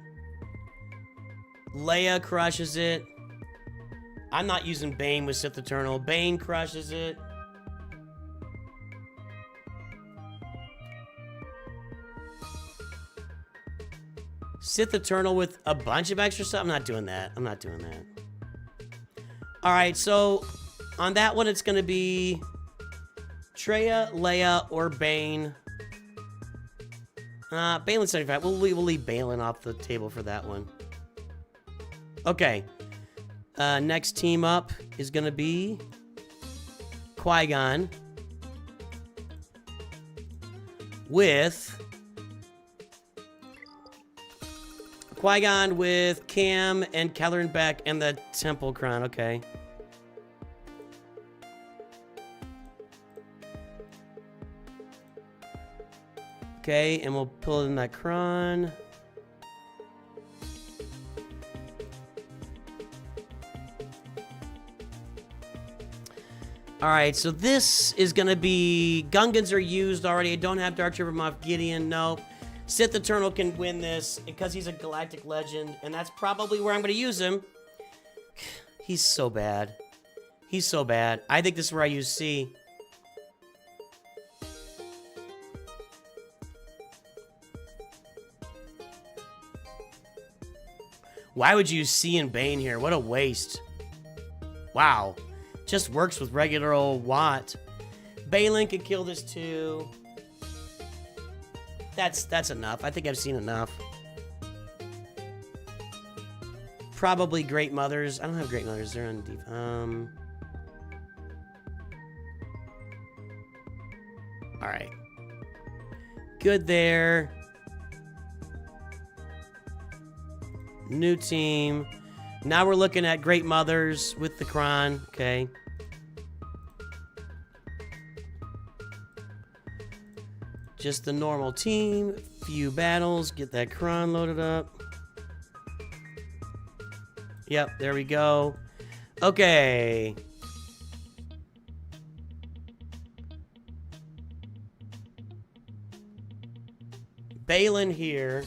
S1: Leia crushes it. I'm not using Bane with Sith Eternal. Bane crushes it. Sith Eternal with a bunch of extra stuff. I'm not doing that. All right, so on that one, it's going to be Traya, Leia, or Bane. Balin's 75. We'll leave Balin off the table for that one. Okay. Next team up is going to be Qui-Gon with Cam and Kelleran Beck and the Temple Crown. Okay. Okay, and we'll pull in that Kron. Alright, so this is going to be... Gungans are used already. I don't have Dark Trooper Moff Gideon. Nope. Sith Eternal can win this because he's a Galactic Legend, and that's probably where I'm going to use him. He's so bad. I think this is where I use C. Why would you use C and Bane here? What a waste. Wow. Just works with regular old Watt. Balin could kill this too. That's enough. I think I've seen enough. Probably Great Mothers. I don't have Great Mothers. They're on deep. All right. Good there. New team. Now we're looking at Great Mothers with the Kron. Okay. Just the normal team. Few battles. Get that Kron loaded up. Yep, there we go. Okay. Balin here.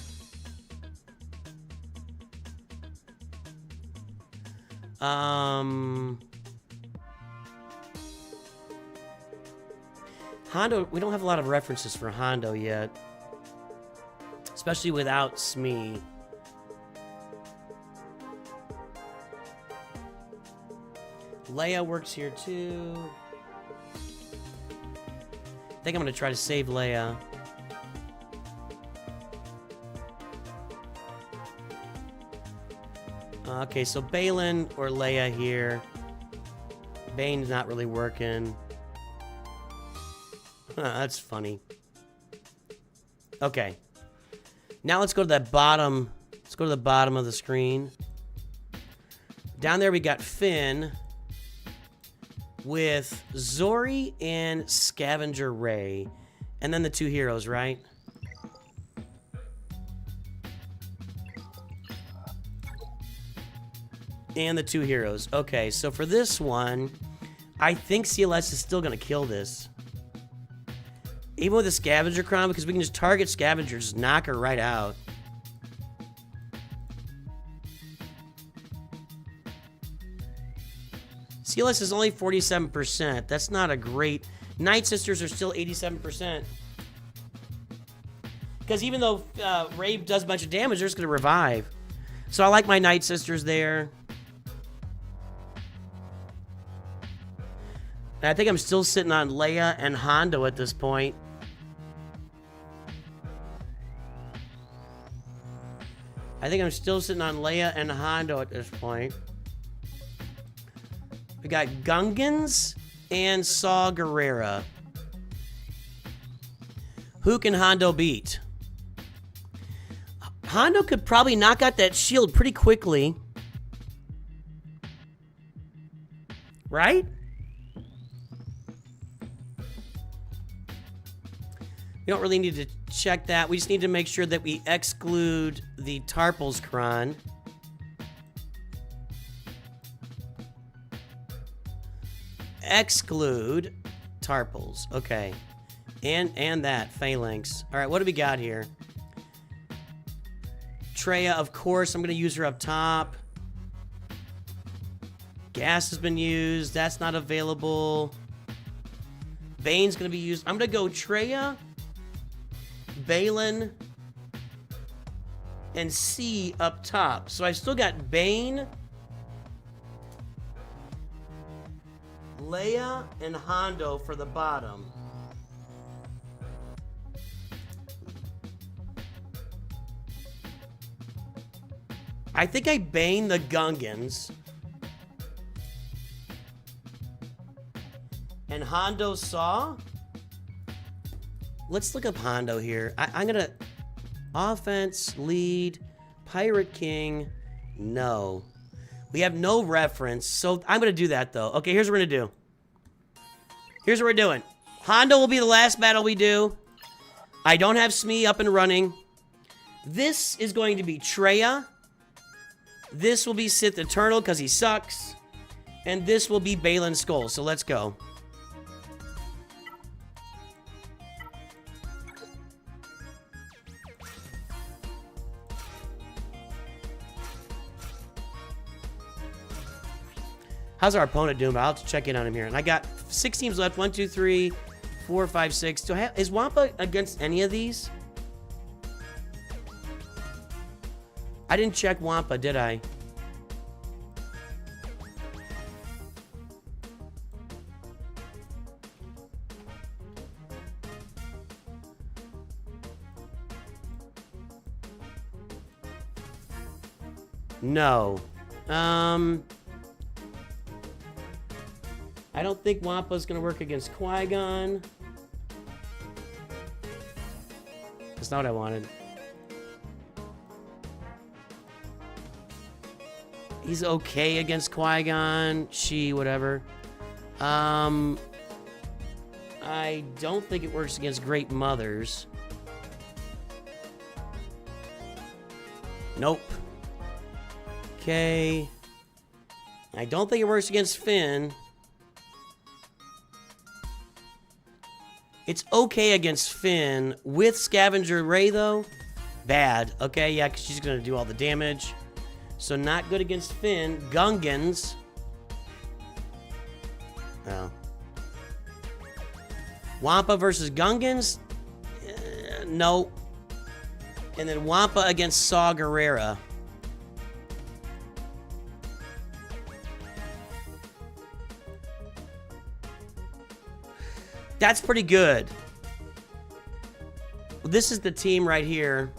S1: Hondo, we don't have a lot of references for Hondo yet. Especially without Smee. Leia works here too. I think I'm gonna try to save Leia. Okay, so Balin or Leia here. Bane's not really working. That's funny. Okay. Now let's go to that bottom. Let's go to the bottom of the screen. Down there we got Finn with Zori and Scavenger Ray. And then the two heroes, right? And the two heroes. Okay, so for this one, I think CLS is still going to kill this. Even with the Scavenger Crown, because we can just target Scavenger, just knock her right out. CLS is only 47%. That's not a great... Night Sisters are still 87%. Because even though Rave does a bunch of damage, they're just going to revive. So I like my Night Sisters there. And I think I'm still sitting on Leia and Hondo at this point. I think I'm still sitting on Leia and Hondo at this point. We got Gungans and Saw Gerrera. Who can Hondo beat? Hondo could probably knock out that shield pretty quickly. Right? We don't really need to check that. We just need to make sure that we exclude the Tarpals Kron. Exclude Tarpals. Okay. And that. Phalanx. All right, what do we got here? Treya, of course. I'm going to use her up top. Gas has been used. That's not available. Bane's going to be used. I'm going to go Treya, Balin, and C up top. So I've still got Bane, Leia, and Hondo for the bottom. I think I Bane the Gungans. And Hondo Saw? Let's look up Hondo here. I'm going to... Offense, lead, Pirate King, no. We have no reference, so I'm going to do that, though. Okay, here's what we're going to do. Here's what we're doing. Hondo will be the last battle we do. I don't have Smee up and running. This is going to be Treya. This will be Sith Eternal, because he sucks. And this will be Balin Skull, so let's go. How's our opponent doing? I'll have to check in on him here. And I got 6 teams left. 1, 2, 3, 4, 5, 6. Is Wampa against any of these? I didn't check Wampa, did I? No. I don't think Wampa's gonna work against Qui-Gon. That's not what I wanted. He's okay against Qui-Gon. Whatever. I don't think it works against Great Mothers. Nope. Okay. I don't think it works against Finn. It's okay against Finn. With Scavenger Ray, though, bad. Okay, yeah, because she's going to do all the damage. So not good against Finn. Gungans. Oh. Wampa versus Gungans? No. And then Wampa against Saw Gerrera. That's pretty good. This is the team right here.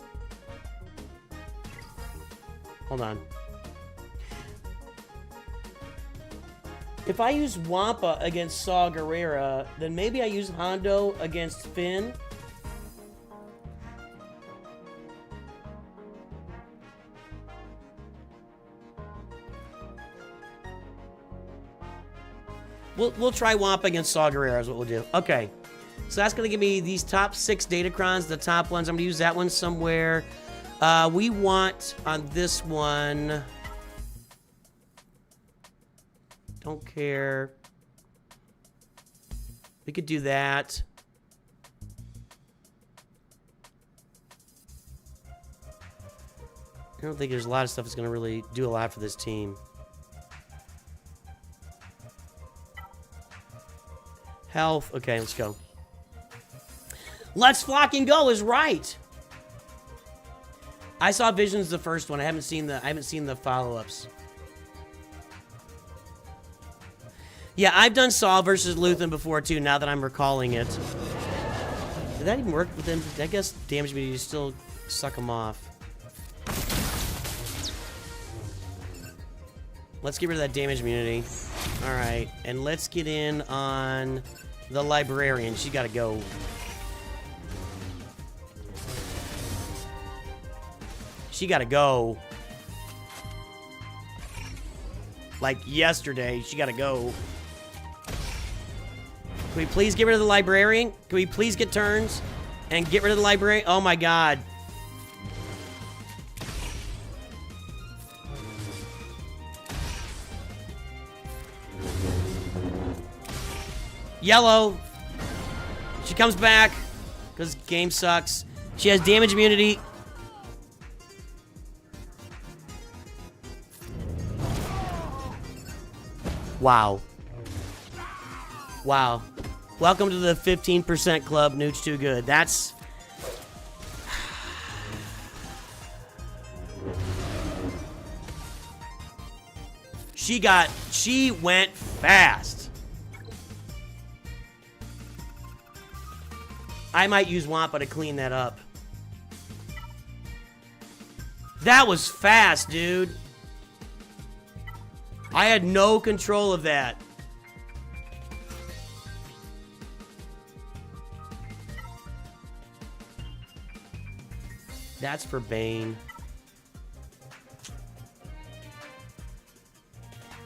S1: Hold on. If I use Wampa against Saw Gerrera, then maybe I use Hondo against Finn. We'll try Wampa against Saw Gerrera is what we'll do. Okay. So that's going to give me these top 6 Datacrons, the top ones. I'm going to use that one somewhere. We want on this one... Don't care. We could do that. I don't think there's a lot of stuff that's going to really do a lot for this team. Health. Okay, let's go. Let's fucking go is right. I saw Visions the first one. I haven't seen the follow-ups. Yeah, I've done Saw versus Luthen before too, now that I'm recalling it. Did that even work with them? I guess damage meter, you still suck them off. Let's get rid of that damage immunity. Alright, and let's get in on the Librarian. She gotta go. She gotta go. Like yesterday, she gotta go. Can we please get rid of the Librarian? Can we please get turns and get rid of the Librarian? Oh my god. Yellow. She comes back because game sucks. She has damage immunity. Wow. Wow. Welcome to the 15% club, NOOCH2GUD. That's... She went fast. I might use Wampa to clean that up. That was fast, dude. I had no control of that. That's for Bane.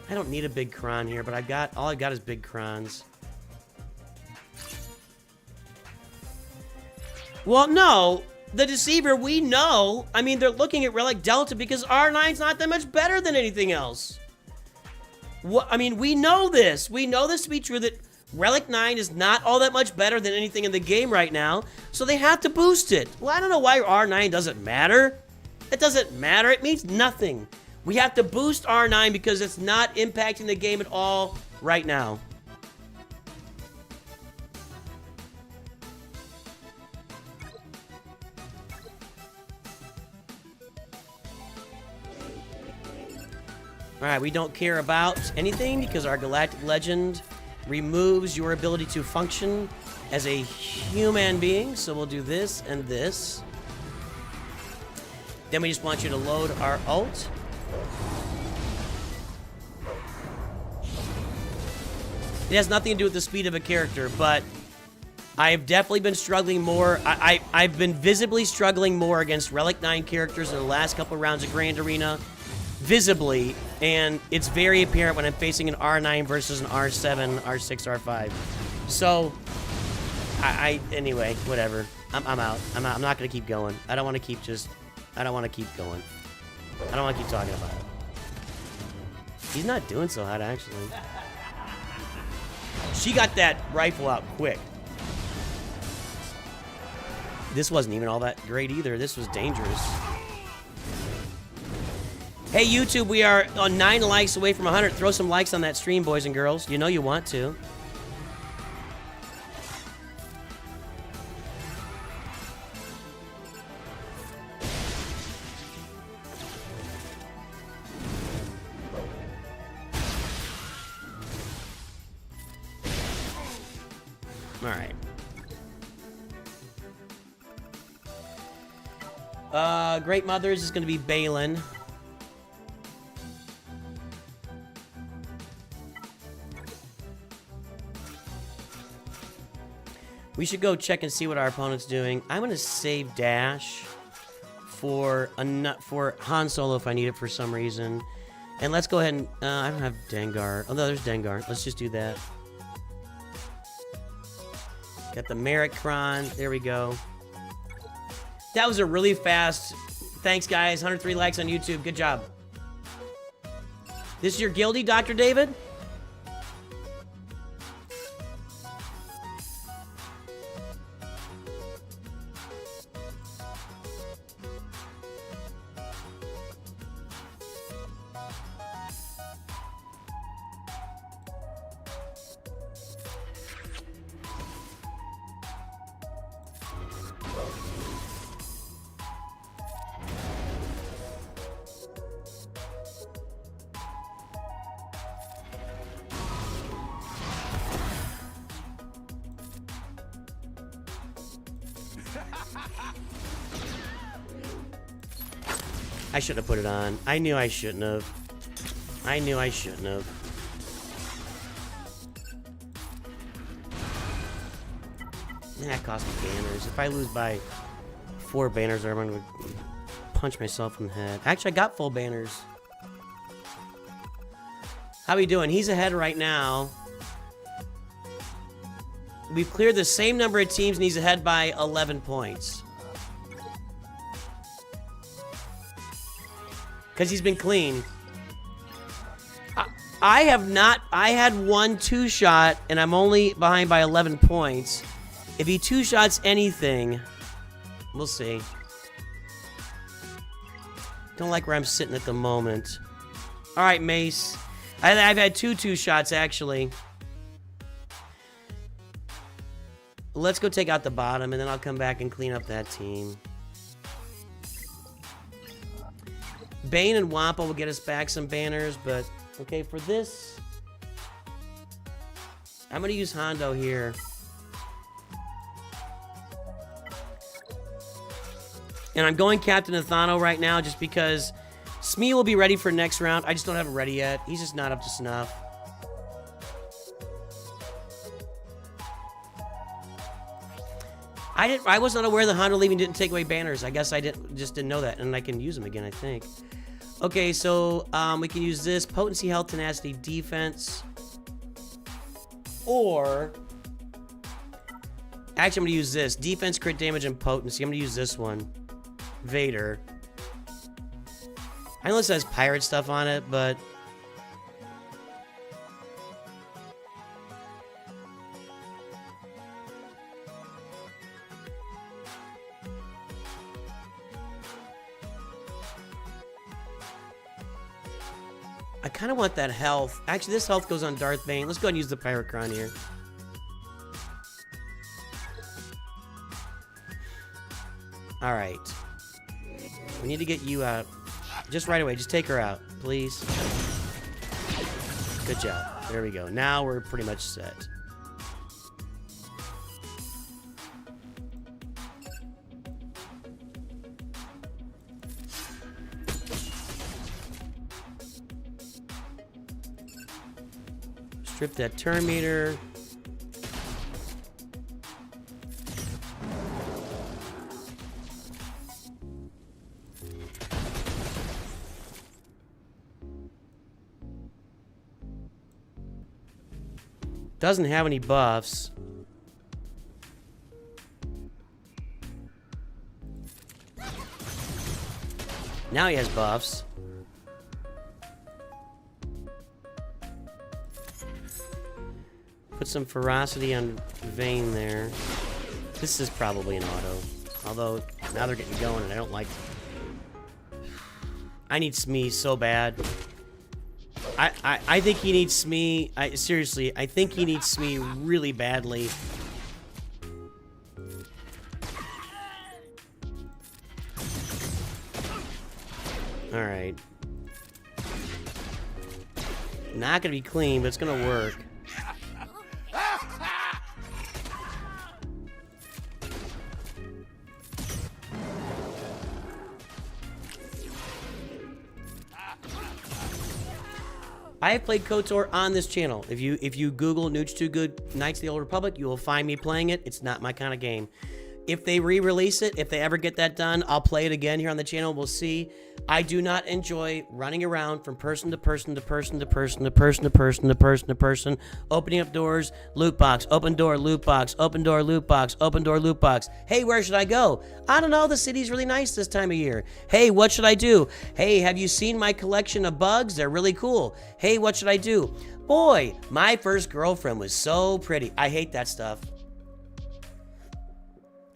S1: I don't need a big Kron here, but all I've got is big Krons. Well, no. The Deceiver, we know. I mean, they're looking at Relic Delta because R9's not that much better than anything else. What, I mean, we know this. We know this to be true, that Relic 9 is not all that much better than anything in the game right now, so they have to boost it. Well, I don't know why R9 doesn't matter. It doesn't matter. It means nothing. We have to boost R9 because it's not impacting the game at all right now. Alright, we don't care about anything because our Galactic Legend removes your ability to function as a human being. So we'll do this and this. Then we just want you to load our ult. It has nothing to do with the speed of a character, but I've definitely been struggling more. I've been visibly struggling more against Relic 9 characters in the last couple of rounds of Grand Arena. Visibly, and it's very apparent when I'm facing an R9 versus an R7, R6, R5. So, anyway, whatever. I'm out. I'm not gonna keep going. I don't want to keep going. I don't want to keep talking about it. He's not doing so hot, actually. She got that rifle out quick. This wasn't even all that great either. This was dangerous. Hey, YouTube, we are on 9 likes away from 100. Throw some likes on that stream, boys and girls. You know you want to. All right. Great Mothers is going to be Balin. We should go check and see what our opponent's doing. I'm going to save Dash for Han Solo if I need it for some reason. And let's go ahead and... I don't have Dengar. Oh, no, there's Dengar. Let's just do that. Got the Merrickron. There we go. That was a really fast... Thanks, guys. 103 likes on YouTube. Good job. This is your guildie, Dr. David? I shouldn't have put it on. I knew I shouldn't have. I knew I shouldn't have. That cost me banners. If I lose by 4 banners, I'm going to punch myself in the head. Actually, I got full banners. How we doing? He's ahead right now. We've cleared the same number of teams, and he's ahead by 11 points. Because he's been clean. I have not... I had one 2-shot, and I'm only behind by 11 points. If he 2-shots anything, we'll see. Don't like where I'm sitting at the moment. All right, Mace. I've had 2-2-shots, actually. Let's go take out the bottom, and then I'll come back and clean up that team. Bane and Wampa will get us back some banners, but... Okay, for this... I'm going to use Hondo here. And I'm going Captain Athano right now just because Smee will be ready for next round. I just don't have him ready yet. He's just not up to snuff. I was not aware that Hondo leaving didn't take away banners. I guess I just didn't know that, and I can use them again, I think. Okay, so we can use this potency, health, tenacity, defense, or actually I'm gonna use this defense, crit damage, and potency. I'm gonna use this one, Vader. I know this has pirate stuff on it, but I kind of want that health. Actually, this health goes on Darth Bane. Let's go ahead and use the Pirate Crown here. Alright. We need to get you out. Just right away. Just take her out, please. Good job. There we go. Now we're pretty much set. Strip that turn meter. Doesn't have any buffs. Now he has buffs. Put some ferocity on Vayne there. This is probably an auto. Although, now they're getting going and I don't like... I need Smee so bad. I think he needs Smee. Seriously, I think he needs Smee really badly. Alright. Not gonna be clean, but it's gonna work. I have played KOTOR on this channel. If you Google NOOCH2GUD Knights of the Old Republic, you will find me playing it. It's not my kind of game. If they re-release it, if they ever get that done, I'll play it again here on the channel. We'll see. I do not enjoy running around from person to person to person to person to person to person to person to person, opening up doors, loot box, open door, loot box, open door, loot box, open door, loot box. Hey, where should I go? I don't know. The city's really nice this time of year. Hey, what should I do? Hey, have you seen my collection of bugs? They're really cool. Hey, what should I do? Boy, my first girlfriend was so pretty. I hate that stuff.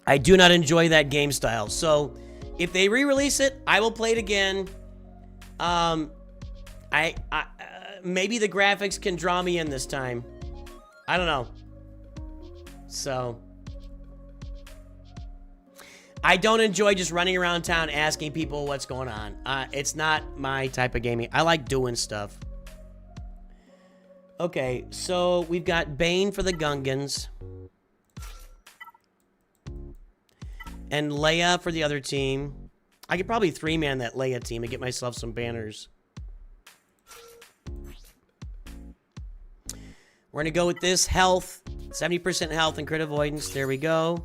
S1: I do not enjoy that game style. So, if they re-release it, I will play it again. Maybe the graphics can draw me in this time. I don't know. So, I don't enjoy just running around town asking people what's going on. It's not my type of gaming. I like doing stuff. Okay, so we've got Bane for the Gungans. And Leia for the other team. I could probably 3-man that Leia team and get myself some banners. We're going to go with this health. 70% health and crit avoidance. There we go.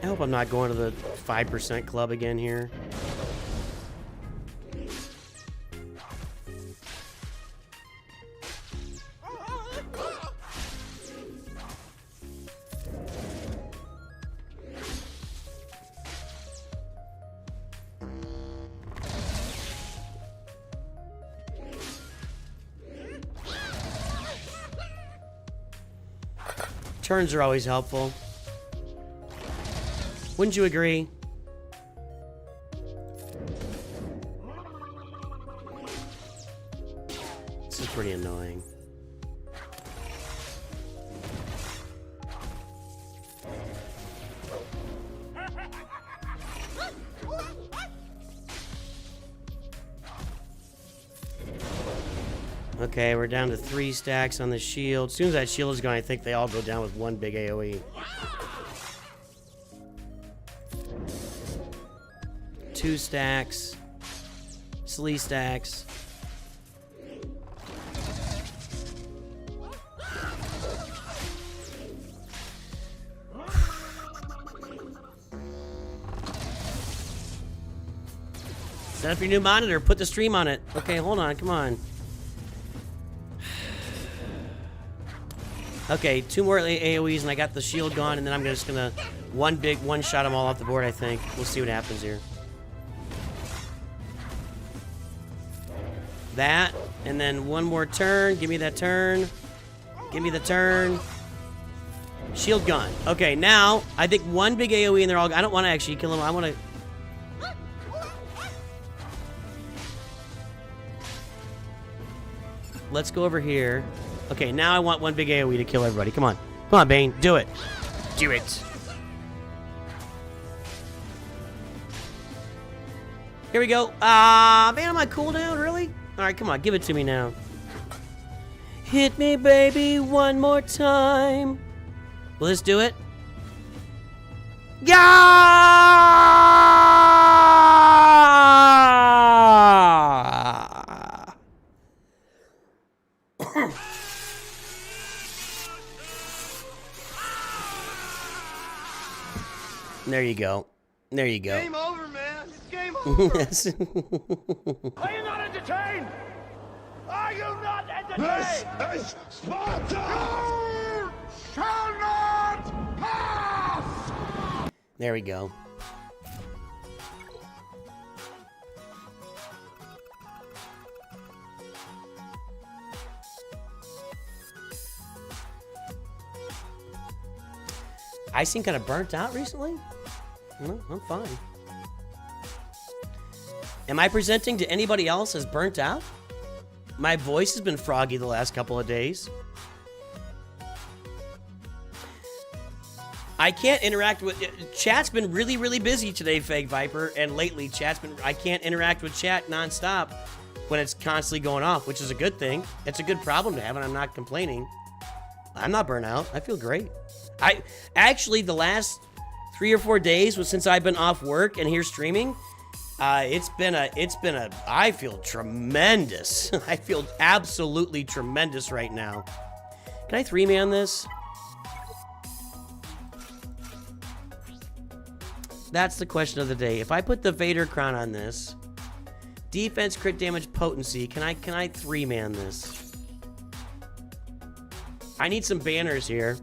S1: I hope I'm not going to the 5% club again here. Turns are always helpful. Wouldn't you agree? This is pretty annoying. Okay, we're down to 3 stacks on the shield. As soon as that shield is gone, I think they all go down with 1 big AoE. 2 stacks. 3 stacks. Set up your new monitor. Put the stream on it. Okay, hold on. Come on. Okay, 2 more AoEs and I got the shield gone, and then I'm just gonna one shot them all off the board, I think. We'll see what happens here. That, and then 1 more turn. Give me that turn. Give me the turn. Shield gone. Okay, now, I think 1 big AoE and they're all... I don't want to actually kill them. I want to... let's go over here. Okay, now I want one big AoE to kill everybody. Come on. Come on, Bane. Do it. Do it. Here we go. Man, am I cooldown? Really? All right, come on. Give it to me now. Hit me, baby, one more time. Will this do it? Yeah! There you go. There you go.
S5: Game over, man. It's game over.
S1: Yes.
S3: Are you not entertained? Are you not entertained?
S5: This is Sparta! You shall not pass!
S1: There we go. I seem kind of burnt out recently. No, I'm fine. Am I presenting to anybody else as burnt out? My voice has been froggy the last couple of days. I can't interact with... Chat's been really, really busy today, Fake Viper, and lately chat's been... I can't interact with chat nonstop when it's constantly going off, which is a good thing. It's a good problem to have, and I'm not complaining. I'm not burnt out. I feel great. Actually, the last 3 or 4 days since I've been off work and here streaming, it's been a, I feel tremendous. I feel absolutely tremendous right now. Can I 3-man this? That's the question of the day. If I put the Vader crown on this, defense, crit damage, potency, can I 3-man this? I need some banners here.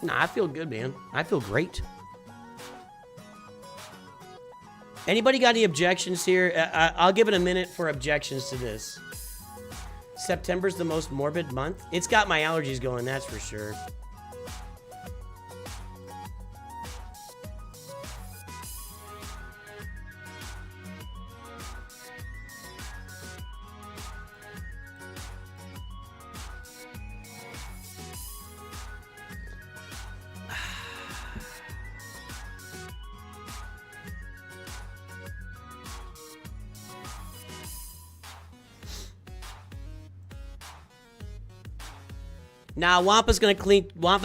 S1: Nah, I feel good, man. I feel great. Anybody got any objections here? I'll give it a minute for objections to this. September's the most morbid month. It's got my allergies going, that's for sure. Now, Wampa's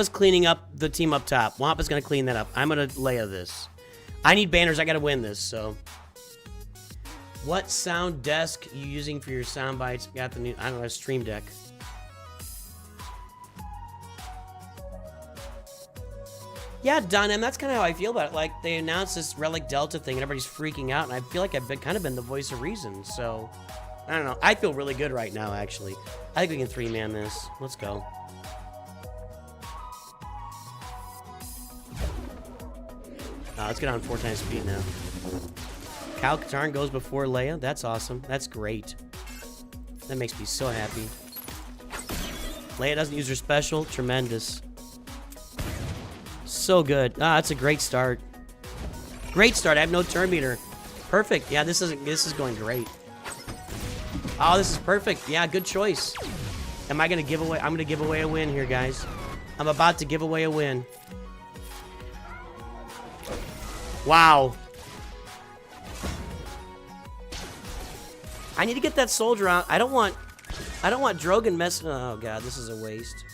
S1: cleaning up the team up top. Wampa's gonna clean that up. I'm gonna Leia this. I need banners. I gotta win this, so. What sound desk you using for your sound bites? Got the new, I don't know, Stream Deck. Yeah, Don, that's kind of how I feel about it. Like, they announced this Relic Delta thing, and everybody's freaking out, and I feel like I've kind of been the voice of reason, so. I don't know. I feel really good right now, actually. I think we can 3-man this. Let's go. Let's get on 4 times speed now. Kyle Katarn goes before Leia. That's awesome. That's great. That makes me so happy. Leia doesn't use her special. Tremendous. So good. That's a great start. Great start. I have no turn meter. Perfect. Yeah, this is going great. Oh, this is perfect. Yeah, good choice. Am I gonna give away? I'm gonna give away a win here, guys. I'm about to give away a win. Wow. I need to get that soldier out. I don't want Drogon messing. Oh god, this is a waste.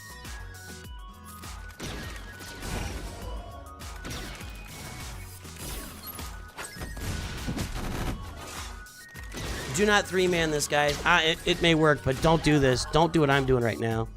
S1: Do not 3-man this, guys. It may work, but don't do this. Don't do what I'm doing right now.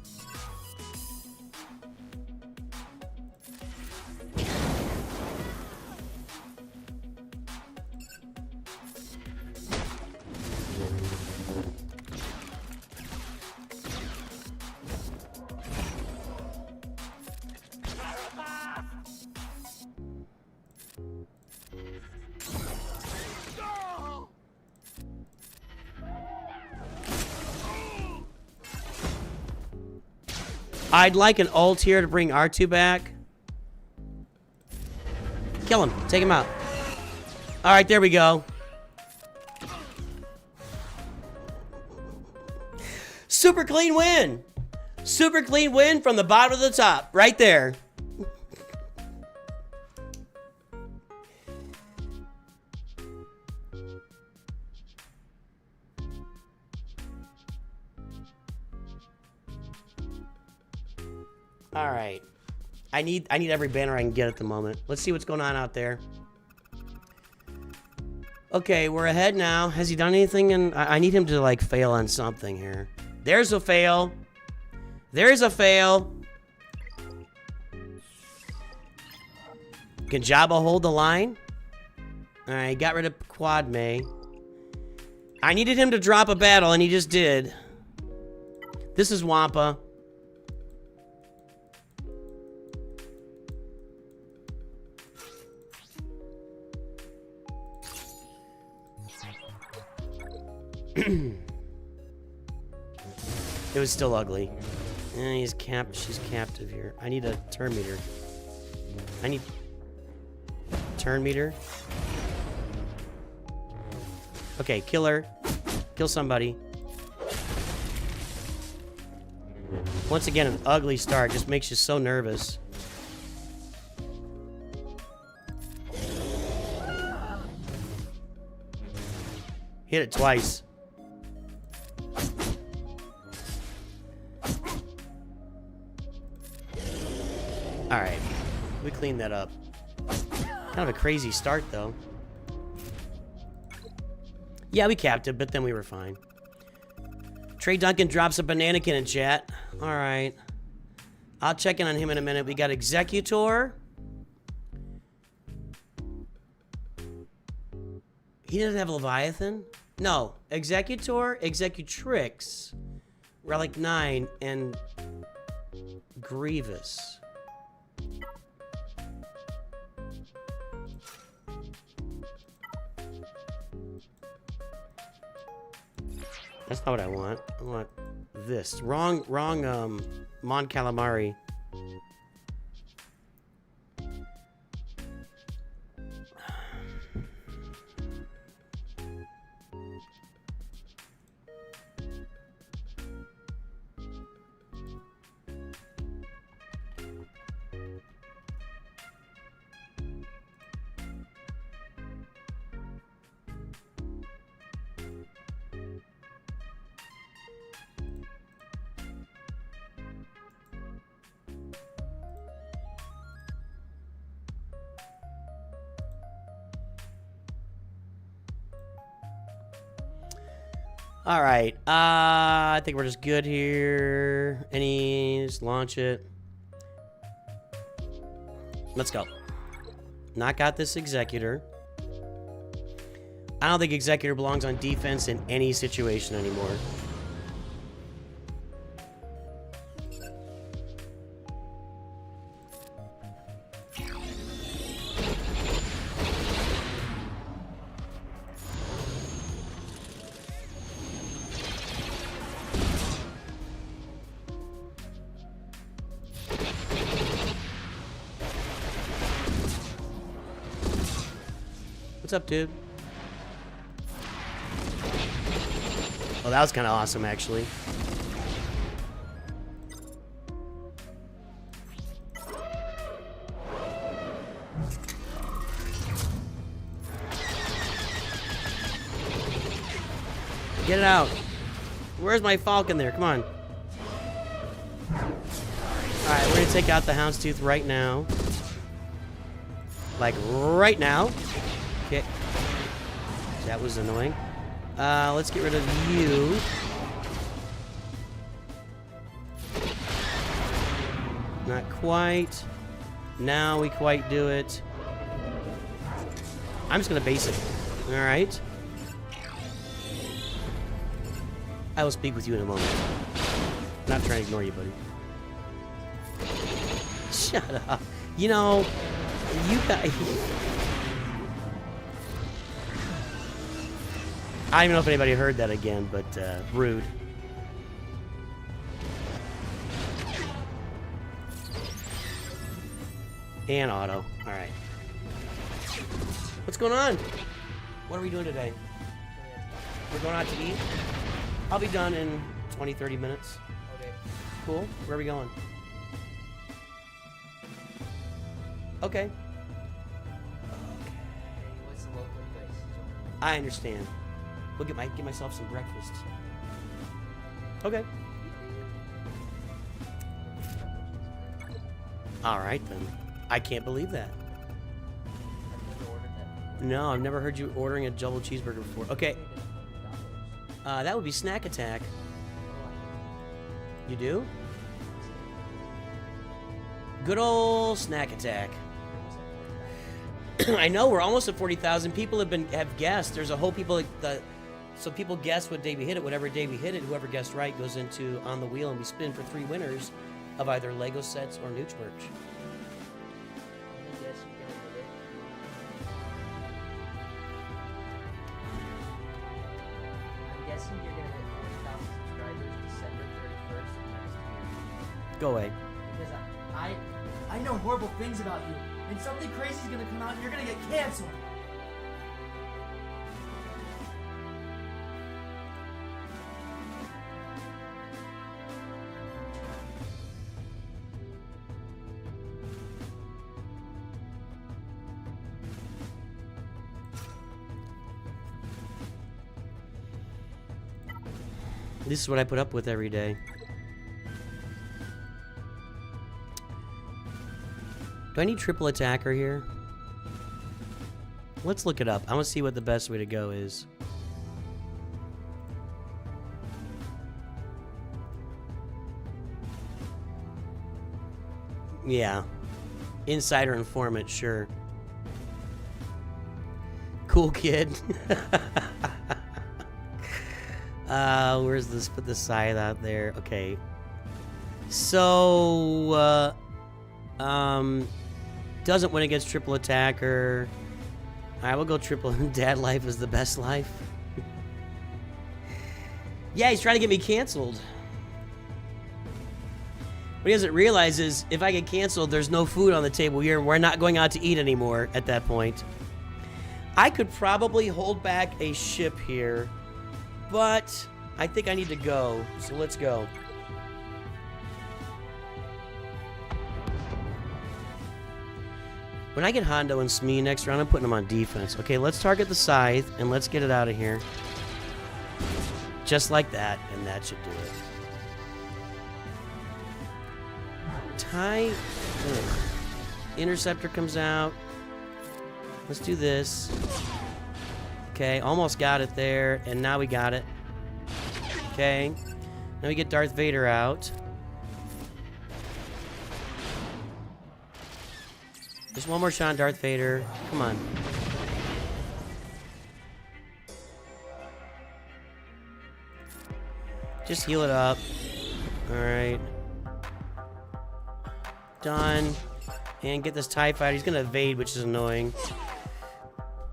S1: I'd like an ult here to bring R2 back. Kill him. Take him out. Alright, there we go. Super clean win. Super clean win from the bottom to the top. Right there. All right. I need every banner I can get at the moment. Let's see what's going on out there. Okay, we're ahead now. Has he done anything? And I need him to like fail on something here. There's a fail. There's a fail. Can Jabba hold the line? All right, got rid of Quad May. I needed him to drop a battle, and he just did. This is Wampa. It was still ugly. He's capped. She's captive here. I need a turn meter. I need turn meter. Okay, kill her. Kill somebody. Once again, an ugly start just makes you so nervous. Hit it twice. Alright. We cleaned that up. Kind of a crazy start, though. Yeah, we capped it, but then we were fine. Trey Duncan drops a banana can in chat. Alright. I'll check in on him in a minute. We got Executor. He doesn't have Leviathan? No. Executor, Executrix, Relic 9, and Grievous. That's not what I want. I want this. Wrong, Mon Calamari. All right, I think we're just good here. Just launch it. Let's go. Knock out this Executor. I don't think Executor belongs on defense in any situation anymore. What's up, dude? Oh, that was kind of awesome, actually. Get it out. Where's my Falcon there? Come on. Alright, we're going to take out the Houndstooth right now. Like, right now. Okay. That was annoying. Let's get rid of you. Not quite. Now we quite do it. I'm just gonna base it. Alright. I will speak with you in a moment. Not trying to ignore you, buddy. Shut up. You know, you guys... I don't even know if anybody heard that again, but rude. And auto. All right. What's going on? What are we doing today? We're going out to eat. I'll be done in 20, 30 minutes.
S6: Okay.
S1: Cool. Where are we going? Okay.
S6: What's the local place?
S1: I understand. We'll get myself some breakfast. Okay. All right then. I can't believe that.
S6: I've never ordered that.
S1: No, I've never heard you ordering a double cheeseburger before. Okay. That would be Snack Attack. You do? Good old Snack Attack. I know we're almost at 40,000. People have guessed. There's a whole so people guess what day we hit it. Whatever day we hit it, whoever guessed right goes into on the wheel, and we spin for 3 winners of either Lego sets or Nooch merch.
S6: I'm guessing you're gonna hit 40,000 subscribers December 31st of next year.
S1: Go away.
S6: Because I know horrible things about you, and something crazy is gonna come out, and you're gonna get canceled.
S1: This is what I put up with every day. Do I need triple attacker here? Let's look it up. I want to see what the best way to go is. Yeah. Insider informant, sure. Cool kid. Where's this? Put the scythe out there. Okay. So, doesn't win against triple attacker. I will go triple. Dad life is the best life. Yeah, he's trying to get me canceled. What he doesn't realize is if I get canceled, there's no food on the table here. We're not going out to eat anymore at that point. I could probably hold back a ship here, but I think I need to go. So let's go. When I get Hondo and Smee next round, I'm putting them on defense. Okay, let's target the scythe, and let's get it out of here. Just like that, and that should do it. Interceptor comes out. Let's do this. Okay, almost got it there, and now we got it. Okay, now we get Darth Vader out. Just one more shot on Darth Vader. Come on. Just heal it up. Alright. Done. And get this TIE Fighter. He's going to evade, which is annoying.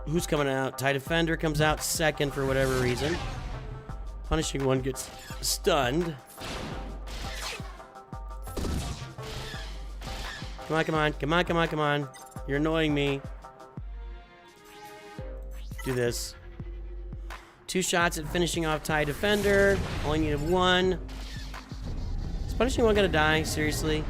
S1: Who's coming out? TIE Defender comes out second for whatever reason. Punishing one gets stunned. Come on, come on, come on, come on, come on. You're annoying me. Do this. 2 shots at finishing off TIE Defender. Only needed 1. Is punishing one gonna die? Seriously?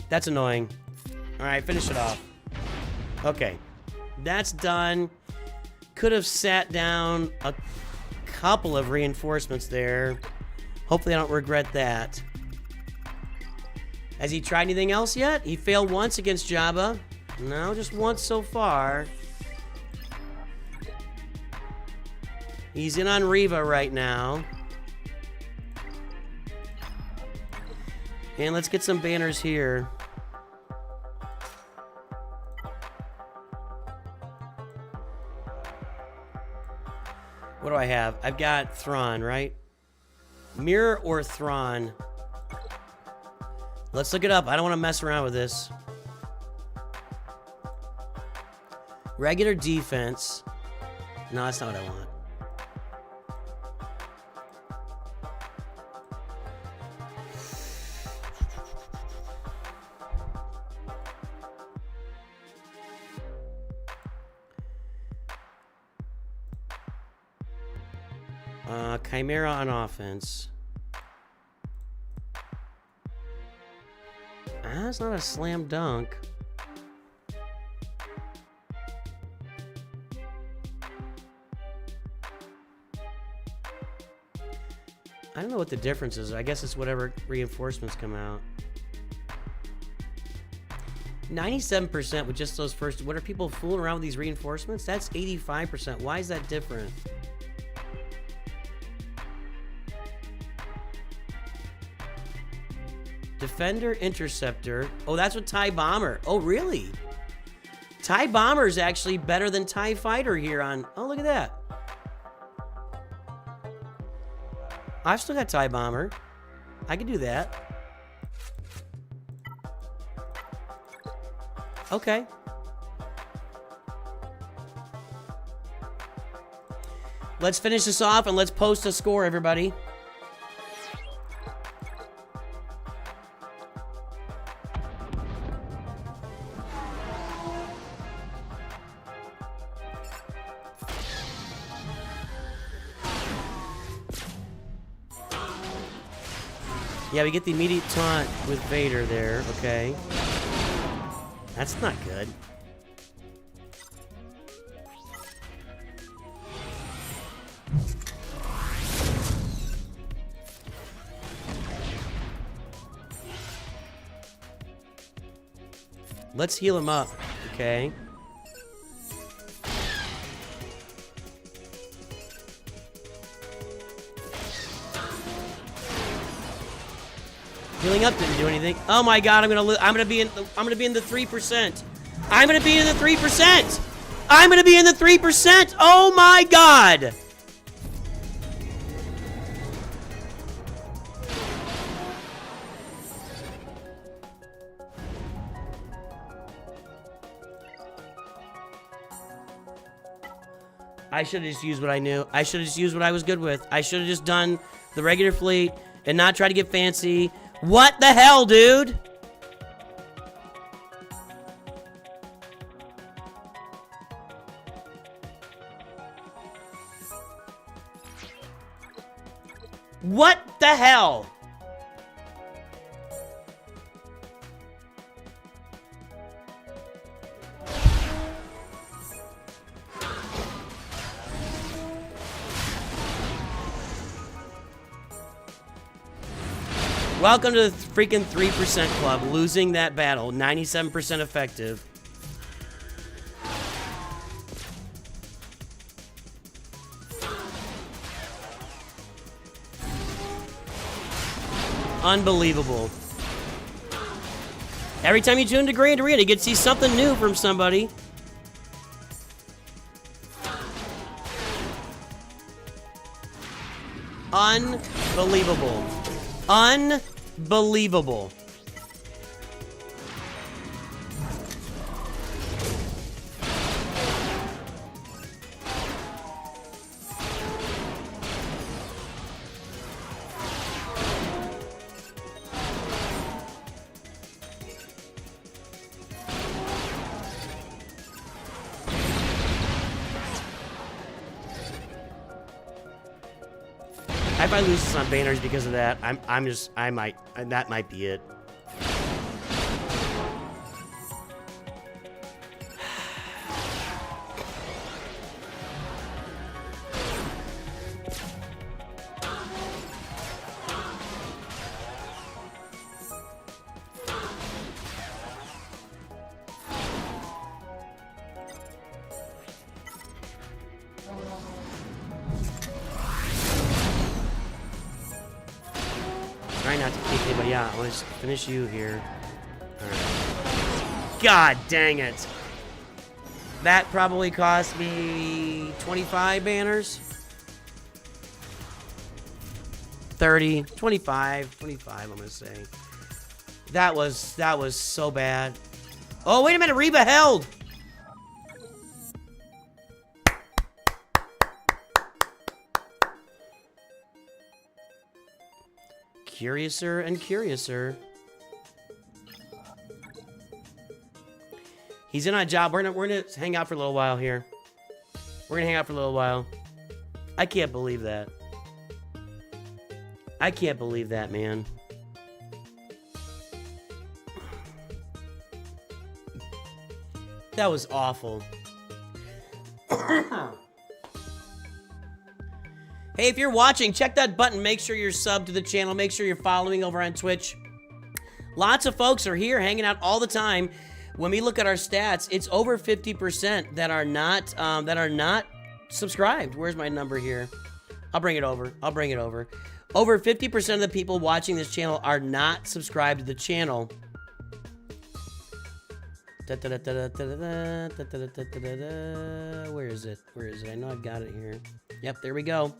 S1: That's annoying. Alright, finish it off. Okay. That's done. Could have sat down a couple of reinforcements there. Hopefully I don't regret that. Has he tried anything else yet? He failed once against Jabba. No, just once so far. He's in on Reva right now. And let's get some banners here. What do I have? I've got Thrawn, right? Mirror or Thrawn? Let's look it up. I don't want to mess around with this. Regular defense. No, that's not what I want. Chimera on offense. That's not a slam dunk. I don't know what the difference is. I guess it's whatever reinforcements come out. 97% with just those first. What are people fooling around with these reinforcements? That's 85%. Why is that different? Defender, Interceptor. Oh, that's what TIE Bomber. Oh, really? TIE Bomber is actually better than TIE Fighter here on... Oh, look at that. I've still got TIE Bomber. I can do that. Okay. Let's finish this off and let's post a score, everybody. Yeah, we get the immediate taunt with Vader there. Okay. That's not good. Let's heal him up. Okay. Healing up didn't do anything. Oh my god, I'm gonna be in the 3%. I'm gonna be in the 3%. I'm gonna be in the 3%. Oh my god. I should have just used what I knew. I should have just used what I was good with. I should have just done the regular fleet and not try to get fancy. What the hell, dude? What the hell? Welcome to the freaking 3% club. Losing that battle. 97% effective. Unbelievable. Every time you tune to Grand Arena, you get to see something new from somebody. Unbelievable. Unbelievable. If I lose this on banners because of that, that might be it. Try not to kick it, but yeah, I want to finish you here. Alright. God dang it. That probably cost me 25 banners. 30, 25, I'm gonna say. That was so bad. Oh, wait a minute, Reba held. Curiouser and curiouser. He's in on a job. We're gonna hang out for a little while here. We're gonna hang out for a little while. I can't believe that. I can't believe that, man. That was awful. Hey, if you're watching, check that button. Make sure you're subbed to the channel. Make sure you're following over on Twitch. Lots of folks are here hanging out all the time. When we look at our stats, it's over 50% that are not subscribed. Where's my number here? I'll bring it over. Over 50% of the people watching this channel are not subscribed to the channel. Where is it? I know I've got it here. Yep, there we go.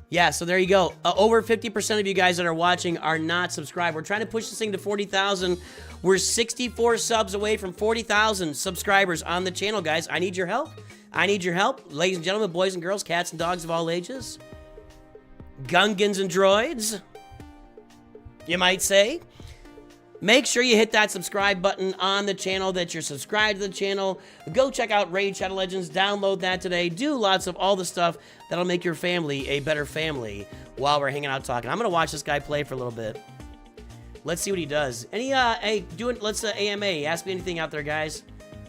S1: Yeah, so there you go. Over 50% of you guys that are watching are not subscribed. We're trying to push this thing to 40,000. We're 64 subs away from 40,000 subscribers on the channel, guys. I need your help. Ladies and gentlemen, boys and girls, cats and dogs of all ages. Gungans and droids, you might say. Make sure you hit that subscribe button on the channel that you're subscribed to the channel. Go check out Raid Shadow Legends. Download that today. Do lots of all the stuff that'll make your family a better family while we're hanging out talking. I'm going to watch this guy play for a little bit. Let's see what he does. Let's AMA. Ask me anything out there, guys.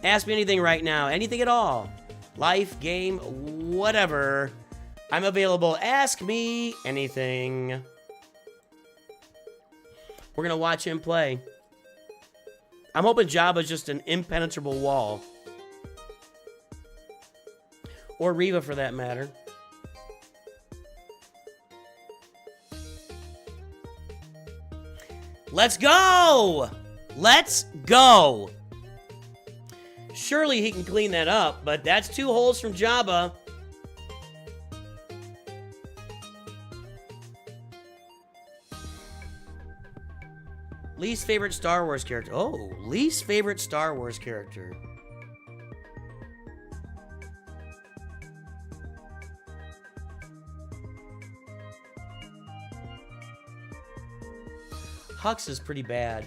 S1: Ask me anything right now. Anything at all. Life, game, whatever. I'm available. Ask me anything. We're going to watch him play. I'm hoping Jabba's just an impenetrable wall. Or Reva, for that matter. Let's go! Let's go! Surely he can clean that up, but that's 2 holes from Jabba. Least favorite Star Wars character. Oh, least favorite Star Wars character. Hux is pretty bad.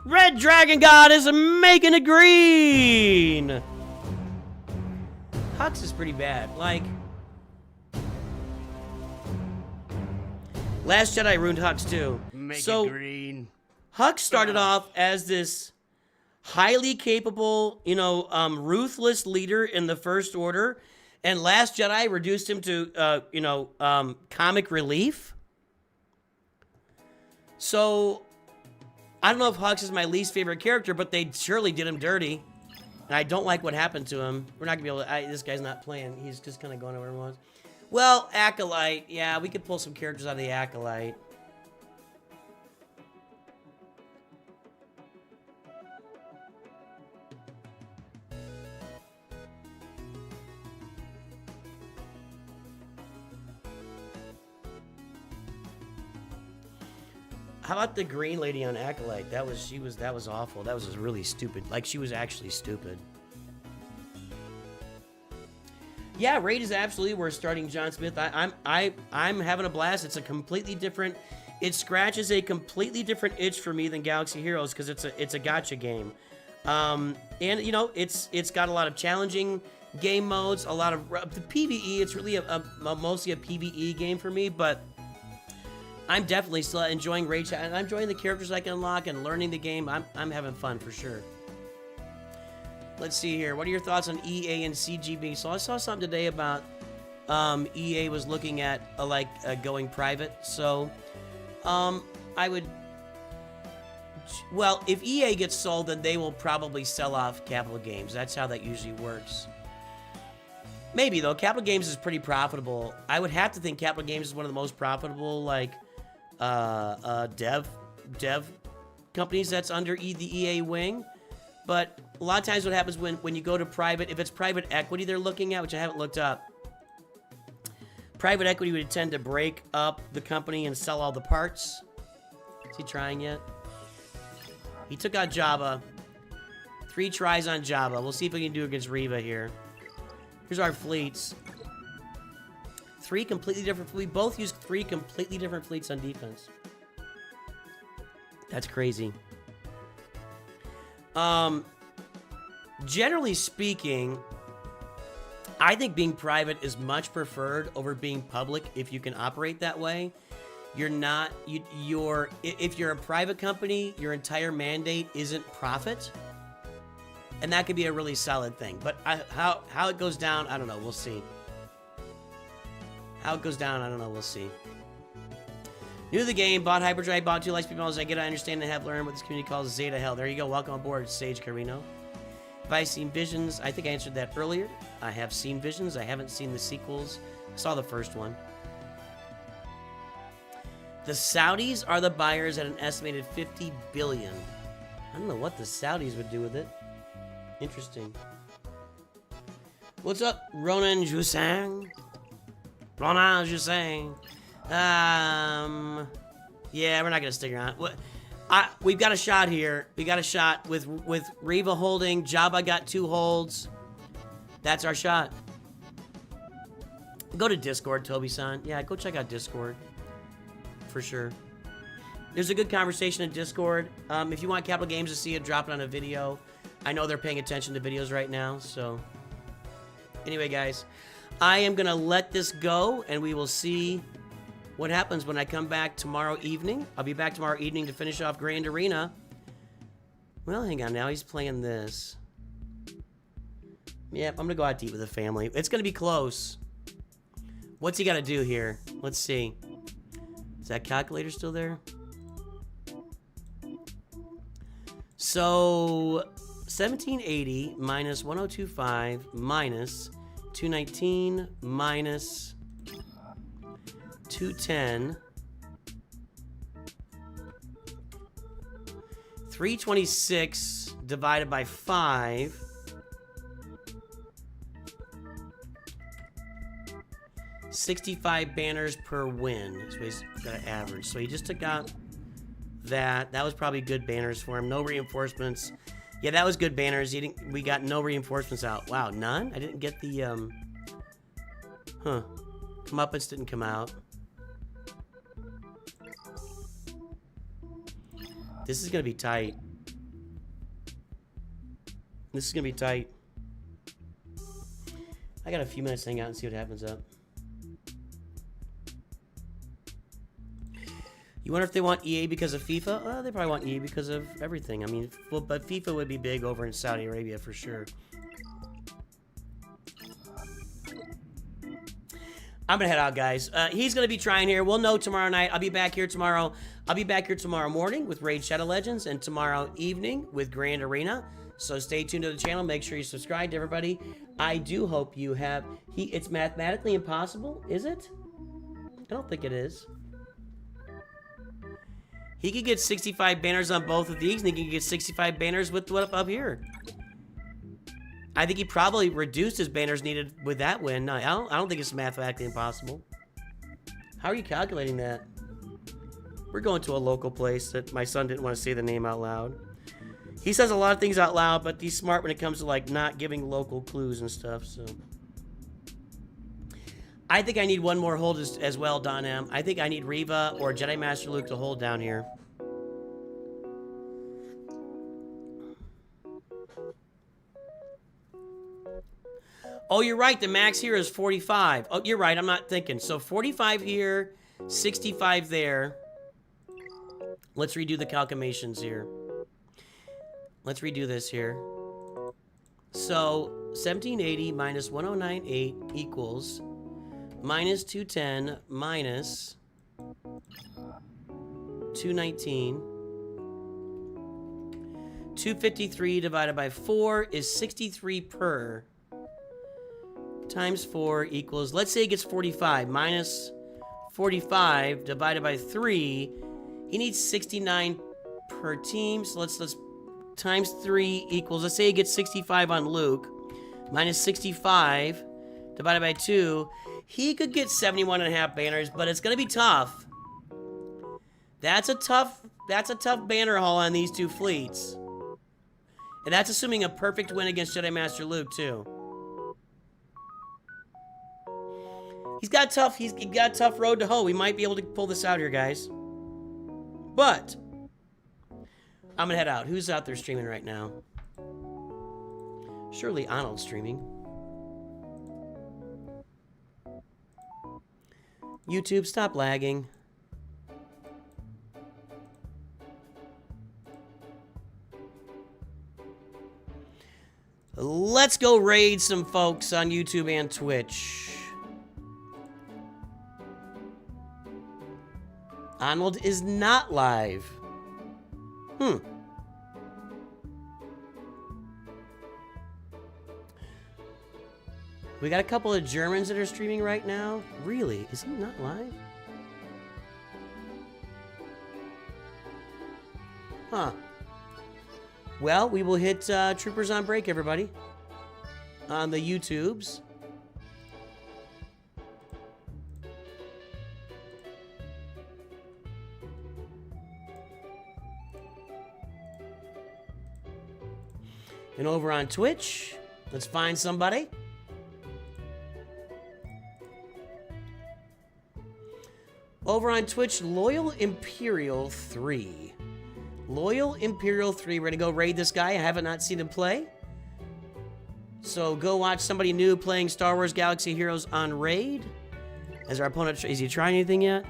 S1: Red Dragon God is making it green! Hux is pretty bad. Like, Last Jedi ruined Hux too.
S7: Make
S1: so,
S7: it green.
S1: Hux started off as this highly capable, ruthless leader in the First Order, and Last Jedi reduced him to, comic relief. So, I don't know if Hux is my least favorite character, but they surely did him dirty. And I don't like what happened to him. We're not going to be able to... this guy's not playing. He's just kind of going where he wants. Well, Acolyte. Yeah, we could pull some characters out of the Acolyte. How about the green lady on Acolyte? That was awful. That was just really stupid. Like, she was actually stupid. Yeah, Raid is absolutely worth starting John Smith. I'm having a blast. It's a completely different. It scratches a completely different itch for me than Galaxy Heroes because it's a gacha game, and it's got a lot of challenging game modes, a lot of the PVE. It's really mostly a PVE game for me, but I'm definitely still enjoying Raid Chat, and I'm enjoying the characters I can unlock and learning the game. I'm having fun for sure. Let's see here. What are your thoughts on EA and CGB? So I saw something today about EA was looking at going private. So I would... Well, if EA gets sold, then they will probably sell off Capital Games. That's how that usually works. Maybe, though. Capital Games is pretty profitable. I would have to think Capital Games is one of the most profitable, dev companies that's under the EA wing. But a lot of times what happens when you go to private, if it's private equity they're looking at, which I haven't looked up, private equity would tend to break up the company and sell all the parts. Is he trying yet? He took out Jabba. 3 tries on Jabba. We'll see if we can do against Reva here. Here's our fleets. 3 completely different. We both use 3 completely different fleets on defense. That's crazy. Generally speaking, I think being private is much preferred over being public if you can operate that way. You're not, if you're a private company, your entire mandate isn't profit. And that could be a really solid thing. But how it goes down, I don't know. We'll see. How it goes down, I don't know. We'll see. New to the game, bought Hyperdrive, bought 2 Lightspeed models. I get, I understand, and have learned what this community calls Zeta Hell. There you go. Welcome aboard, Sage Carino. Have I seen Visions? I think I answered that earlier. I have seen Visions. I haven't seen the sequels. I saw the first one. The Saudis are the buyers at an estimated $50 billion. I don't know what the Saudis would do with it. Interesting. What's up, Ronan Jusang? Ronan Jusang. Yeah, we're not gonna stick around. We've got a shot here. We got a shot with Reva holding. Jabba got 2 holds. That's our shot. Go to Discord, Toby-san. Yeah, go check out Discord. For sure. There's a good conversation in Discord. If you want Capital Games to see it, drop it on a video. I know they're paying attention to videos right now, so. Anyway, guys, I am gonna let this go, and we will see what happens when I come back tomorrow evening. I'll be back tomorrow evening to finish off Grand Arena. Well, hang on now. He's playing this. Yep, I'm gonna go out to eat with the family. It's gonna be close. What's he gotta do here? Let's see. Is that calculator still there? So 1780 minus 1025 minus 219 minus 210. 326 divided by 5. $65 banners per win. So he's got an average. So he just took out that. That was probably good banners for him. No reinforcements. Yeah, that was good banners. We got no reinforcements out. Wow, none? I didn't get the comeuppance didn't come out. This is gonna be tight. This is gonna be tight. I got a few minutes to hang out and see what happens up. You wonder if they want EA because of FIFA? Well, they probably want EA because of everything. I mean, well, but FIFA would be big over in Saudi Arabia for sure. I'm gonna head out, guys. He's gonna be trying here. We'll know tomorrow night. I'll be back here tomorrow. I'll be back here tomorrow morning with Raid Shadow Legends and tomorrow evening with Grand Arena. So stay tuned to the channel. Make sure you subscribe to everybody. I do hope you have... It's mathematically impossible, is it? I don't think it is. He could get 65 banners on both of these, and he could get 65 banners with what up here. I think he probably reduced his banners needed with that win. No, I don't think it's mathematically impossible. How are you calculating that? We're going to a local place that my son didn't want to say the name out loud. He says a lot of things out loud, but he's smart when it comes to like not giving local clues and stuff, so. I think I need one more hold as well, Don M. I think I need Reva or Jedi Master Luke to hold down here. Oh, you're right. The max here is 45. Oh, you're right. I'm not thinking. So 45 here, 65 there. Let's redo the calculations here. Let's redo this here. So 1780 minus 1098 equals minus 210 minus 219. 253 divided by 4 is 63 per. Times 4 equals, let's say it gets 45. Minus 45 divided by 3. He needs 69 per team. So let's times 3 equals, let's say he gets 65 on Luke. Minus 65 divided by 2. He could get 71.5 banners, but it's going to be tough. That's a tough banner haul on these two fleets. And that's assuming a perfect win against Jedi Master Luke, too. He's got a tough road to hoe. We might be able to pull this out here, guys. But I'm going to head out. Who's out there streaming right now? Surely Arnold's streaming. YouTube, stop lagging. Let's go raid some folks on YouTube and Twitch. Arnold is not live. We got a couple of Germans that are streaming right now. Really? Is he not live? Huh. Well, we will hit Troopers on break, everybody. On the YouTubes. And over on Twitch, let's find somebody. Over on Twitch, Loyal Imperial 3. Loyal Imperial 3. We're going to go raid this guy. I haven't not seen him play. So go watch somebody new playing Star Wars Galaxy Heroes on raid. As our opponent, is he trying anything yet?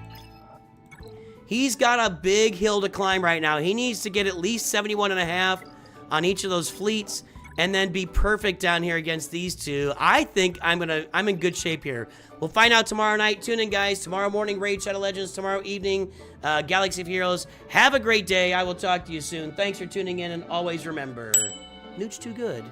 S1: He's got a big hill to climb right now. He needs to get at least 71.5 on each of those fleets and then be perfect down here against these two. I think I'm in good shape here. We'll find out tomorrow night. Tune in, guys. Tomorrow morning, Raid Shadow Legends. Tomorrow evening, Galaxy of Heroes. Have a great day. I will talk to you soon. Thanks for tuning in, and always remember, NOOCH2GUD.